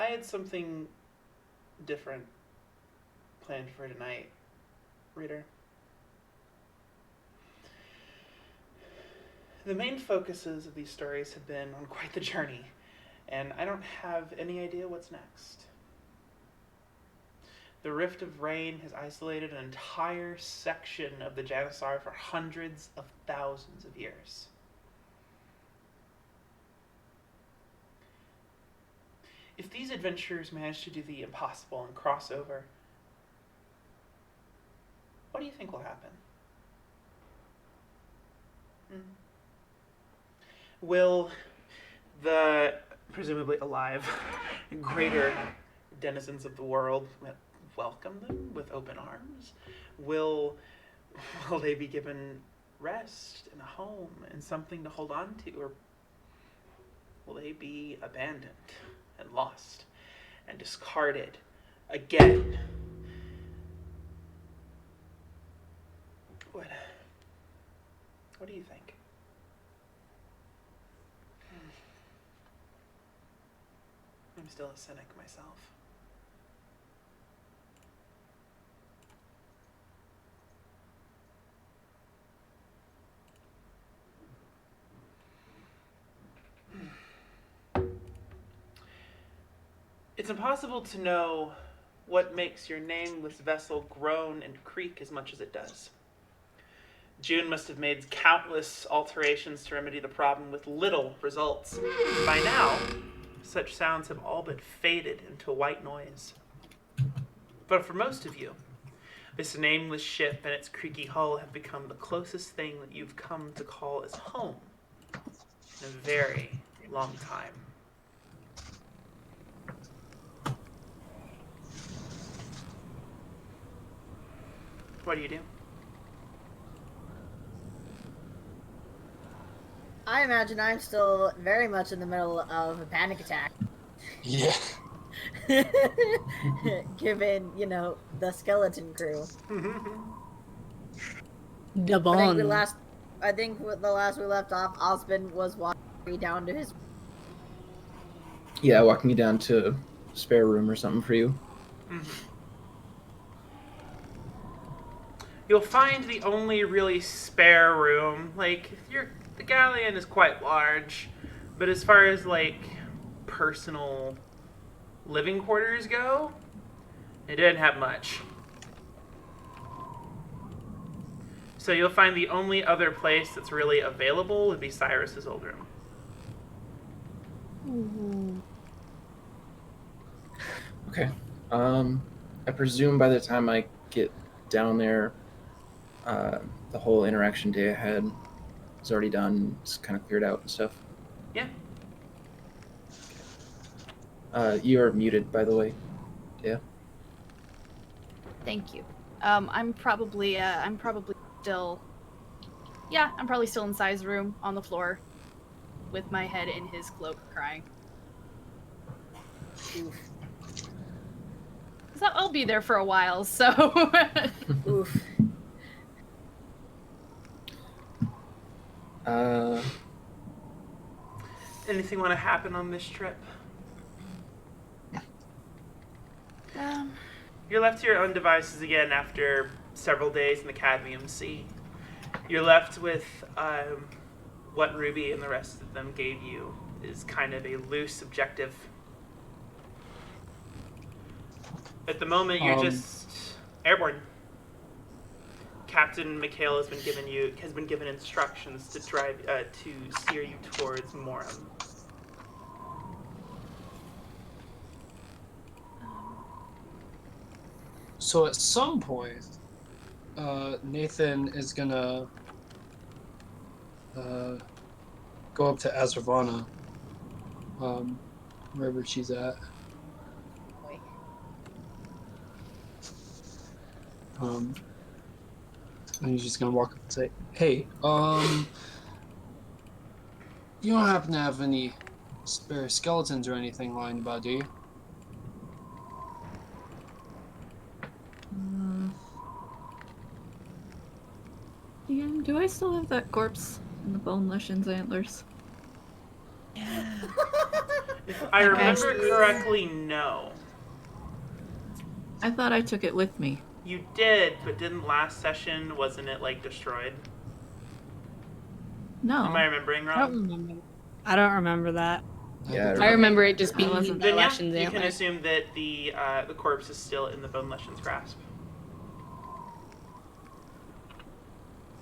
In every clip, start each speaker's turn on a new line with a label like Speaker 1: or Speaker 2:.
Speaker 1: I had something different planned for tonight, reader. The main focuses of these stories have been on quite the journey, and I don't have any idea what's next. The Rift of Rain has isolated an entire section of the Janusaar for hundreds of thousands of years. If these adventurers manage to do the impossible and cross over, what do you think will happen? Will the presumably alive greater denizens of the world welcome them with open arms? Will they be given rest and a home and something to hold on to, or will they be abandoned and lost and discarded again? What do you think? I'm still a cynic myself. It's impossible to know what makes your nameless vessel groan and creak as much as it does. June must have made countless alterations to remedy the problem with little results. By now, such sounds have all but faded into white noise. But for most of you, this nameless ship and its creaky hull have become the closest thing that you've come to call as home in a very long time. What do you do?
Speaker 2: I imagine I'm still very much in the middle of a panic attack.
Speaker 3: Yeah.
Speaker 2: Given, the skeleton crew.
Speaker 4: The bond.
Speaker 2: I think the last we left off, Osmond was walking me down to his...
Speaker 5: Yeah, walking you down to a spare room or something for you.
Speaker 1: You'll find the only really spare room, the galleon is quite large, but as far as, personal living quarters go, it didn't have much. So you'll find the only other place that's really available would be Cyrus's old room.
Speaker 5: Okay. I presume by the time I get down there, the whole interaction day I had is already done. It's kind of cleared out and stuff.
Speaker 1: Yeah.
Speaker 5: You are muted, by the way. Yeah.
Speaker 4: Thank you. I'm probably still... Yeah, I'm probably still in Sai's room on the floor with my head in his cloak crying.
Speaker 2: Oof.
Speaker 4: So I'll be there for a while, so...
Speaker 2: Oof.
Speaker 1: Anything want to happen on this trip? You're left to your own devices again after several days in the Cadmium Sea. You're left with what Ruby and the rest of them gave you is kind of a loose objective. At the moment, you're just airborne. Captain Mikhail has been given instructions to steer you towards Morum.
Speaker 3: So at some point, Nathan is gonna go up to Azravana, wherever she's at. And he's just gonna walk up and say, "Hey, you don't happen to have any spare skeletons or anything lying about, do you?"
Speaker 6: DM, do I still have that corpse in the bone lesions antlers?
Speaker 4: Yeah.
Speaker 1: If I remember correctly, no.
Speaker 6: I thought I took it with me.
Speaker 1: You did, but didn't last session, wasn't it, like, destroyed?
Speaker 6: No.
Speaker 1: Am I remembering
Speaker 7: I don't
Speaker 1: wrong?
Speaker 7: remember. I don't remember that.
Speaker 5: Yeah,
Speaker 7: I remember it just
Speaker 6: I
Speaker 7: being
Speaker 6: wasn't
Speaker 1: Then yeah,
Speaker 7: Leshen's
Speaker 1: you can
Speaker 7: antlers.
Speaker 1: assume that the corpse is still in the Bone Leshen's grasp.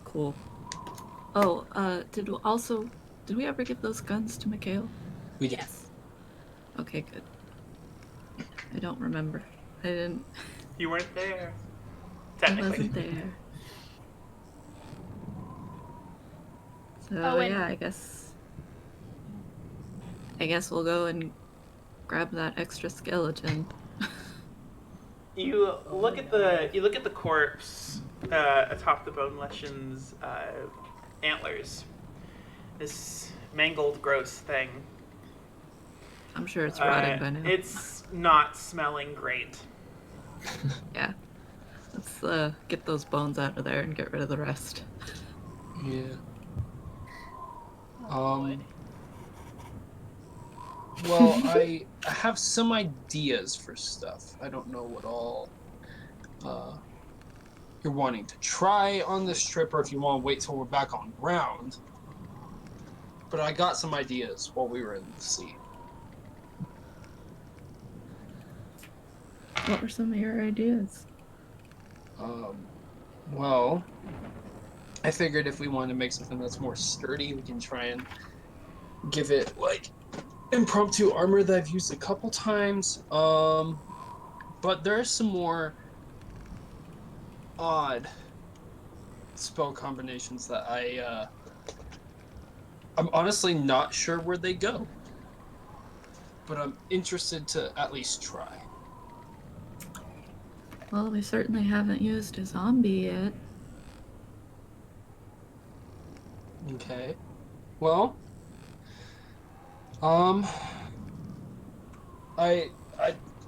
Speaker 6: Cool. Oh, did we ever give those guns to Mikhail?
Speaker 3: We did.
Speaker 7: Yes.
Speaker 6: Okay, good. I don't remember. I didn't.
Speaker 1: You weren't there.
Speaker 6: I
Speaker 1: Technically.
Speaker 6: wasn't there. So
Speaker 4: Oh, and-
Speaker 6: yeah, I guess we'll go and grab that extra skeleton.
Speaker 1: You look at the corpse atop the Bone Leshen's antlers. This mangled, gross thing.
Speaker 6: I'm sure it's rotting by now.
Speaker 1: It's not smelling great.
Speaker 6: Yeah. Let's get those bones out of there and get rid of the rest.
Speaker 3: Yeah. Well, I have some ideas for stuff. I don't know what all you're wanting to try on this trip, or if you want to wait till we're back on ground. But I got some ideas while we were in the sea.
Speaker 6: What were some of your ideas?
Speaker 3: Well, I figured if we wanted to make something that's more sturdy, we can try and give it, like, impromptu armor that I've used a couple times. But there are some more odd spell combinations that I'm honestly not sure where they go. But I'm interested to at least try.
Speaker 6: Well, we certainly haven't used a zombie yet.
Speaker 3: Okay. Well, I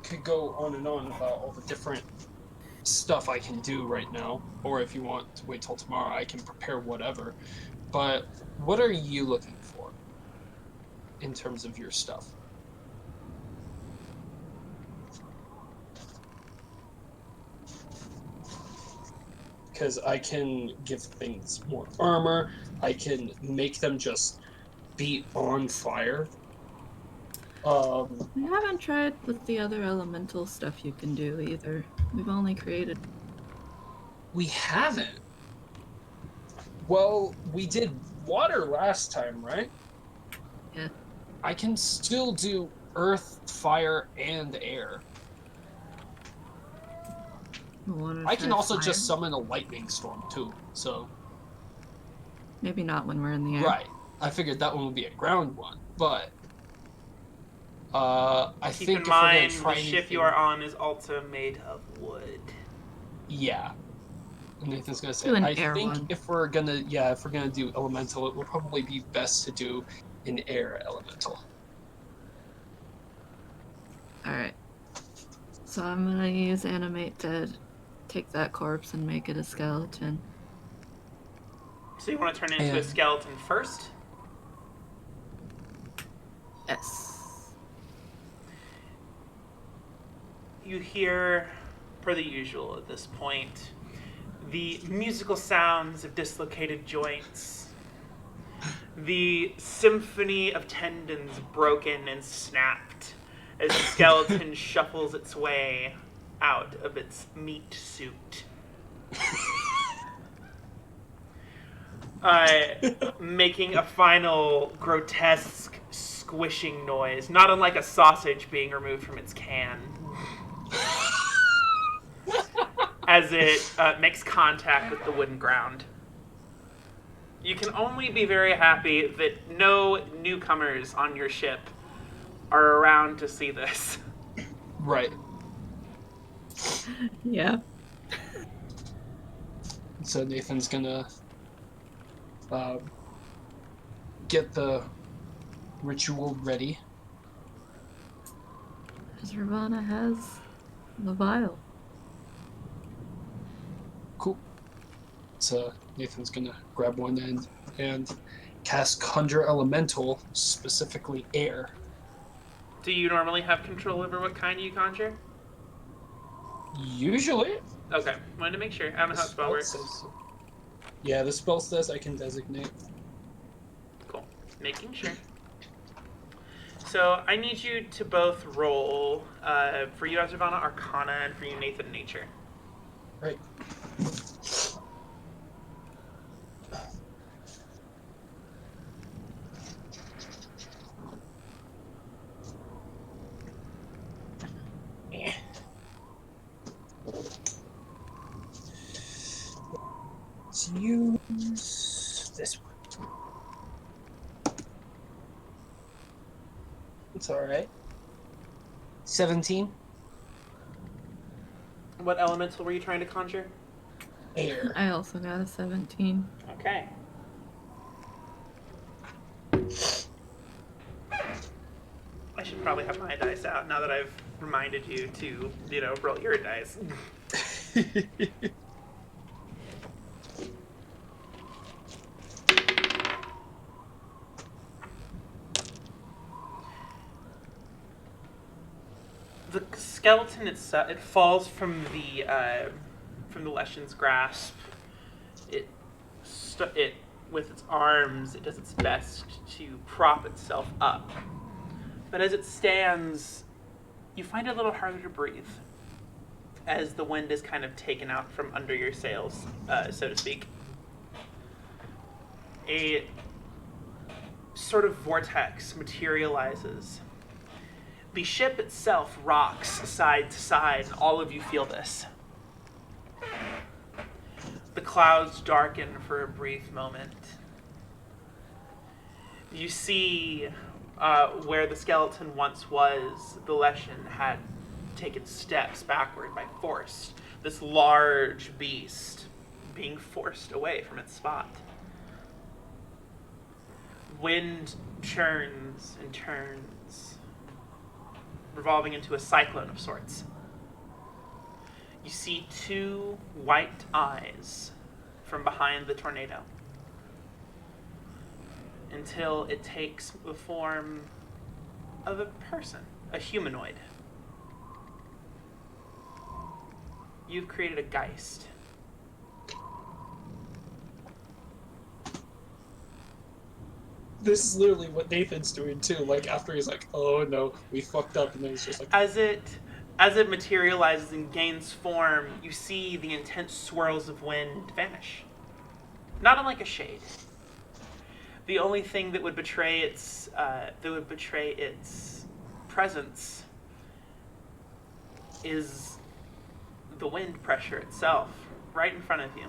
Speaker 3: could go on and on about all the different stuff I can do right now, or if you want to wait till tomorrow, I can prepare whatever. But what are you looking for in terms of your stuff? Because I can give things more armor, I can make them just be on fire.
Speaker 6: We haven't tried with the other elemental stuff you can do either. We've only created.
Speaker 3: We haven't. Well, we did water last time, right?
Speaker 6: Yeah.
Speaker 3: I can still do earth, fire, and air. I can also just summon a lightning storm too, so.
Speaker 6: Maybe not when we're in the air.
Speaker 3: Right. I figured that one would be a ground one, but I
Speaker 1: Keep
Speaker 3: think
Speaker 1: in
Speaker 3: if we're gonna
Speaker 1: mind,
Speaker 3: try
Speaker 1: the ship
Speaker 3: anything,
Speaker 1: you are on is also made of wood.
Speaker 3: yeah. And Nathan's gonna say,
Speaker 6: Do an
Speaker 3: I
Speaker 6: air
Speaker 3: think
Speaker 6: one.
Speaker 3: if we're gonna do elemental, it will probably be best to do an air elemental.
Speaker 6: Alright. So I'm gonna use animate to take that corpse and make it a skeleton.
Speaker 1: So you want to turn it into a
Speaker 3: And-
Speaker 1: skeleton first?
Speaker 6: Yes.
Speaker 1: You hear, per the usual at this point, the musical sounds of dislocated joints, the symphony of tendons broken and snapped as the skeleton shuffles its way out of its meat suit. Making a final grotesque squishing noise, not unlike a sausage being removed from its can. As it makes contact with the wooden ground. You can only be very happy that no newcomers on your ship are around to see this.
Speaker 3: Right.
Speaker 6: Yeah.
Speaker 3: So Nathan's gonna get the ritual ready.
Speaker 6: Because Ravana has the vial.
Speaker 3: Cool. So Nathan's gonna grab one end and cast Conjure Elemental, specifically air.
Speaker 1: Do you normally have control over what kind you conjure?
Speaker 3: Usually.
Speaker 1: Okay, wanted to make sure. I don't know how spell works.
Speaker 3: Says, yeah, the spell says I can designate.
Speaker 1: Cool. Making sure. So I need you to both roll, for you, Azravana, Arcana, and for you, Nathan, Nature.
Speaker 3: Right. Let's use this one. It's alright. 17.
Speaker 1: What elemental were you trying to conjure?
Speaker 3: Air.
Speaker 6: I also got a 17.
Speaker 1: Okay. I should probably have my dice out now that I've reminded you to, roll your dice. The skeleton itself, it falls from the Leshen's grasp. It with its arms, it does its best to prop itself up. But as it stands, you find it a little harder to breathe, as the wind is kind of taken out from under your sails, so to speak. A sort of vortex materializes. The ship itself rocks side to side, and all of you feel this. The clouds darken for a brief moment. You see where the skeleton once was, the Leshen had taken steps backward by force. This large beast being forced away from its spot. Wind churns and turns, revolving into a cyclone of sorts. You see two white eyes from behind the tornado, until it takes the form of a person, a humanoid. You've created a Geist.
Speaker 3: This is literally what Nathan's doing too. Like after he's like, "Oh no, we fucked up," and then he's just like,
Speaker 1: As it materializes and gains form, you see the intense swirls of wind vanish. Not unlike a shade. The only thing that would betray its presence is the wind pressure itself, right in front of you.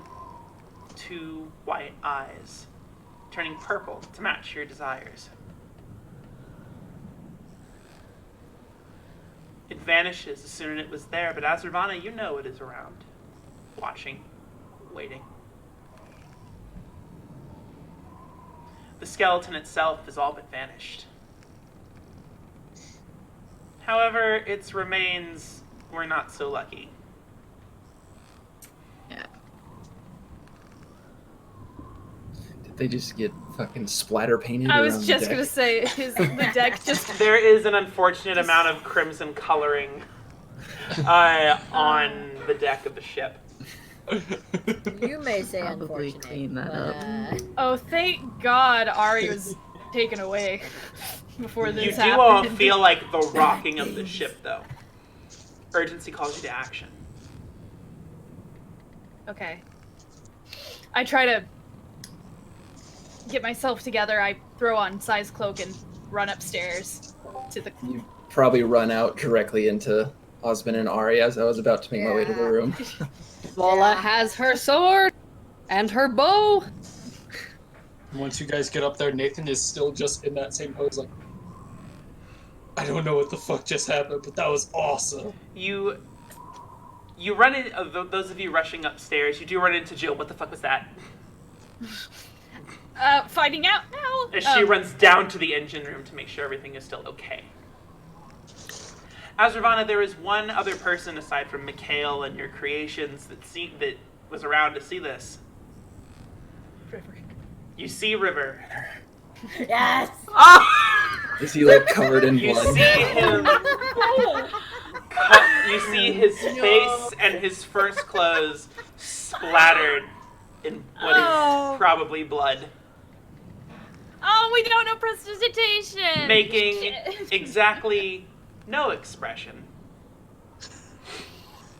Speaker 1: Two white eyes, turning purple to match your desires. It vanishes as soon as it was there, but Azravana, you know it is around, watching, waiting. The skeleton itself is all but vanished. However, its remains were not so lucky.
Speaker 6: Yeah.
Speaker 5: Did they just get fucking splatter painted?
Speaker 4: I
Speaker 5: around
Speaker 4: was
Speaker 5: the
Speaker 4: just
Speaker 5: deck?
Speaker 4: gonna say, the deck just...
Speaker 1: There is an unfortunate amount of crimson coloring on the deck of the ship.
Speaker 2: You may say
Speaker 6: Probably
Speaker 2: unfortunate.
Speaker 6: clean that
Speaker 2: but,
Speaker 6: up.
Speaker 4: Oh, thank God Ari was taken away before this
Speaker 1: You do
Speaker 4: happened.
Speaker 1: all feel like the rocking of the ship, though. Urgency calls you to action.
Speaker 4: Okay. I try to get myself together. I throw on Sai's cloak and run upstairs to the...
Speaker 5: You probably run out directly into Osmond and Ari as I was about to make my way to the
Speaker 2: Yeah.
Speaker 5: room.
Speaker 7: Vola has her sword and her bow.
Speaker 3: Once you guys get up there, Nathan is still just in that same pose, like, I don't know what the fuck just happened, but that was awesome.
Speaker 1: You run in, those of you rushing upstairs, you do run into Jill. What the fuck was that?
Speaker 4: Finding out now.
Speaker 1: As she runs down to the engine room to make sure everything is still okay. Azravana, there is one other person aside from Mikhail and your creations that was around to see this.
Speaker 4: River.
Speaker 1: You see River.
Speaker 2: yes!
Speaker 1: Oh!
Speaker 5: Is he like covered in
Speaker 1: You
Speaker 5: blood?
Speaker 1: see him. You see his face and his first clothes splattered in what is probably blood,
Speaker 4: Oh, we don't know prestidigitation!
Speaker 1: making
Speaker 4: Shit.
Speaker 1: exactly no expression.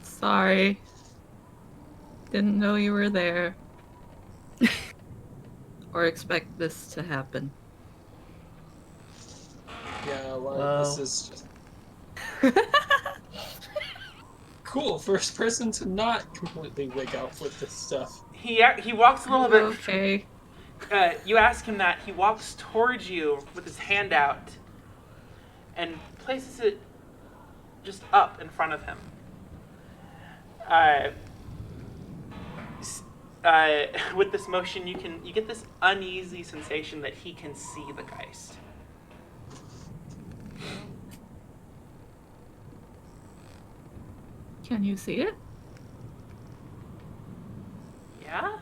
Speaker 6: Sorry. Didn't know you were there. Or expect this to happen.
Speaker 3: Yeah, well,
Speaker 5: Wow.
Speaker 3: this is just cool. First person to not completely wig out with this stuff.
Speaker 1: He walks a little bit.
Speaker 6: Okay.
Speaker 1: You ask him that. He walks towards you with his hand out and places it just up in front of him. With this motion, you get this uneasy sensation that he can see the Geist.
Speaker 6: Can you see it?
Speaker 1: Yeah?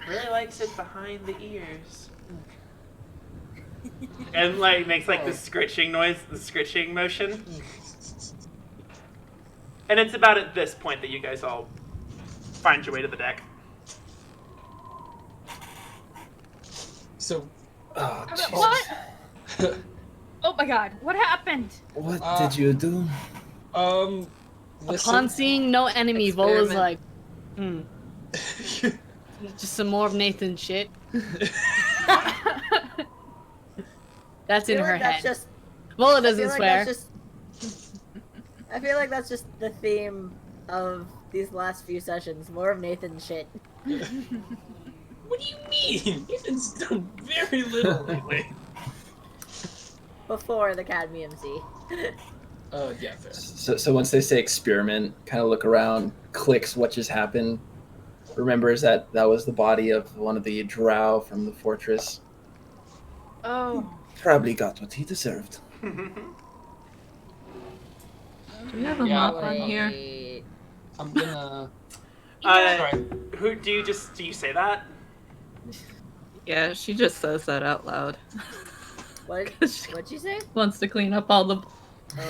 Speaker 1: Really likes it behind the ears. And like makes like this scritching noise, the scritching motion. And it's about at this point that you guys all find your way to the deck.
Speaker 3: So,
Speaker 5: Oh, jeez.
Speaker 4: What? Oh my god, what happened?
Speaker 5: What did you do?
Speaker 7: Upon
Speaker 3: listen.
Speaker 7: seeing no enemy, Vol was
Speaker 6: Experiment.
Speaker 7: like, just some more of Nathan's shit. That's in
Speaker 2: I feel
Speaker 7: her
Speaker 2: like that's
Speaker 7: head.
Speaker 2: just.
Speaker 7: Vola
Speaker 2: I
Speaker 7: doesn't
Speaker 2: feel like
Speaker 7: swear.
Speaker 2: that's just. I feel like that's just the theme of these last few sessions. More of Nathan's shit.
Speaker 3: What do you mean? Ethan's done very little lately.
Speaker 2: Before the cadmium sea.
Speaker 3: Yeah, fair.
Speaker 5: So once they say experiment, kind of look around, clicks what just happened, remembers that was the body of one of the drow from the fortress.
Speaker 4: Oh.
Speaker 5: Probably got what he deserved.
Speaker 6: Do we have a
Speaker 3: Yeah,
Speaker 6: mop on here?
Speaker 2: Wait.
Speaker 3: I'm gonna.
Speaker 1: Who do you say that?
Speaker 6: Yeah, she just says that out loud.
Speaker 2: What'd you say?
Speaker 6: Wants to clean up all the.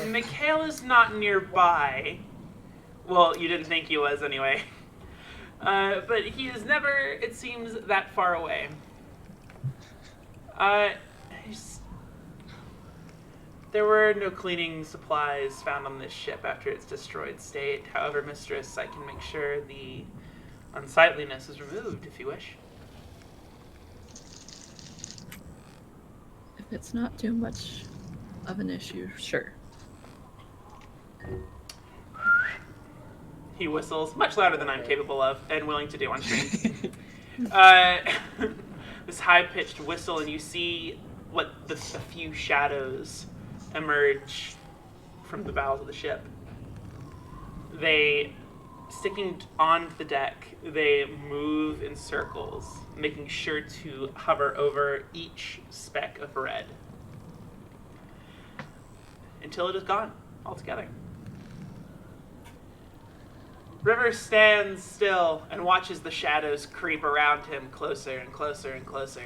Speaker 1: Mikhail is not nearby. Well, you didn't think he was anyway. But he is never, it seems, that far away. There were no cleaning supplies found on this ship after its destroyed state. However, Mistress, I can make sure the unsightliness is removed if you wish.
Speaker 6: If it's not too much of an issue, sure.
Speaker 1: He whistles, much louder than I'm capable of and willing to do on stream. This high-pitched whistle, and you see what a few shadows emerge from the bowels of the ship. They, sticking on the deck, they move in circles, making sure to hover over each speck of red until it is gone altogether. River stands still and watches the shadows creep around him closer and closer and closer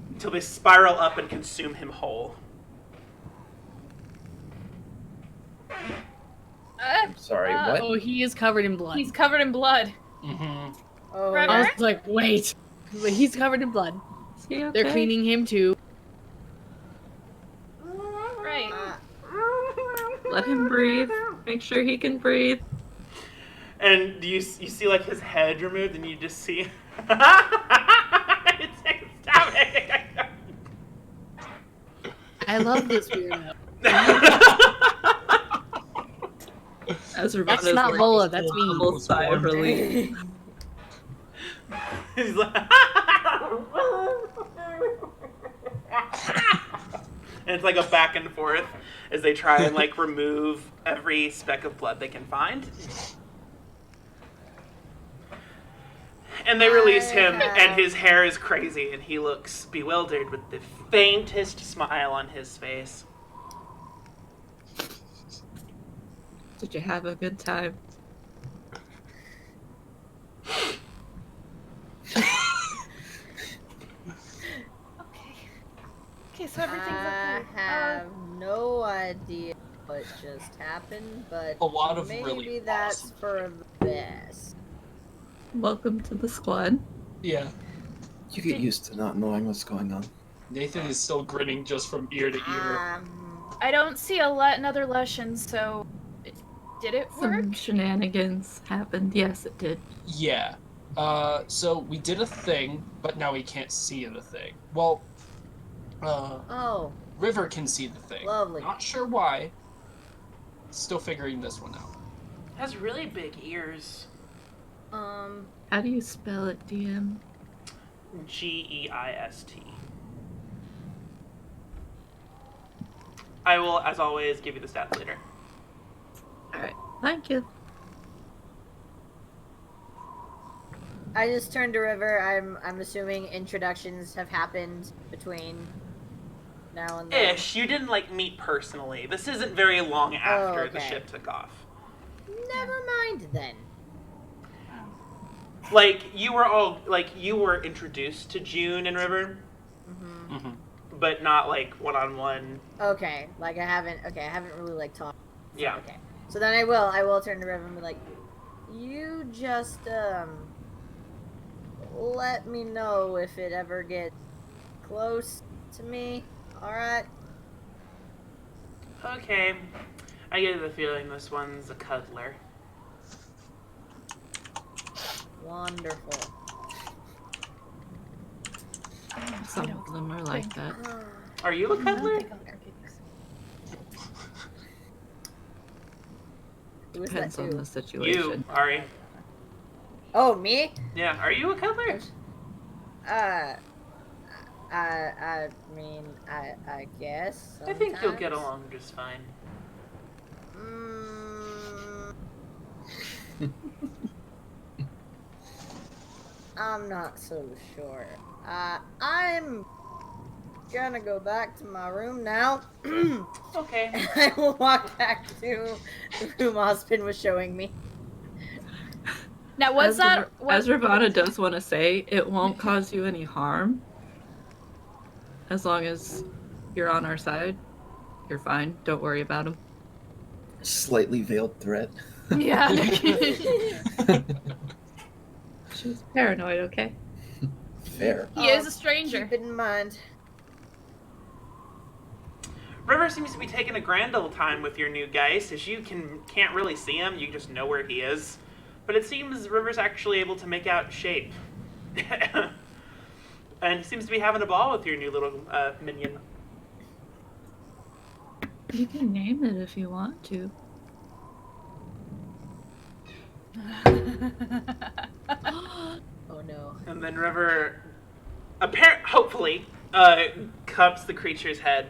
Speaker 1: until they spiral up and consume him whole.
Speaker 5: Sorry, what?
Speaker 7: Oh, he is covered in blood.
Speaker 4: He's covered in blood.
Speaker 3: Mm-hmm.
Speaker 2: Oh,
Speaker 4: River?
Speaker 7: I was like, wait. But he's covered in blood.
Speaker 6: Is he okay?
Speaker 7: They're cleaning him too.
Speaker 4: Right.
Speaker 6: Let him breathe. Make sure he can breathe.
Speaker 1: And you see like his head removed, and you just see. Stop it!
Speaker 7: I love this weirdo.
Speaker 6: As
Speaker 7: That's
Speaker 6: Ravana's
Speaker 7: not
Speaker 6: like,
Speaker 7: Vola, that's
Speaker 6: a
Speaker 7: me.
Speaker 6: little sigh of relief.
Speaker 1: He's like. And it's like a back and forth as they try and like remove every speck of blood they can find. And they release him, and his hair is crazy, and he looks bewildered with the faintest smile on his face.
Speaker 6: Did you have a good time?
Speaker 4: Okay, so everything's
Speaker 2: I
Speaker 4: okay.
Speaker 2: have no idea what just happened, but
Speaker 3: A lot of
Speaker 2: maybe
Speaker 3: really
Speaker 2: that's
Speaker 3: awesome
Speaker 2: for the best.
Speaker 6: Welcome to the squad.
Speaker 3: Yeah.
Speaker 5: You get used to not knowing what's going on.
Speaker 3: Nathan is still grinning just from ear to ear.
Speaker 4: I don't see another Lushan, so did it work?
Speaker 6: Some shenanigans happened. Yes, it did.
Speaker 3: Yeah. So we did a thing, but now we can't see the thing. Well,
Speaker 2: Oh,
Speaker 3: River can see the thing.
Speaker 2: lovely.
Speaker 3: Not sure why. Still figuring this one out.
Speaker 1: It has really big ears.
Speaker 6: How do you spell it, DM?
Speaker 1: Geist. I will, as always, give you the stats later.
Speaker 6: Alright, thank you.
Speaker 2: I just turned to River. I'm assuming introductions have happened between now and then.
Speaker 1: Ish, you didn't like meet personally. This isn't very long after the
Speaker 2: okay.
Speaker 1: ship took off.
Speaker 2: Never mind then.
Speaker 1: Like you were introduced to June and River,
Speaker 3: Mm-hmm.
Speaker 1: but not like one-on-one.
Speaker 2: Okay, like I haven't really like talked.
Speaker 1: Yeah.
Speaker 2: Okay. So then I will turn to River and be like, you just let me know if it ever gets close to me. All right.
Speaker 1: Okay. I get the feeling this one's a cuddler.
Speaker 2: Wonderful.
Speaker 6: Some of them are like that.
Speaker 1: Are you a cuddler?
Speaker 2: Who is that
Speaker 6: Depends on
Speaker 2: to?
Speaker 6: the situation.
Speaker 1: You, Ari.
Speaker 2: Oh, me?
Speaker 1: Yeah, are you a cuddler?
Speaker 2: I mean, I guess.
Speaker 1: I think you'll get
Speaker 2: sometimes.
Speaker 1: along just fine.
Speaker 2: I'm not so sure. I'm gonna go back to my room now.
Speaker 1: Okay.
Speaker 2: And I will walk back to the room Ospen was showing me.
Speaker 4: Now, was that...
Speaker 6: As Ravana does want to say, it won't cause you any harm. As long as you're on our side, you're fine. Don't worry about him.
Speaker 5: Slightly veiled threat.
Speaker 4: Yeah.
Speaker 6: She's paranoid, okay?
Speaker 5: Fair.
Speaker 4: He is a stranger.
Speaker 2: Keep it in mind.
Speaker 1: River seems to be taking a grand old time with your new Geist, as you can't really see him, you just know where he is. But it seems River's actually able to make out shape. And he seems to be having a ball with your new little minion.
Speaker 6: You can name it if you want to.
Speaker 2: Oh no.
Speaker 1: And then River, hopefully, cups the creature's head.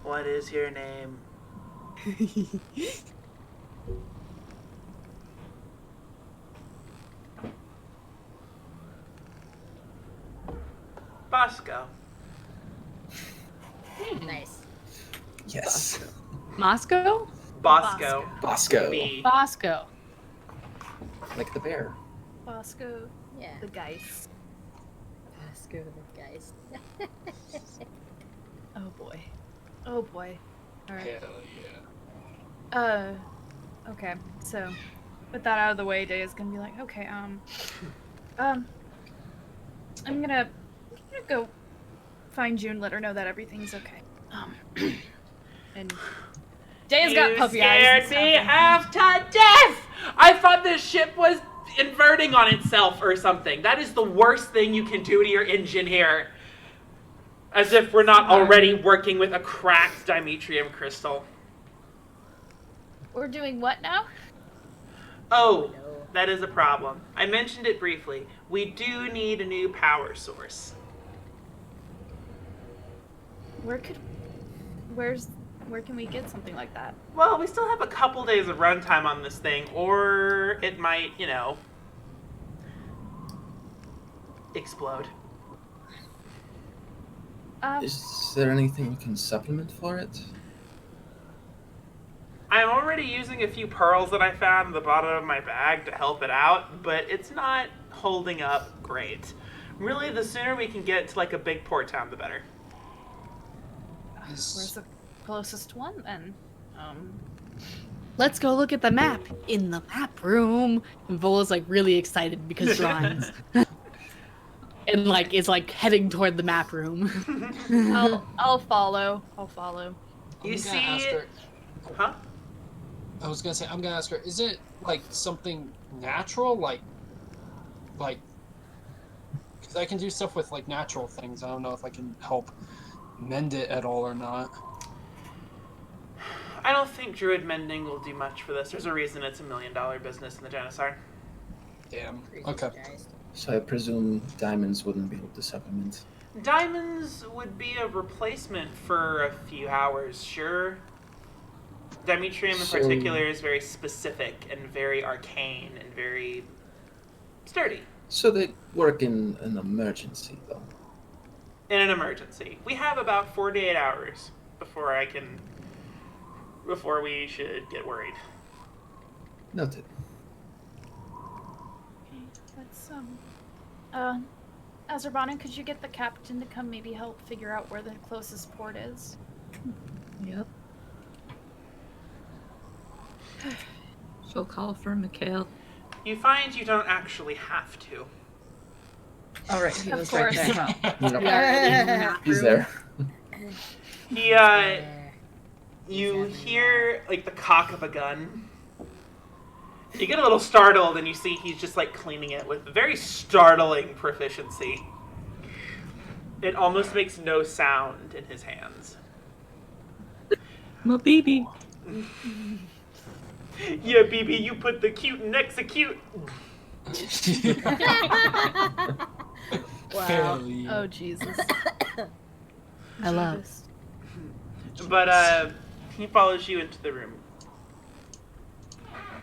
Speaker 1: What is your name? Bosco.
Speaker 2: Nice.
Speaker 5: Yes.
Speaker 7: Moscow?
Speaker 1: Bosco.
Speaker 5: Bosco.
Speaker 1: Me.
Speaker 7: Bosco.
Speaker 5: Like the bear.
Speaker 4: Bosco,
Speaker 2: Yeah.
Speaker 4: the Geist.
Speaker 2: Let's go with the guys.
Speaker 4: Oh boy. Oh boy. Alright.
Speaker 3: Hell yeah.
Speaker 4: Okay, so with that out of the way, Day is gonna be like, okay, I'm gonna go find June, let her know that everything's okay. And Day's got puppy eyes.
Speaker 1: You scared me half to death! I thought this ship was inverting on itself or something. That is the worst thing you can do to your engine here. As if we're not already working with a cracked Dimetrium crystal.
Speaker 4: We're doing what now?
Speaker 1: Oh,
Speaker 2: No.
Speaker 1: that is a problem. I mentioned it briefly. We do need a new power source.
Speaker 4: Where can we get something like that?
Speaker 1: Well, we still have a couple days of runtime on this thing, or it might, explode.
Speaker 5: Is there anything you can supplement for it?
Speaker 1: I'm already using a few pearls that I found in the bottom of my bag to help it out, but it's not holding up great. Really, the sooner we can get to like a big port town, the better.
Speaker 4: Where's the closest one then?
Speaker 7: Let's go look at the map in the map room. And Vola's like really excited because drawings. And like is like heading toward the map room.
Speaker 4: I'll follow. I'll follow.
Speaker 1: You
Speaker 3: I'm gonna
Speaker 1: see
Speaker 3: ask
Speaker 1: it?
Speaker 3: her-
Speaker 1: Huh?
Speaker 3: I was gonna say, I'm gonna ask her, is it like something natural? Like, because I can do stuff with like natural things. I don't know if I can help mend it at all or not.
Speaker 1: I don't think druid mending will do much for this. There's a reason it's $1 million business in the Janusaar.
Speaker 3: Damn. Okay.
Speaker 5: So I presume diamonds wouldn't be able to supplement.
Speaker 1: Diamonds would be a replacement for a few hours, sure. Dimetrium in
Speaker 5: So-
Speaker 1: particular is very specific and very arcane and very sturdy.
Speaker 5: So they work in an emergency, though.
Speaker 1: In an emergency. We have about 48 hours before we should get worried.
Speaker 5: Noted.
Speaker 4: Let's Azerbaijan, could you get the captain to come maybe help figure out where the closest port is?
Speaker 6: Yep. She'll call for Mikhail.
Speaker 1: You find you don't actually have to.
Speaker 6: All right, he
Speaker 4: Of
Speaker 6: was right
Speaker 4: course.
Speaker 6: there.
Speaker 5: Nope.
Speaker 7: We are in the map
Speaker 5: He's
Speaker 7: room.
Speaker 5: there.
Speaker 1: You hear like the cock of a gun. You get a little startled and you see he's just like cleaning it with very startling proficiency. It almost makes no sound in his hands.
Speaker 6: My baby.
Speaker 1: Yeah, BB, you put the cute in execute.
Speaker 2: Wow.
Speaker 3: Fairly.
Speaker 4: Oh Jesus.
Speaker 7: I love.
Speaker 4: Jesus.
Speaker 1: But he follows you into the room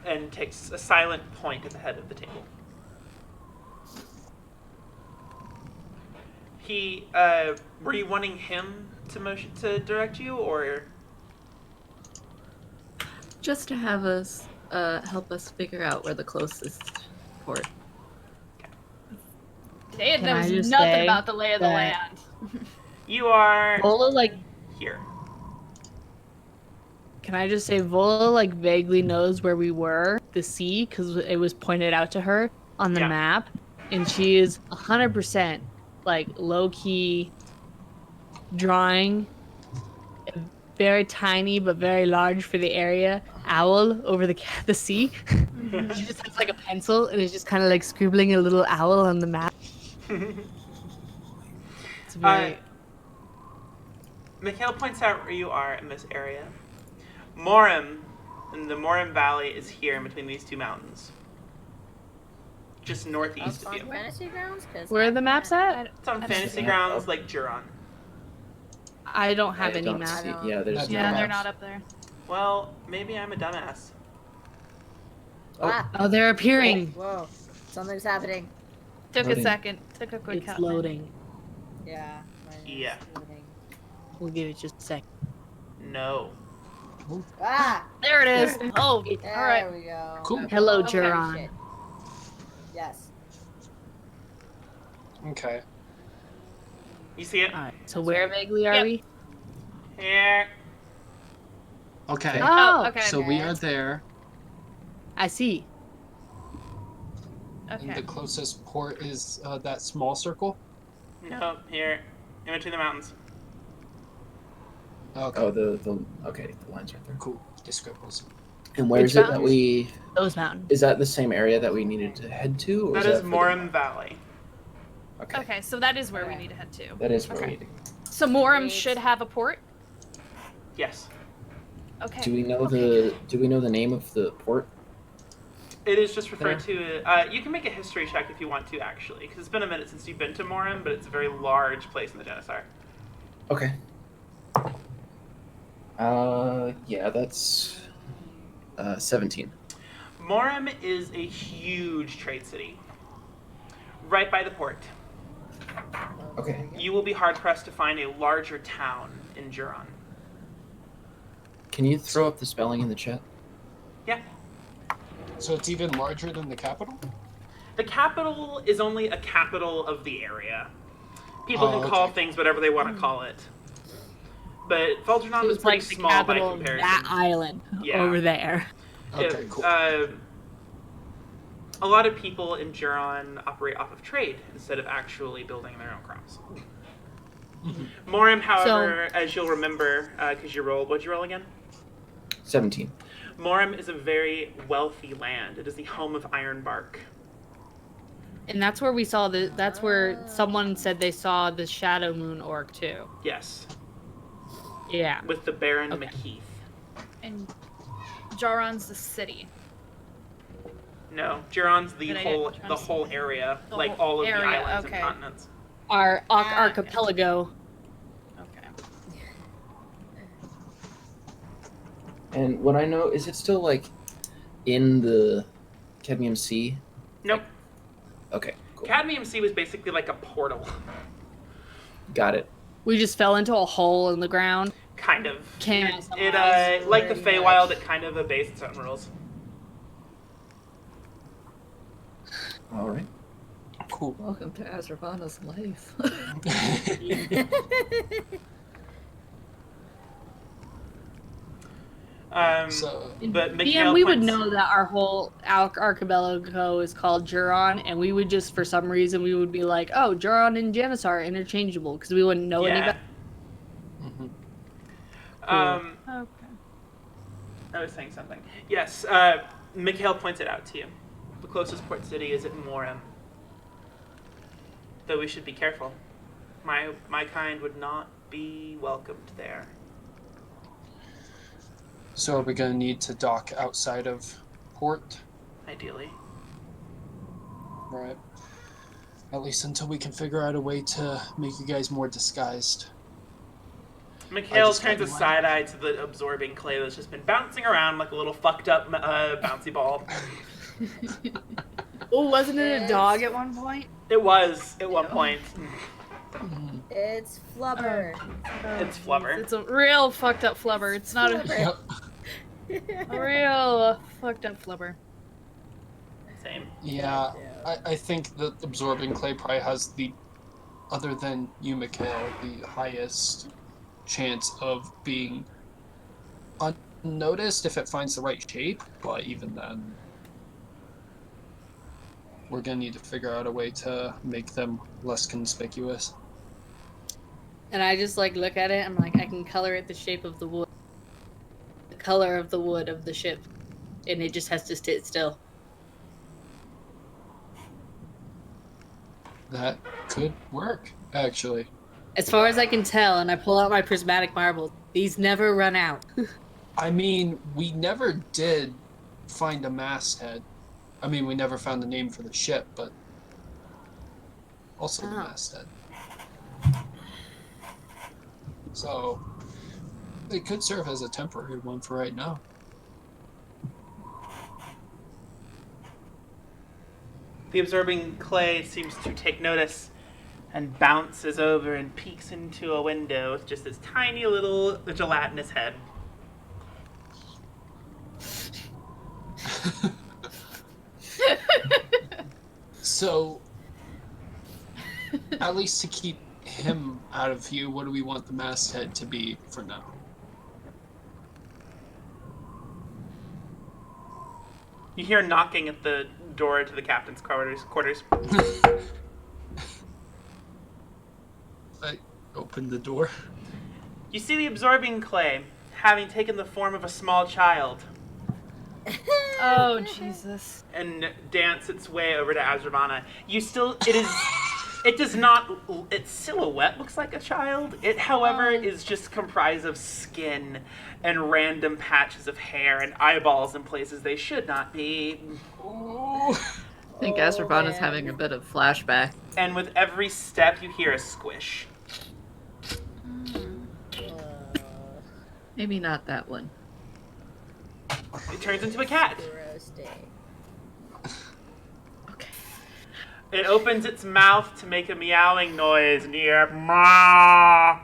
Speaker 1: and takes a silent point at the head of the table. He, were you wanting him to direct you, or?
Speaker 6: Just to have us help us figure out where the closest port.
Speaker 4: Dad
Speaker 7: Can I
Speaker 4: knows
Speaker 7: just
Speaker 4: nothing
Speaker 7: say
Speaker 4: about the lay of the
Speaker 7: that-
Speaker 4: land.
Speaker 1: You are
Speaker 7: Vola like,
Speaker 1: here.
Speaker 7: can I just say Vola like vaguely knows where we were, the sea, because it was pointed out to her on the
Speaker 1: Yeah.
Speaker 7: map, and she is 100% like low key drawing a very tiny but very large for the area owl over the sea. She just has like a pencil and is just kind of like scribbling a little owl on the map. It's very.
Speaker 1: Mikhail points out where you are in this area. Morim, and the Morim Valley is here in between these two mountains. Just northeast of
Speaker 2: On
Speaker 1: you.
Speaker 2: fantasy grounds? 'Cause
Speaker 7: Where are the maps at?
Speaker 1: It's on
Speaker 4: I
Speaker 1: fantasy
Speaker 4: see.
Speaker 1: grounds like Juron.
Speaker 7: I don't have
Speaker 5: I
Speaker 7: any
Speaker 5: don't
Speaker 7: map.
Speaker 5: see- Yeah, there's
Speaker 3: That's
Speaker 5: no
Speaker 4: Yeah,
Speaker 3: maps.
Speaker 4: they're
Speaker 5: maps.
Speaker 4: not up there.
Speaker 1: Well, maybe I'm a dumbass.
Speaker 2: Ah,
Speaker 7: Oh, they're appearing.
Speaker 2: whoa. Something's happening.
Speaker 4: Took
Speaker 5: Loading.
Speaker 4: a second. Took a quick
Speaker 7: It's
Speaker 4: cut.
Speaker 7: loading.
Speaker 2: Yeah. mine is
Speaker 1: Yeah.
Speaker 2: loading.
Speaker 7: We'll give it just a sec.
Speaker 1: No.
Speaker 2: Ah!
Speaker 4: There it is. Oh,
Speaker 2: There
Speaker 4: all right.
Speaker 2: we go.
Speaker 3: Cool.
Speaker 7: Hello,
Speaker 4: Okay.
Speaker 7: Juron.
Speaker 2: Shit. Yes.
Speaker 3: Okay.
Speaker 1: You see it?
Speaker 7: Alright, so where vaguely are
Speaker 4: Yep.
Speaker 7: we?
Speaker 1: Here.
Speaker 3: Okay.
Speaker 7: Oh,
Speaker 4: Okay.
Speaker 3: So we are there,
Speaker 7: I see.
Speaker 3: and
Speaker 4: Okay.
Speaker 3: the closest port is that small circle.
Speaker 1: No, here. In between the mountains.
Speaker 3: Okay.
Speaker 5: Oh, the okay, the line's right there.
Speaker 3: Cool. Descriptors.
Speaker 5: And where
Speaker 7: Which
Speaker 5: is it that
Speaker 7: mountains?
Speaker 5: we?
Speaker 7: Those mountains.
Speaker 5: Is that the same area that we needed to head to? Or
Speaker 1: That
Speaker 5: is
Speaker 1: is
Speaker 5: for the-
Speaker 1: Morim Valley.
Speaker 5: Okay.
Speaker 4: Okay, so that is where we
Speaker 2: Okay.
Speaker 4: need to head to.
Speaker 5: That is where
Speaker 4: Okay.
Speaker 5: we need to go.
Speaker 4: So Morim
Speaker 2: Great.
Speaker 4: should have a port.
Speaker 1: Yes.
Speaker 4: Okay.
Speaker 5: Do we know
Speaker 4: Okay.
Speaker 5: the name of the port?
Speaker 1: It is just referred to. You can make a history check if you want to, actually, because it's been a minute since you've been to Morim, but it's a very large place in the Janusaar.
Speaker 5: Okay. Yeah, that's 17.
Speaker 1: Morim is a huge trade city, right by the port.
Speaker 5: Okay.
Speaker 1: You will be hard pressed to find a larger town in Juron.
Speaker 5: Can you throw up the spelling in the chat?
Speaker 1: Yeah.
Speaker 3: So it's even larger than the capital?
Speaker 1: The capital is only a capital of the area. People can call
Speaker 3: okay.
Speaker 1: things whatever they want to call it. But Falgernon
Speaker 7: So
Speaker 1: is
Speaker 7: it's
Speaker 1: pretty
Speaker 7: like the
Speaker 1: small by
Speaker 7: capital of
Speaker 1: comparison.
Speaker 7: that island
Speaker 1: Yeah.
Speaker 7: over there.
Speaker 3: Okay, cool.
Speaker 1: A lot of people in Juron operate off of trade instead of actually building their own crops. Morim, however, as you'll remember, because you rolled, what'd you roll again?
Speaker 5: 17.
Speaker 1: Morim is a very wealthy land. It is the home of Ironbark.
Speaker 7: And that's where we saw that's where someone said they saw the Shadow Moon orc too.
Speaker 1: Yes,
Speaker 7: Yeah.
Speaker 1: with the Baron
Speaker 7: Okay.
Speaker 1: McKeith.
Speaker 4: And Jaron's the city.
Speaker 1: No, Juron's the
Speaker 4: Did I
Speaker 1: whole
Speaker 4: get-
Speaker 1: the whole area,
Speaker 4: The
Speaker 1: like
Speaker 4: whole
Speaker 1: all of
Speaker 4: area,
Speaker 1: the islands
Speaker 4: okay.
Speaker 1: and continents.
Speaker 7: Our
Speaker 4: okay.
Speaker 7: archipelago.
Speaker 4: Okay.
Speaker 5: And what I know, is it still like in the Cadmium Sea?
Speaker 1: Nope.
Speaker 5: Okay, cool.
Speaker 1: Cadmium Sea was basically like a portal,
Speaker 5: Got it.
Speaker 7: We just fell into a hole in the ground.
Speaker 1: kind of.
Speaker 7: Came out
Speaker 1: It
Speaker 7: somewhere else.
Speaker 1: like the
Speaker 2: Very
Speaker 1: Feywild,
Speaker 2: much.
Speaker 1: it kind of obeys its own rules.
Speaker 5: All right.
Speaker 3: Cool.
Speaker 6: Welcome to Azravana's life.
Speaker 3: So,
Speaker 1: But
Speaker 7: PM,
Speaker 1: Mikhail
Speaker 7: we would
Speaker 1: points-
Speaker 7: know that our whole archipelago is called Juron, and we would just, for some reason, we would be like, oh, Juron and Janusaar are interchangeable, because we wouldn't know any
Speaker 1: Yeah.
Speaker 7: better.
Speaker 4: Okay.
Speaker 1: I was saying something. Yes, Mikhail points it out to you. The closest port city is at Morim. Though we should be careful. My kind would not be welcomed there.
Speaker 3: so are we gonna need to dock outside of port?
Speaker 1: Ideally.
Speaker 3: Right. At least until we can figure out a way to make you guys more disguised.
Speaker 1: Mikhail
Speaker 3: just
Speaker 1: turns
Speaker 3: got
Speaker 1: a
Speaker 3: one.
Speaker 1: side eye to the absorbing clay that's just been bouncing around like a little fucked up bouncy ball.
Speaker 4: Oh, wasn't it a dog at one point?
Speaker 1: It was at one point.
Speaker 2: It's Flubber.
Speaker 1: It's Flubber.
Speaker 4: It's a real fucked up flubber. It's not a
Speaker 3: Yep.
Speaker 4: real fucked up flubber.
Speaker 1: Same.
Speaker 3: Yeah, I think that absorbing clay probably has the, other than you, Mikhail, the highest chance of being unnoticed if it finds the right shape, but even then, we're gonna need to figure out a way to make them less conspicuous.
Speaker 7: And I just, like, look at it, I'm like, I can color it the shape of the wood. The color of the wood of the ship. And it just has to sit still.
Speaker 3: That could work, actually.
Speaker 7: As far as I can tell, and I pull out my prismatic marbles, these never run out.
Speaker 3: I mean, we never did find a masthead. I mean, we never found the name for the ship, but also the
Speaker 7: Oh.
Speaker 3: masthead. So, it could serve as a temporary one for right now.
Speaker 1: The absorbing clay seems to take notice and bounces over and peeks into a window with just this tiny little gelatinous head.
Speaker 3: So, at least to keep him out of view, what do we want the masthead to be for now?
Speaker 1: You hear knocking at the door to the captain's quarters.
Speaker 3: I opened the door.
Speaker 1: You see the absorbing clay, having taken the form of a small child,
Speaker 4: Oh, Jesus.
Speaker 1: and dance its way over to Azravana. It does not, its silhouette looks like a child. It, however, is just comprised of skin and random patches of hair and eyeballs in places they should not be.
Speaker 3: Ooh.
Speaker 6: I think
Speaker 2: Oh,
Speaker 6: Azravana's
Speaker 2: man.
Speaker 6: having a bit of flashback.
Speaker 1: And with every step, you hear a squish.
Speaker 6: Maybe not that one.
Speaker 1: It turns into a cat.
Speaker 2: Roasting.
Speaker 6: Okay.
Speaker 1: It opens its mouth to make a meowing noise near ma.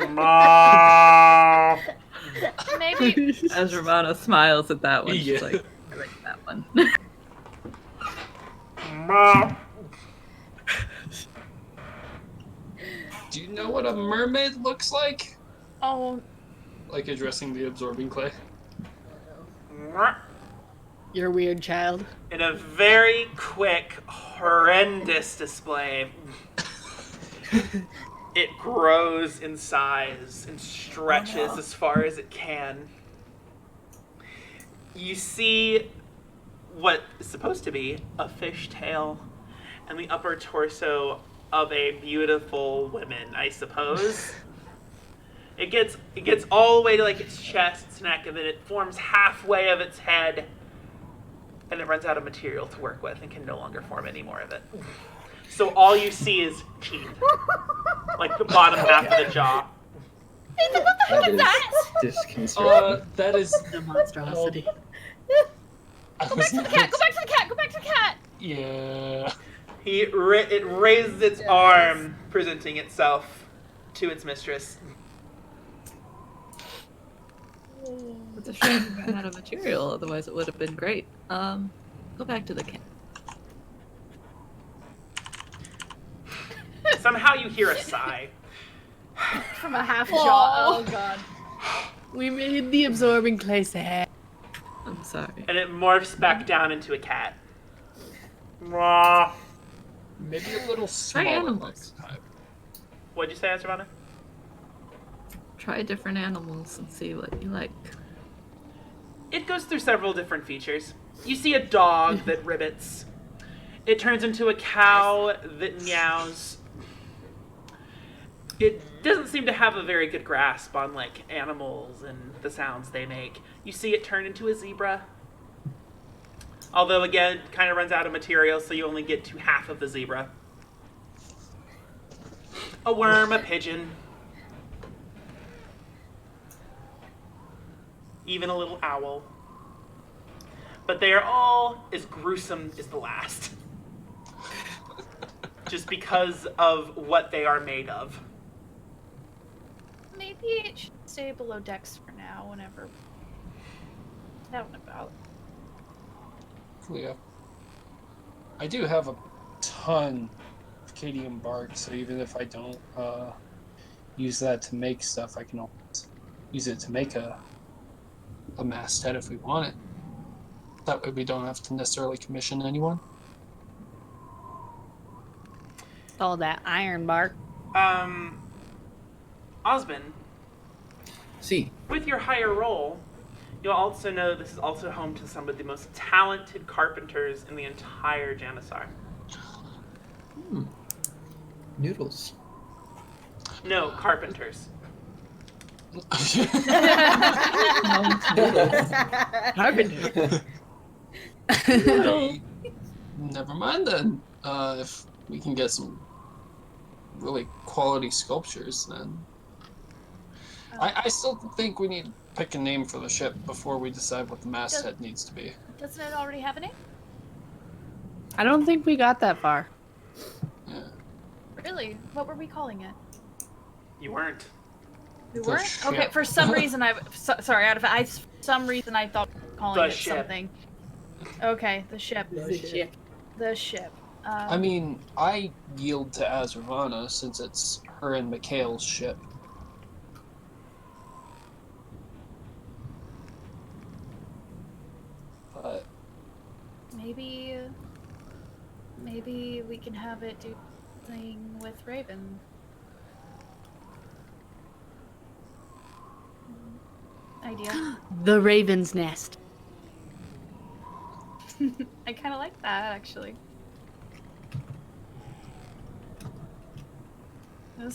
Speaker 1: Ma.
Speaker 4: Maybe
Speaker 6: As Ravana smiles at that one, she's
Speaker 3: Yeah.
Speaker 6: like, I like that one.
Speaker 3: Do you know what a mermaid looks like?
Speaker 4: Oh,
Speaker 3: Like addressing the absorbing clay.
Speaker 7: You're a weird child.
Speaker 1: In a very quick, horrendous display, it grows in size and stretches as far as it can. You see what is supposed to be a fishtail and the upper torso of a beautiful woman, I suppose. It gets all the way to like its chest, its neck, and then it forms halfway of its head, and it runs out of material to work with and can no longer form any more of it. So all you see is teeth, like the bottom half of the jaw.
Speaker 5: That is disconcerting.
Speaker 3: That is
Speaker 7: The monstrosity.
Speaker 3: I
Speaker 4: go
Speaker 3: was
Speaker 4: back to the cat! Go back to the cat! Go back to the cat!
Speaker 3: Yeah.
Speaker 1: It raises its arm, presenting itself to its mistress.
Speaker 6: It's a shame we ran out of material, otherwise it would have been great. Go back to the cat.
Speaker 1: Somehow you hear a sigh.
Speaker 4: From a half jaw. Oh god.
Speaker 7: We made the absorbing clay sad.
Speaker 6: I'm sorry.
Speaker 1: And it morphs back down into a cat. Mwah.
Speaker 3: Maybe a little smaller
Speaker 6: animals.
Speaker 3: next time.
Speaker 1: What'd you say, Azravana?
Speaker 6: Try different animals and see what you like.
Speaker 1: It goes through several different features. You see a dog that ribbits. It turns into a cow that meows. It doesn't seem to have a very good grasp on like animals and the sounds they make. You see it turn into a zebra. Although again, it kind of runs out of material, so you only get to half of the zebra. A worm, a pigeon. Even a little owl. But they are all as gruesome as the last. Just because of what they are made of.
Speaker 4: Maybe it should stay below decks for now, whenever. Out and about.
Speaker 3: Yeah. I do have a ton of Cadian bark, so even if I don't use that to make stuff, I can always use it to make a masthead if we want it. That way we don't have to necessarily commission anyone.
Speaker 7: All that iron bark.
Speaker 1: Osmond,
Speaker 5: See,
Speaker 1: with your higher role, you'll also know this is also home to some of the most talented carpenters in the entire Janusaar.
Speaker 5: noodles.
Speaker 1: No, carpenters.
Speaker 7: Carpenter.
Speaker 3: Never mind then. If we can get some really quality sculptures, then I still think we need to pick a name for the ship before we decide what the masthead needs to be.
Speaker 4: Doesn't it already have a name?
Speaker 7: I don't think we got that far.
Speaker 3: Yeah.
Speaker 4: Really? What were we calling it?
Speaker 1: You weren't.
Speaker 4: We
Speaker 3: The
Speaker 4: weren't?
Speaker 3: ship.
Speaker 4: Okay, for some reason sorry, for some reason I thought calling
Speaker 1: The
Speaker 4: it
Speaker 1: ship.
Speaker 4: something. Okay, the ship. The ship.
Speaker 3: I mean, I yield to Azravana since it's her and Mikhail's ship. But
Speaker 4: maybe we can have it do something with Raven. Idea.
Speaker 7: The Raven's Nest.
Speaker 4: I kind of like that, actually.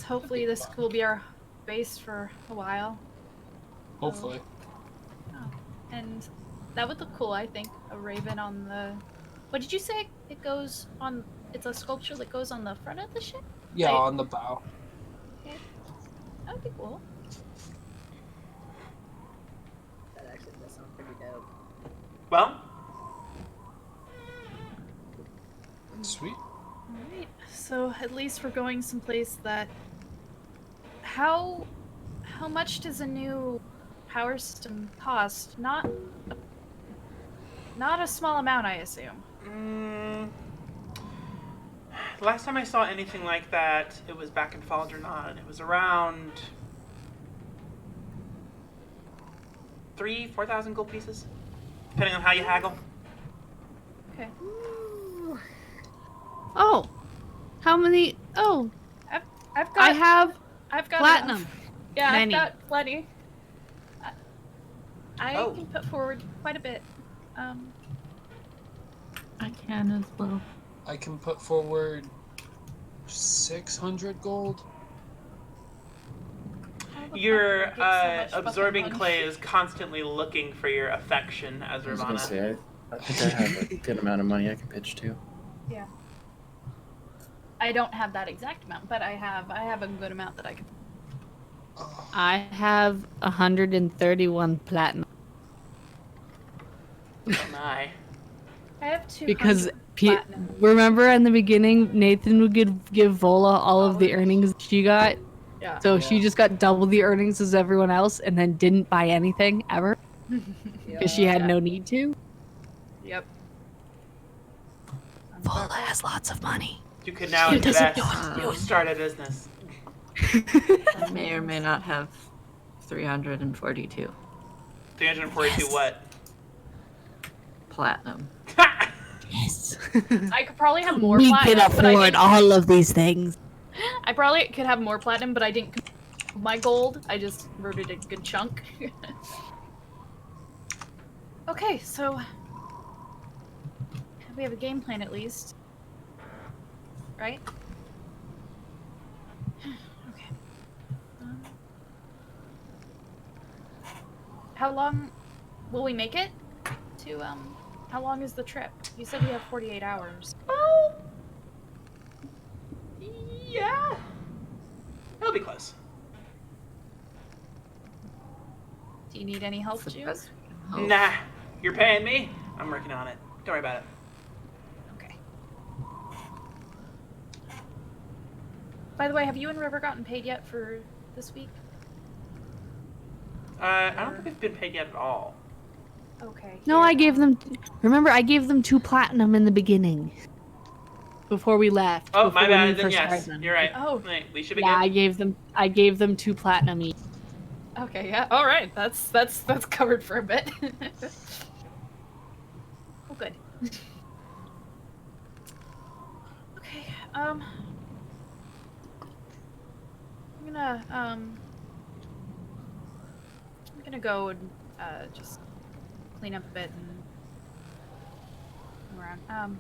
Speaker 4: Hopefully this will be our base for a while.
Speaker 3: hopefully.
Speaker 4: And that would look cool, I think. A raven on the... What did you say? It goes on... It's a sculpture that goes on the front of the ship?
Speaker 3: Yeah,
Speaker 4: Right.
Speaker 3: on the bow.
Speaker 4: Okay. That would be cool.
Speaker 2: That actually does sound pretty dope.
Speaker 1: Well,
Speaker 3: Sweet.
Speaker 4: Alright, so at least we're going someplace that... How much does a new power system cost? Not a small amount, I assume.
Speaker 1: Last time I saw anything like that, it was back in Faldernod. It was around 4,000 gold pieces, depending on how you haggle.
Speaker 4: Okay.
Speaker 7: Oh, how many? Oh,
Speaker 4: I've got. I've got
Speaker 7: platinum.
Speaker 4: enough. Yeah,
Speaker 7: Many.
Speaker 4: I've got plenty. I
Speaker 1: Oh.
Speaker 4: can put forward quite a bit.
Speaker 6: I can as well.
Speaker 3: I can put forward 600 gold.
Speaker 1: Your
Speaker 4: Get so much fucking
Speaker 1: absorbing
Speaker 4: money.
Speaker 1: clay is constantly looking for your affection, as
Speaker 5: I was gonna
Speaker 1: Ravana.
Speaker 5: say, I think I have a good amount of money I can pitch to.
Speaker 4: Yeah. I don't have that exact amount, but I have a good amount that I can.
Speaker 7: I have 131 platinum
Speaker 1: Oh my.
Speaker 4: I have 200
Speaker 7: because
Speaker 4: platinum.
Speaker 7: remember in the beginning Nathan would give Vola all of the earnings she got,
Speaker 4: Yeah.
Speaker 7: so
Speaker 3: Yeah.
Speaker 7: she just got double the earnings as everyone else, and then didn't buy anything ever because she had
Speaker 4: Yeah.
Speaker 7: no need to.
Speaker 4: Yep.
Speaker 7: Vola has lots of money.
Speaker 1: You could now
Speaker 7: She doesn't
Speaker 1: invest.
Speaker 6: know what to do.
Speaker 1: Start a business.
Speaker 6: I may or may not have 342
Speaker 1: 342 what?
Speaker 6: platinum.
Speaker 7: Yes.
Speaker 4: I could probably have more
Speaker 7: We
Speaker 4: platinum,
Speaker 7: can
Speaker 4: but I
Speaker 7: afford
Speaker 4: didn't-
Speaker 7: all of these things.
Speaker 4: I probably could have more platinum, but I didn't my gold. I just wrote it a good chunk. Okay, so we have a game plan at least, right? Okay. How long will we make it? How long is the trip? You said we have 48 hours.
Speaker 1: Oh. Yeah. It'll be close.
Speaker 4: Do you need any help,
Speaker 6: That's the
Speaker 4: June?
Speaker 6: best we can hope.
Speaker 1: Nah. You're paying me. I'm working on it. Don't worry about it.
Speaker 4: Okay. By the way, have you and River gotten paid yet for this week?
Speaker 1: I don't think we've been paid yet at all.
Speaker 4: Okay.
Speaker 7: No,
Speaker 4: here,
Speaker 7: I gave them. Remember, I gave them 2 platinum in the beginning. Before we left.
Speaker 1: Oh,
Speaker 7: before
Speaker 1: my
Speaker 7: when
Speaker 1: bad.
Speaker 7: we
Speaker 1: Then
Speaker 7: first
Speaker 1: yes,
Speaker 7: started them.
Speaker 1: you're right.
Speaker 4: Oh.
Speaker 1: Wait, we should be
Speaker 7: Yeah,
Speaker 1: good.
Speaker 7: I gave them 2 platinum each.
Speaker 4: Okay, yeah. All right. That's covered for a bit. Oh, good. Okay. I'm gonna go and just clean up a bit and move around.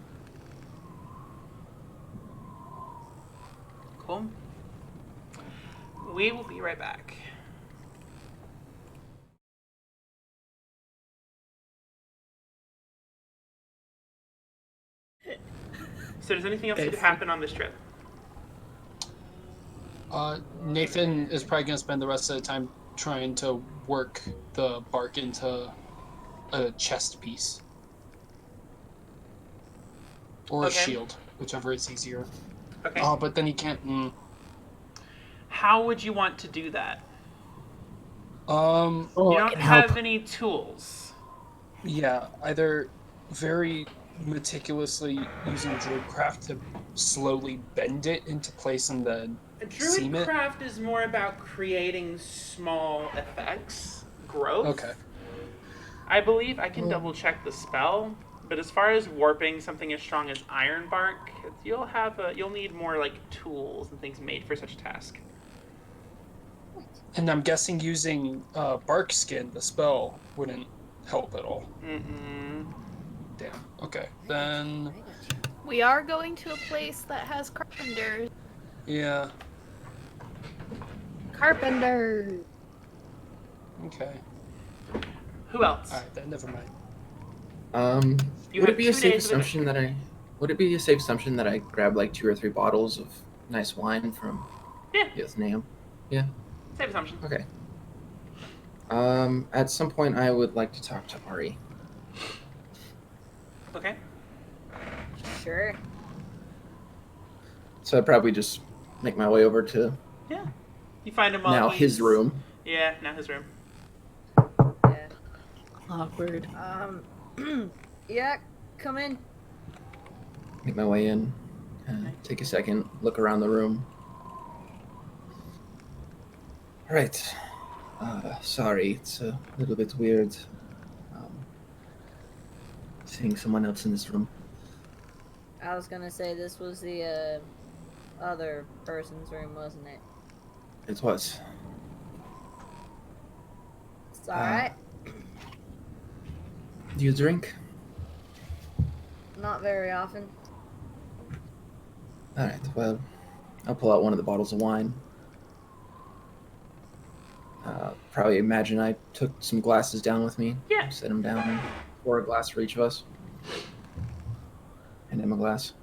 Speaker 1: Cool. We will be right back. So does anything else need to happen on this trip?
Speaker 3: Nathan is probably going to spend the rest of the time trying to work the bark into a chest piece. Or a
Speaker 1: Okay.
Speaker 3: shield, whichever is easier.
Speaker 1: Okay.
Speaker 3: Oh, but then he can't...
Speaker 1: How would you want to do that?
Speaker 3: Um,
Speaker 7: Oh,
Speaker 1: You
Speaker 7: I
Speaker 1: don't
Speaker 7: can
Speaker 1: have
Speaker 7: help.
Speaker 1: any tools.
Speaker 3: yeah, either very meticulously using Druidcraft to slowly bend it into place and then seam it.
Speaker 1: Druidcraft is more about creating small effects, growth.
Speaker 3: Okay.
Speaker 1: I believe I can double check the spell, but as far as warping something as strong as iron bark, you'll need more like tools and things made for such a task.
Speaker 3: And I'm guessing using bark skin, the spell, wouldn't help at all.
Speaker 1: Mm-mm.
Speaker 3: Damn. Okay. Then,
Speaker 4: We are going to a place that has carpenters.
Speaker 3: yeah.
Speaker 7: Carpenter.
Speaker 3: Okay.
Speaker 1: Who else?
Speaker 3: Alright, then never mind.
Speaker 1: You
Speaker 5: Would
Speaker 1: have
Speaker 5: it be a
Speaker 1: 2
Speaker 5: safe
Speaker 1: days of it.
Speaker 5: assumption that I grab like 2 or 3 bottles of nice wine from
Speaker 1: Yeah.
Speaker 5: Vietnam?
Speaker 1: Safe assumption.
Speaker 5: Okay. At some point, I would like to talk to Ari.
Speaker 1: Okay.
Speaker 2: Sure.
Speaker 5: So I'd probably just make my way over to
Speaker 1: Yeah. You find him while
Speaker 5: now
Speaker 1: he's-
Speaker 5: his room.
Speaker 1: Yeah, now his room.
Speaker 6: Awkward.
Speaker 2: Yeah, come in.
Speaker 5: Make my way in. Take a second, look around the room. All right. Sorry, it's a little bit weird seeing someone else in this room.
Speaker 2: I was gonna say this was the other person's room, wasn't it?
Speaker 5: It was.
Speaker 2: It's alright.
Speaker 5: Do you drink?
Speaker 2: Not very often.
Speaker 5: All right. Well, I'll pull out one of the bottles of wine. Probably imagine I took some glasses down with me.
Speaker 1: Yeah.
Speaker 5: Set them down. Pour a glass for each of us. Hand him a glass.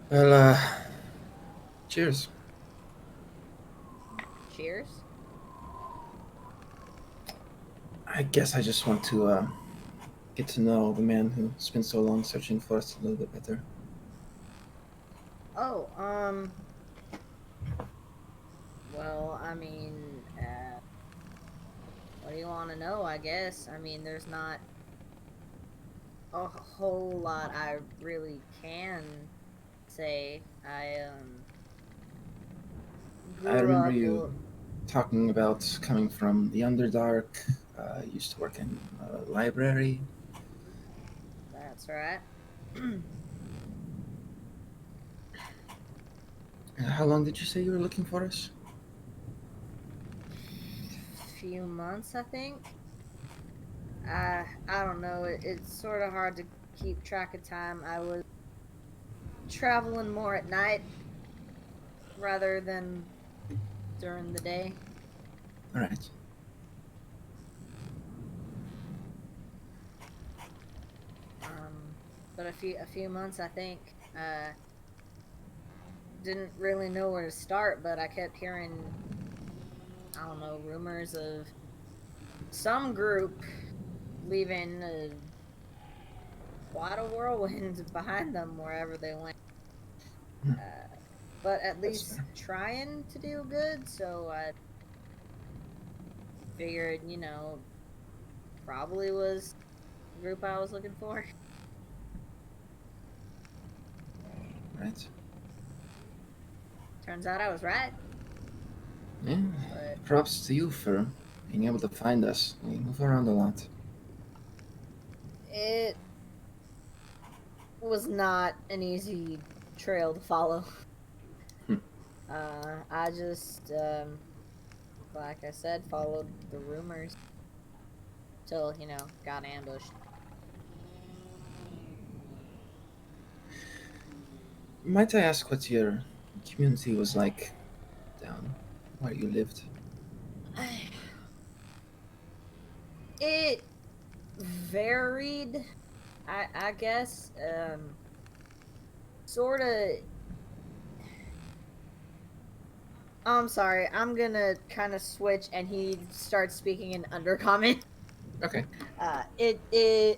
Speaker 5: Well, cheers.
Speaker 2: Cheers.
Speaker 5: I guess I just want to get to know the man who spent so long searching for us a little bit better.
Speaker 2: Oh, well, I mean, what do you want to know, I guess? I mean, there's not a whole lot I really can say. I
Speaker 5: I remember
Speaker 2: up
Speaker 5: you talking about coming from the Underdark, used to work in a library.
Speaker 2: That's right.
Speaker 5: How long did you say you were looking for us?
Speaker 2: Few months, I think. I don't know. It's sort of hard to keep track of time. I was traveling more at night rather than during the day.
Speaker 5: All right.
Speaker 2: But a few months, I think. Didn't really know where to start, but I kept hearing, I don't know, rumors of some group leaving quite a whirlwind behind them wherever they went. But at least
Speaker 5: fair.
Speaker 2: trying to do good, so I figured, you know, probably was the group I was looking for.
Speaker 5: Right.
Speaker 2: Turns out I was right.
Speaker 5: Yeah.
Speaker 2: But
Speaker 5: Props to you for being able to find us. We move around a lot.
Speaker 2: it was not an easy trail to follow. I just, like I said, followed the rumors till, you know, got ambushed.
Speaker 5: Might I ask what your community was like down where you lived?
Speaker 2: It varied, I guess. Sort of. I'm sorry, I'm gonna kind of switch, and he starts speaking in Undercommon.
Speaker 5: Okay.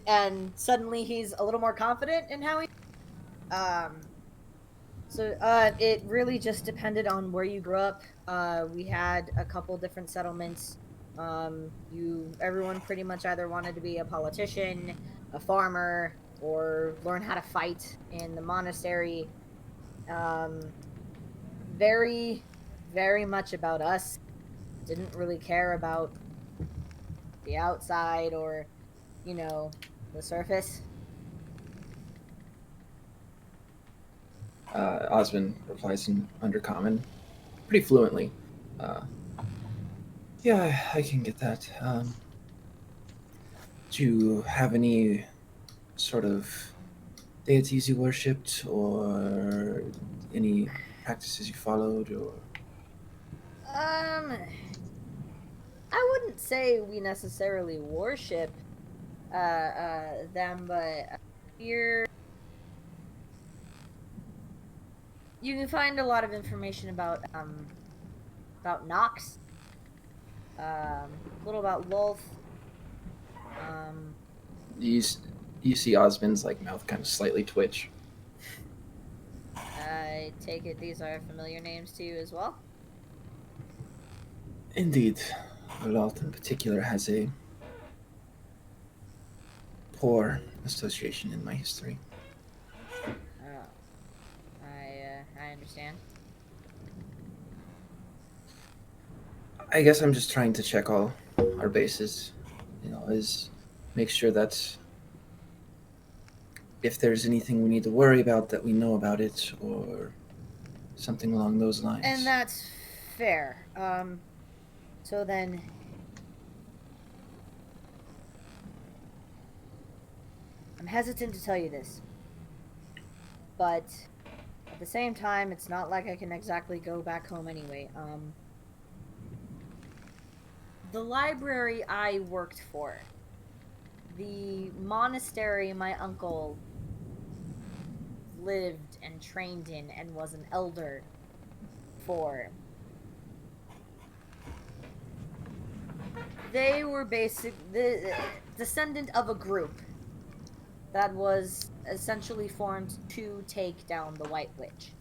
Speaker 2: And suddenly he's a little more confident in how he. So it really just depended on where you grew up. We had a couple different settlements. Everyone pretty much either wanted to be a politician, a farmer, or learn how to fight in the monastery. Very, very much about us. Didn't really care about the outside or, you know, the surface.
Speaker 5: Osmond replies in Undercommon pretty fluently. Yeah, I can get that. Do you have any sort of deities you worshipped, or any practices you followed, or?
Speaker 2: I wouldn't say we necessarily worship them, but you can find a lot of information about Nox, a little about Lolth.
Speaker 5: You see Osmond's like mouth kind of slightly twitch.
Speaker 2: I take it these are familiar names to you as well.
Speaker 5: Indeed, Prologue in particular has a poor association in my history.
Speaker 2: Oh, I understand.
Speaker 5: I guess I'm just trying to check all our bases. Make sure that if there's anything we need to worry about, that we know about it, or something along those lines.
Speaker 2: And that's fair. So then, I'm hesitant to tell you this, but at the same time, it's not like I can exactly go back home anyway. The library I worked for, the monastery my uncle lived and trained in and was an elder for, they were the descendant of a group that was essentially formed to take down the White Witch.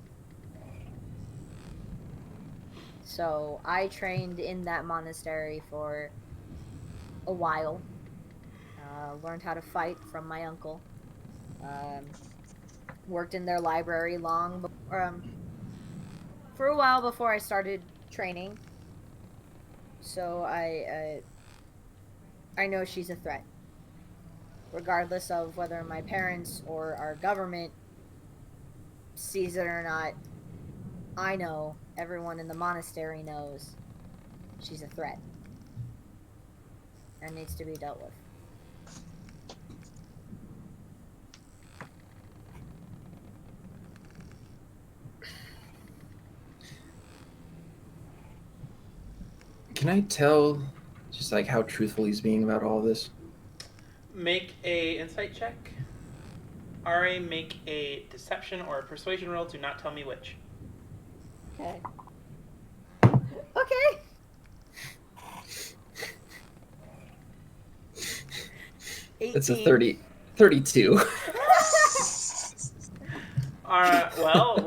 Speaker 2: So I trained in that monastery for a while. Learned how to fight from my uncle. Worked in their library for a while before I started training. So I know she's a threat. Regardless of whether my parents or our government sees it or not, I know, everyone in the monastery knows, she's a threat. And needs to be dealt with.
Speaker 5: Can I tell just like how truthful he's being about all this?
Speaker 1: Make a insight check. RA, make a deception or a persuasion roll. Do not tell me which.
Speaker 2: Okay. Okay.
Speaker 5: It's a 32.
Speaker 1: Well,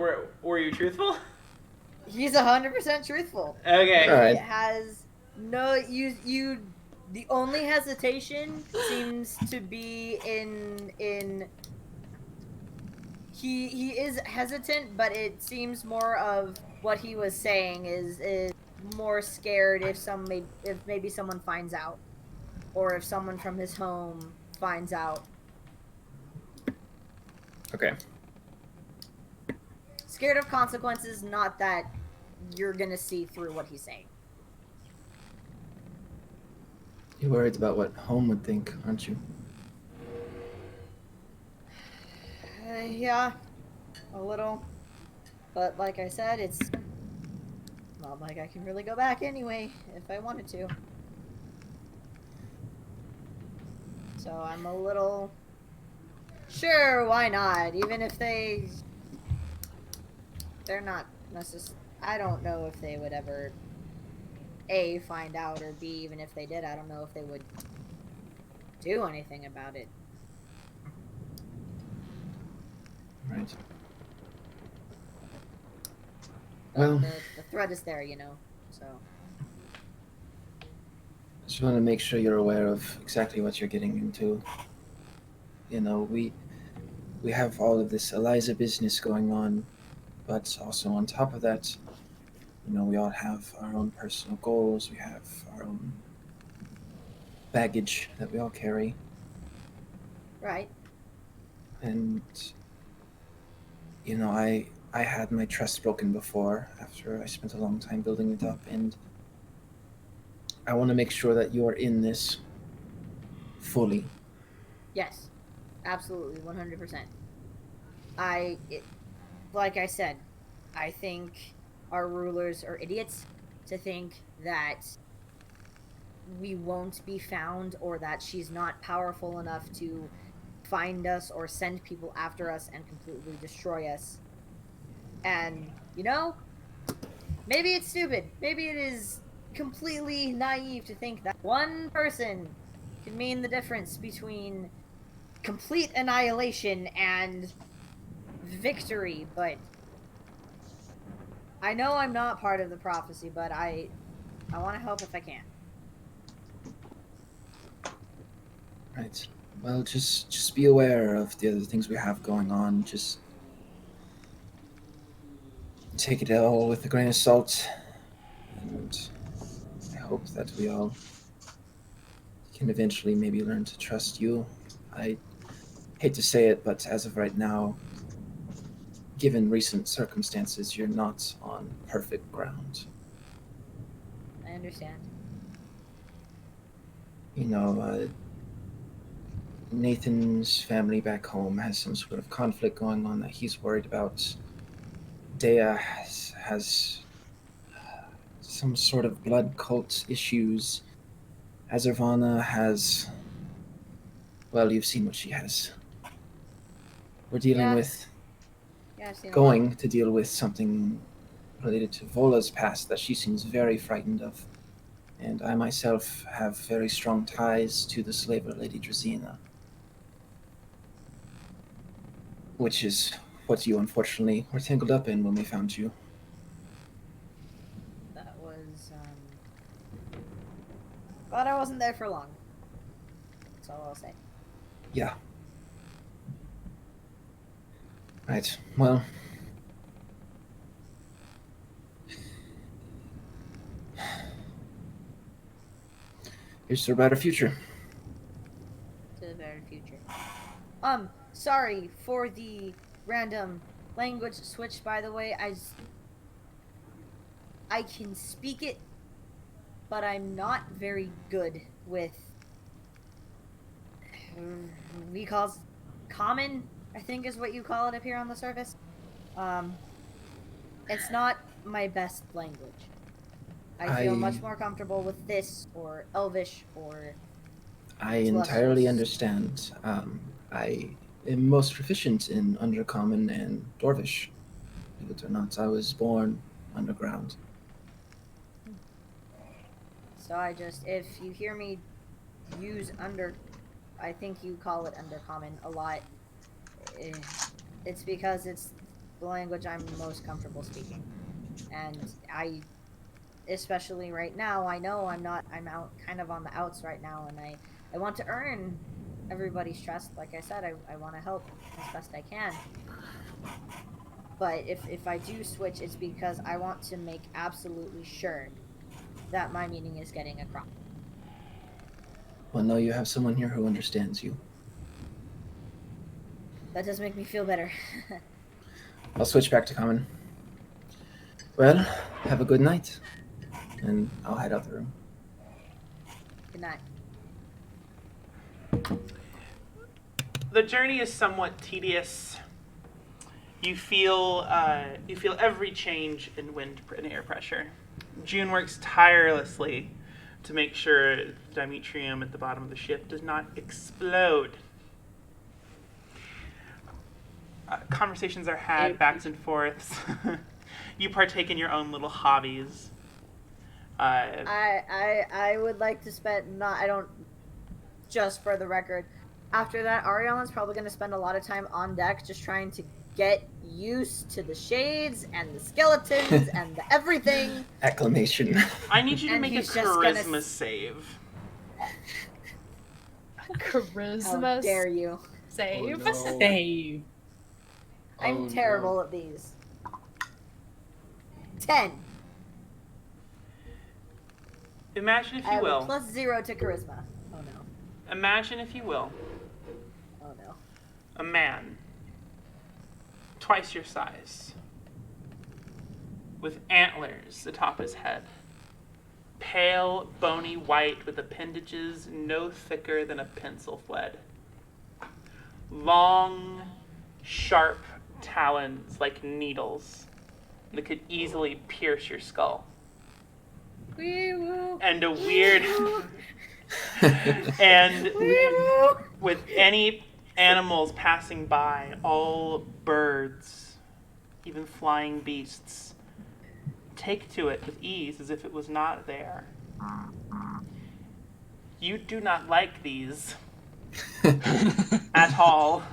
Speaker 1: were you truthful?
Speaker 2: He's 100% truthful.
Speaker 1: Okay.
Speaker 5: All right.
Speaker 2: He has no you. The only hesitation seems to be in. He is hesitant, but it seems more of what he was saying is more scared if maybe someone finds out, or if someone from his home finds out.
Speaker 5: Okay.
Speaker 2: Scared of consequences, not that you're gonna see through what he's saying.
Speaker 5: You're worried about what home would think, aren't you?
Speaker 2: Yeah, a little. But like I said, it's not like I can really go back anyway, if I wanted to. So I'm a little... Sure, why not? Even if they're not necessarily... I don't know if they would ever, A, find out, or B, even if they did, I don't know if they would do anything about it.
Speaker 5: Right.
Speaker 2: But
Speaker 5: Well,
Speaker 2: the threat is there, so...
Speaker 5: just want to make sure you're aware of exactly what you're getting into. We have all of this Eliza business going on, but also on top of that, we all have our own personal goals. We have our own baggage that we all carry.
Speaker 2: Right.
Speaker 5: And, I had my trust broken before after I spent a long time building it up, and I want to make sure that you're in this fully.
Speaker 2: Yes. Absolutely, 100%. Like I said, I think our rulers are idiots to think that we won't be found, or that she's not powerful enough to find us or send people after us and completely destroy us. And, maybe it's stupid. Maybe it is completely naive to think that one person can mean the difference between complete annihilation and victory, but I know I'm not part of the prophecy, but I want to help if I can.
Speaker 5: Right. Well, just be aware of the other things we have going on. Just take it all with a grain of salt, and I hope that we all can eventually maybe learn to trust you. I hate to say it, but as of right now, given recent circumstances, you're not on perfect ground.
Speaker 2: I understand.
Speaker 5: You know, Nathan's family back home has some sort of conflict going on that he's worried about. Dea has some sort of blood cult issues. Azervana has, well, you've seen what she has. We're dealing
Speaker 2: Yeah.
Speaker 5: with,
Speaker 2: Yeah, I've seen a lot.
Speaker 5: going to deal with something related to Vola's past that she seems very frightened of. And I myself have very strong ties to the slaver Lady Drazina. Which is what you unfortunately were tangled up in when we found you.
Speaker 2: That was, glad I wasn't there for long. That's all I'll say.
Speaker 5: Yeah. Right. Well. Here's to a brighter future.
Speaker 2: To the very future. Sorry for the random language switch, by the way. I can speak it, but I'm not very good with, we call common, I think is what you call it up here on the surface. It's not my best language. I feel much more comfortable with this, or Elvish, or...
Speaker 5: I entirely understand. I am most proficient in Undercommon and Dwarvish. Believe it or not, I was born underground.
Speaker 2: So if you hear me use I think you call it Undercommon a lot, it's because it's the language I'm most comfortable speaking. And especially right now, I know I'm out kind of on the outs right now, and I want to earn everybody's trust. Like I said, I want to help as best I can. But if I do switch, it's because I want to make absolutely sure that my meaning is getting across.
Speaker 5: Well, no, you have someone here who understands you.
Speaker 2: That does make me feel better.
Speaker 5: I'll switch back to common. Well, have a good night. And I'll head out the room.
Speaker 2: Good night.
Speaker 1: The journey is somewhat tedious. You feel every change in wind and air pressure. June works tirelessly to make sure the Dimetrium at the bottom of the ship does not explode. Conversations are had backs and forths. You partake in your own little hobbies.
Speaker 2: I would like to spend just for the record. After that, Ariana's probably going to spend a lot of time on deck just trying to get used to the shades and the skeletons and the everything.
Speaker 5: Acclamation.
Speaker 1: I need you to
Speaker 2: And
Speaker 1: make a
Speaker 2: he's just
Speaker 1: charisma save.
Speaker 4: Charisma
Speaker 2: How dare you?
Speaker 4: save.
Speaker 3: Oh, no.
Speaker 6: Save.
Speaker 2: I'm
Speaker 3: Oh,
Speaker 2: terrible
Speaker 3: no.
Speaker 2: at these. 10.
Speaker 1: Imagine, if
Speaker 2: I
Speaker 1: you
Speaker 2: have a
Speaker 1: will.
Speaker 2: +0 to charisma. Oh no.
Speaker 1: Imagine, if you will,
Speaker 2: Oh no.
Speaker 1: a man twice your size, with antlers atop his head, pale, bony white with appendages no thicker than a pencil thread, long, sharp talons like needles that could easily pierce your skull, and a weird and with any animals passing by, all birds, even flying beasts, take to it with ease as if it was not there. You do not like these at all.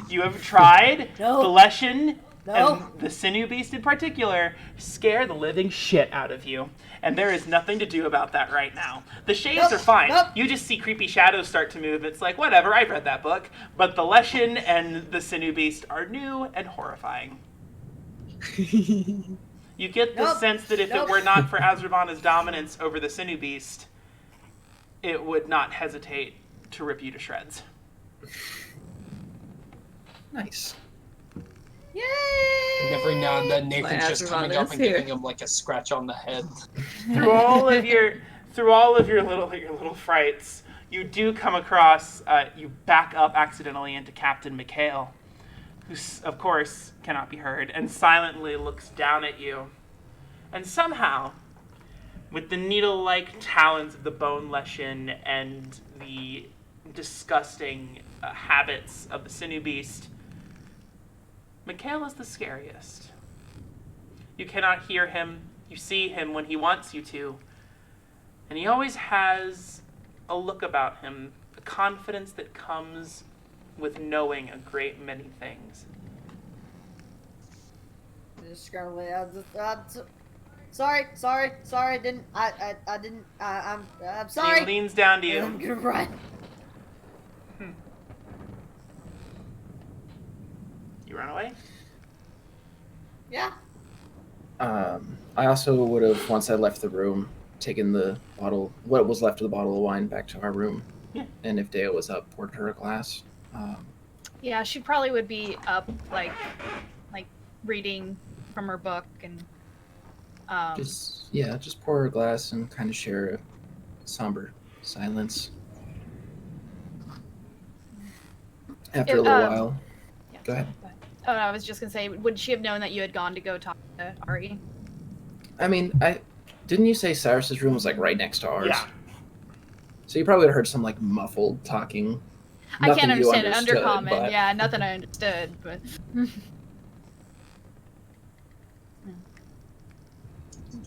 Speaker 1: You have tried
Speaker 2: No.
Speaker 1: the Leshen
Speaker 2: No.
Speaker 1: And the sinew beast in particular scare the living shit out of you. And there is nothing to do about that right now. The shades
Speaker 2: Nope,
Speaker 1: are fine.
Speaker 2: nope.
Speaker 1: You just see creepy shadows start to move. It's like, whatever, I've read that book. But the Leshen and the sinew beast are new and horrifying. You get the
Speaker 2: Nope,
Speaker 1: sense that if
Speaker 2: nope.
Speaker 1: it were not for Azravana's dominance over the sinew beast, it would not hesitate to rip you to shreds.
Speaker 5: Nice.
Speaker 2: Yay!
Speaker 3: And every now and then Nathan's
Speaker 6: My
Speaker 3: just coming up
Speaker 6: Azravana's
Speaker 3: and
Speaker 6: here.
Speaker 3: giving him like a scratch on the head.
Speaker 1: Through all of your little frights, you do come across, you back up accidentally into Captain McHale, who, of course, cannot be heard, and silently looks down at you. And somehow, with the needle-like talons of the bone leshen and the disgusting habits of the sinew beast, McHale is the scariest. You cannot hear him. You see him when he wants you to. And he always has a look about him, a confidence that comes with knowing a great many things.
Speaker 2: Just sorry, I didn't, I'm sorry.
Speaker 1: He leans down to
Speaker 2: I'm
Speaker 1: you.
Speaker 2: gonna run.
Speaker 1: You run away?
Speaker 2: Yeah.
Speaker 5: I also would have, once I left the room, taken the bottle, what was left of the bottle of wine, back to our room.
Speaker 1: Yeah.
Speaker 5: And if Dea was up, poured her a glass.
Speaker 4: Yeah, she probably would be up, like reading from her book and.
Speaker 5: Just pour her a glass and kind of share a somber silence. After a little while.
Speaker 4: Yeah.
Speaker 5: Go ahead.
Speaker 4: Oh, no, I was just gonna say, would she have known that you had gone to go talk to Ari?
Speaker 5: I mean, didn't you say Cyrus's room was like right next to ours?
Speaker 1: Yeah.
Speaker 5: So you probably would have heard some like muffled talking.
Speaker 4: I can't
Speaker 5: Nothing you
Speaker 4: understand it. Undercommon.
Speaker 5: but-
Speaker 4: Yeah, nothing I understood, but.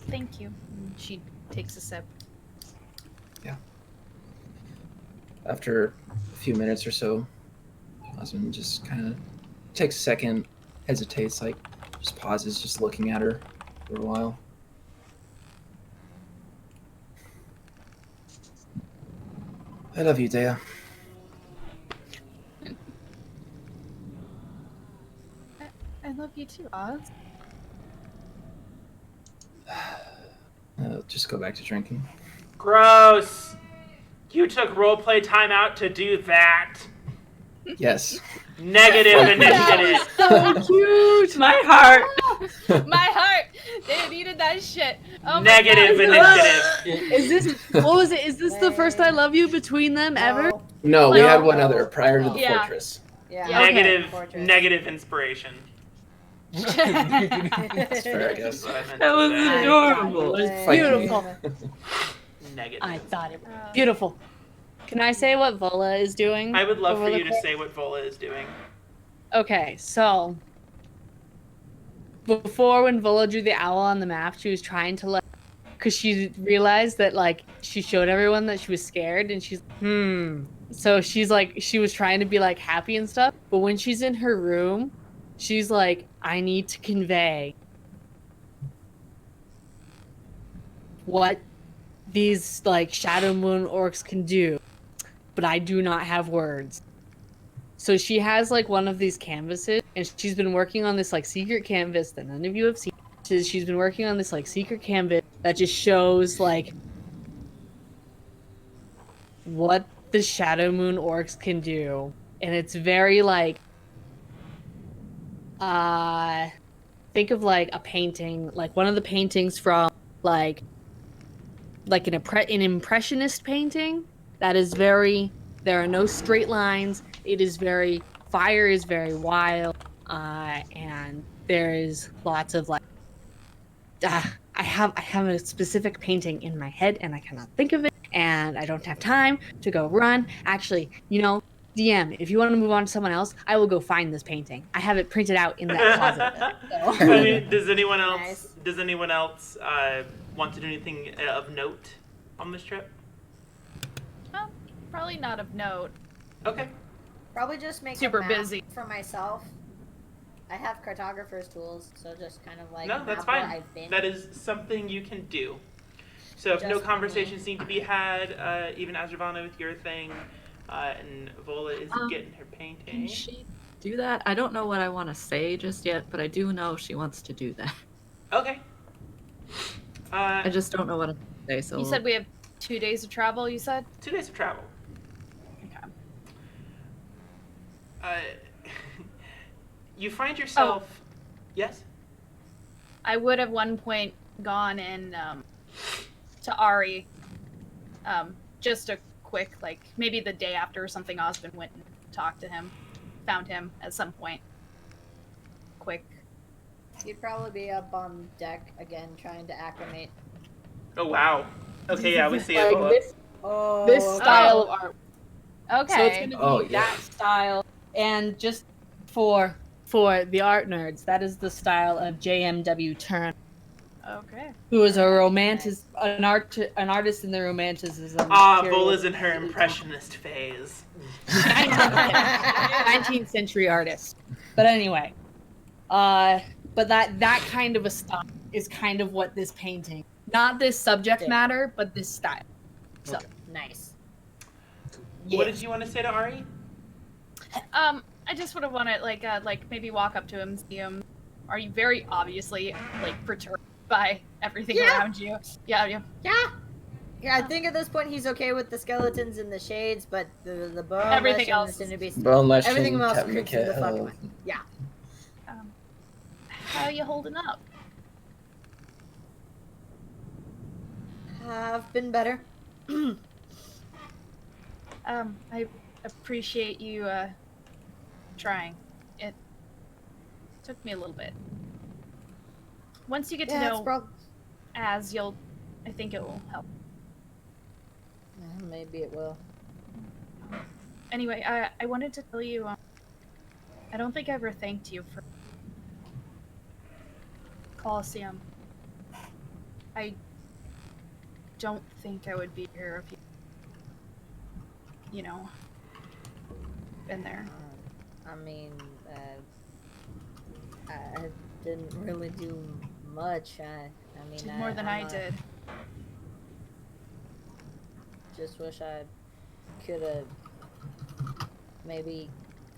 Speaker 4: Thank you. And she takes a sip.
Speaker 5: After a few minutes or so, Osmond just kind of takes a second, hesitates, like just pauses, just looking at her for a while. I love you, Dea.
Speaker 4: I love you too, Oz.
Speaker 5: Just go back to drinking.
Speaker 1: Gross! You took roleplay time out to do that.
Speaker 5: Yes.
Speaker 1: Negative initiative.
Speaker 6: So cute! My heart!
Speaker 4: My heart! They needed that shit. Oh my
Speaker 1: Negative
Speaker 4: God.
Speaker 1: initiative.
Speaker 7: Is this what was it? Is this the first I love you between them ever?
Speaker 2: No.
Speaker 5: No, we
Speaker 4: No.
Speaker 5: had one other prior to the
Speaker 4: Yeah.
Speaker 5: fortress.
Speaker 2: Yeah.
Speaker 4: Yeah.
Speaker 1: Negative,
Speaker 2: Fortress.
Speaker 1: negative inspiration.
Speaker 5: That's fair, I guess.
Speaker 1: That's what I meant
Speaker 6: That
Speaker 1: to
Speaker 6: was
Speaker 1: say.
Speaker 6: adorable.
Speaker 7: It's
Speaker 5: Fight
Speaker 7: beautiful.
Speaker 1: Negative.
Speaker 7: I thought it was
Speaker 4: Uh,
Speaker 7: beautiful. Can I say what Vola is doing?
Speaker 1: I would love
Speaker 7: over
Speaker 1: for
Speaker 7: the
Speaker 1: you to
Speaker 7: course?
Speaker 1: say what Vola is doing.
Speaker 7: Okay, so before when Vola drew the owl on the map, she was trying to because she realized that like she showed everyone that she was scared, and she's So she's like she was trying to be like happy and stuff, but when she's in her room, she's like, I need to convey what these like Shadow Moon orcs can do, but I do not have words. So she has like one of these canvases, and she's been working on this like secret canvas that none of you have seen. She's been working on this like secret canvas that just shows like what the Shadow Moon orcs can do, and it's very like think of like a painting, like one of the paintings from like an impressionist painting that is very, there are no straight lines. It is very, fire is very wild, and there is lots of like I have a specific painting in my head and I cannot think of it, and I don't have time to go run. Actually, DM, if you want to move on to someone else, I will go find this painting. I have it printed out in that closet. So.
Speaker 1: I mean, does anyone else?
Speaker 2: Nice.
Speaker 1: Does anyone else want to do anything of note on this trip?
Speaker 4: Well, probably not of note.
Speaker 1: Okay.
Speaker 2: Probably just make
Speaker 4: Super
Speaker 2: a map
Speaker 4: busy.
Speaker 2: for myself. I have cartographer's tools, so just kind of like
Speaker 1: No, that's
Speaker 2: map where
Speaker 1: fine.
Speaker 2: I've been.
Speaker 1: That is something you can do. So if no
Speaker 2: Just for me.
Speaker 1: conversations need to be had, even as Giovanna with your thing, and Vola is getting her
Speaker 6: Can
Speaker 1: painting.
Speaker 6: she do that? I don't know what I want to say just yet, but I do know she wants to do that.
Speaker 1: Okay.
Speaker 6: I just don't know what to say. So
Speaker 4: You said we have 2 days of travel, you said?
Speaker 1: 2 days of travel.
Speaker 4: Okay.
Speaker 1: You find yourself. Yes.
Speaker 4: I would at one point gone in to Ari, just a quick, like, maybe the day after or something, Osmond went and talked to him, found him at some point. Quick.
Speaker 2: You'd probably be up on deck again, trying to acclimate.
Speaker 1: Oh wow. Okay, yeah, we see
Speaker 7: Like
Speaker 1: it. Vola.
Speaker 7: this
Speaker 2: Oh,
Speaker 7: style of art.
Speaker 4: Okay.
Speaker 7: So it's gonna be that style, and just for the art nerds, that is the style of JMW Turner,
Speaker 4: Okay.
Speaker 7: who is a an artist in the romanticism. period.
Speaker 1: Vola's in her impressionist phase.
Speaker 7: 19th century artist. But anyway, but that kind of a style is kind of what this painting, not this subject
Speaker 2: Yeah.
Speaker 7: matter, but this style. So
Speaker 2: nice.
Speaker 1: What did you want to say to Ari?
Speaker 4: I just would have wanted like maybe walk up to him, see him. Are you very obviously like perturbed by everything around you? Yeah.
Speaker 2: Yeah, I think at this point he's okay with the skeletons and the shades, but the bone
Speaker 4: Everything else
Speaker 2: is going to be
Speaker 5: Bone Lesh
Speaker 2: everything
Speaker 5: and
Speaker 2: else
Speaker 5: Captain
Speaker 2: creeps in the fucking
Speaker 5: Mikhail.
Speaker 2: way. Yeah.
Speaker 4: How are you holding up?
Speaker 2: I've been better.
Speaker 4: I appreciate you trying. It took me a little bit. Once you get to know I think it will help.
Speaker 2: Maybe it will.
Speaker 4: Anyway, I wanted to tell you, I don't think I ever thanked you for Colosseum. I don't think I would be here if you know, been there.
Speaker 2: I mean, I didn't really do much. I mean,
Speaker 4: Did more than I did.
Speaker 2: Just wish I could have maybe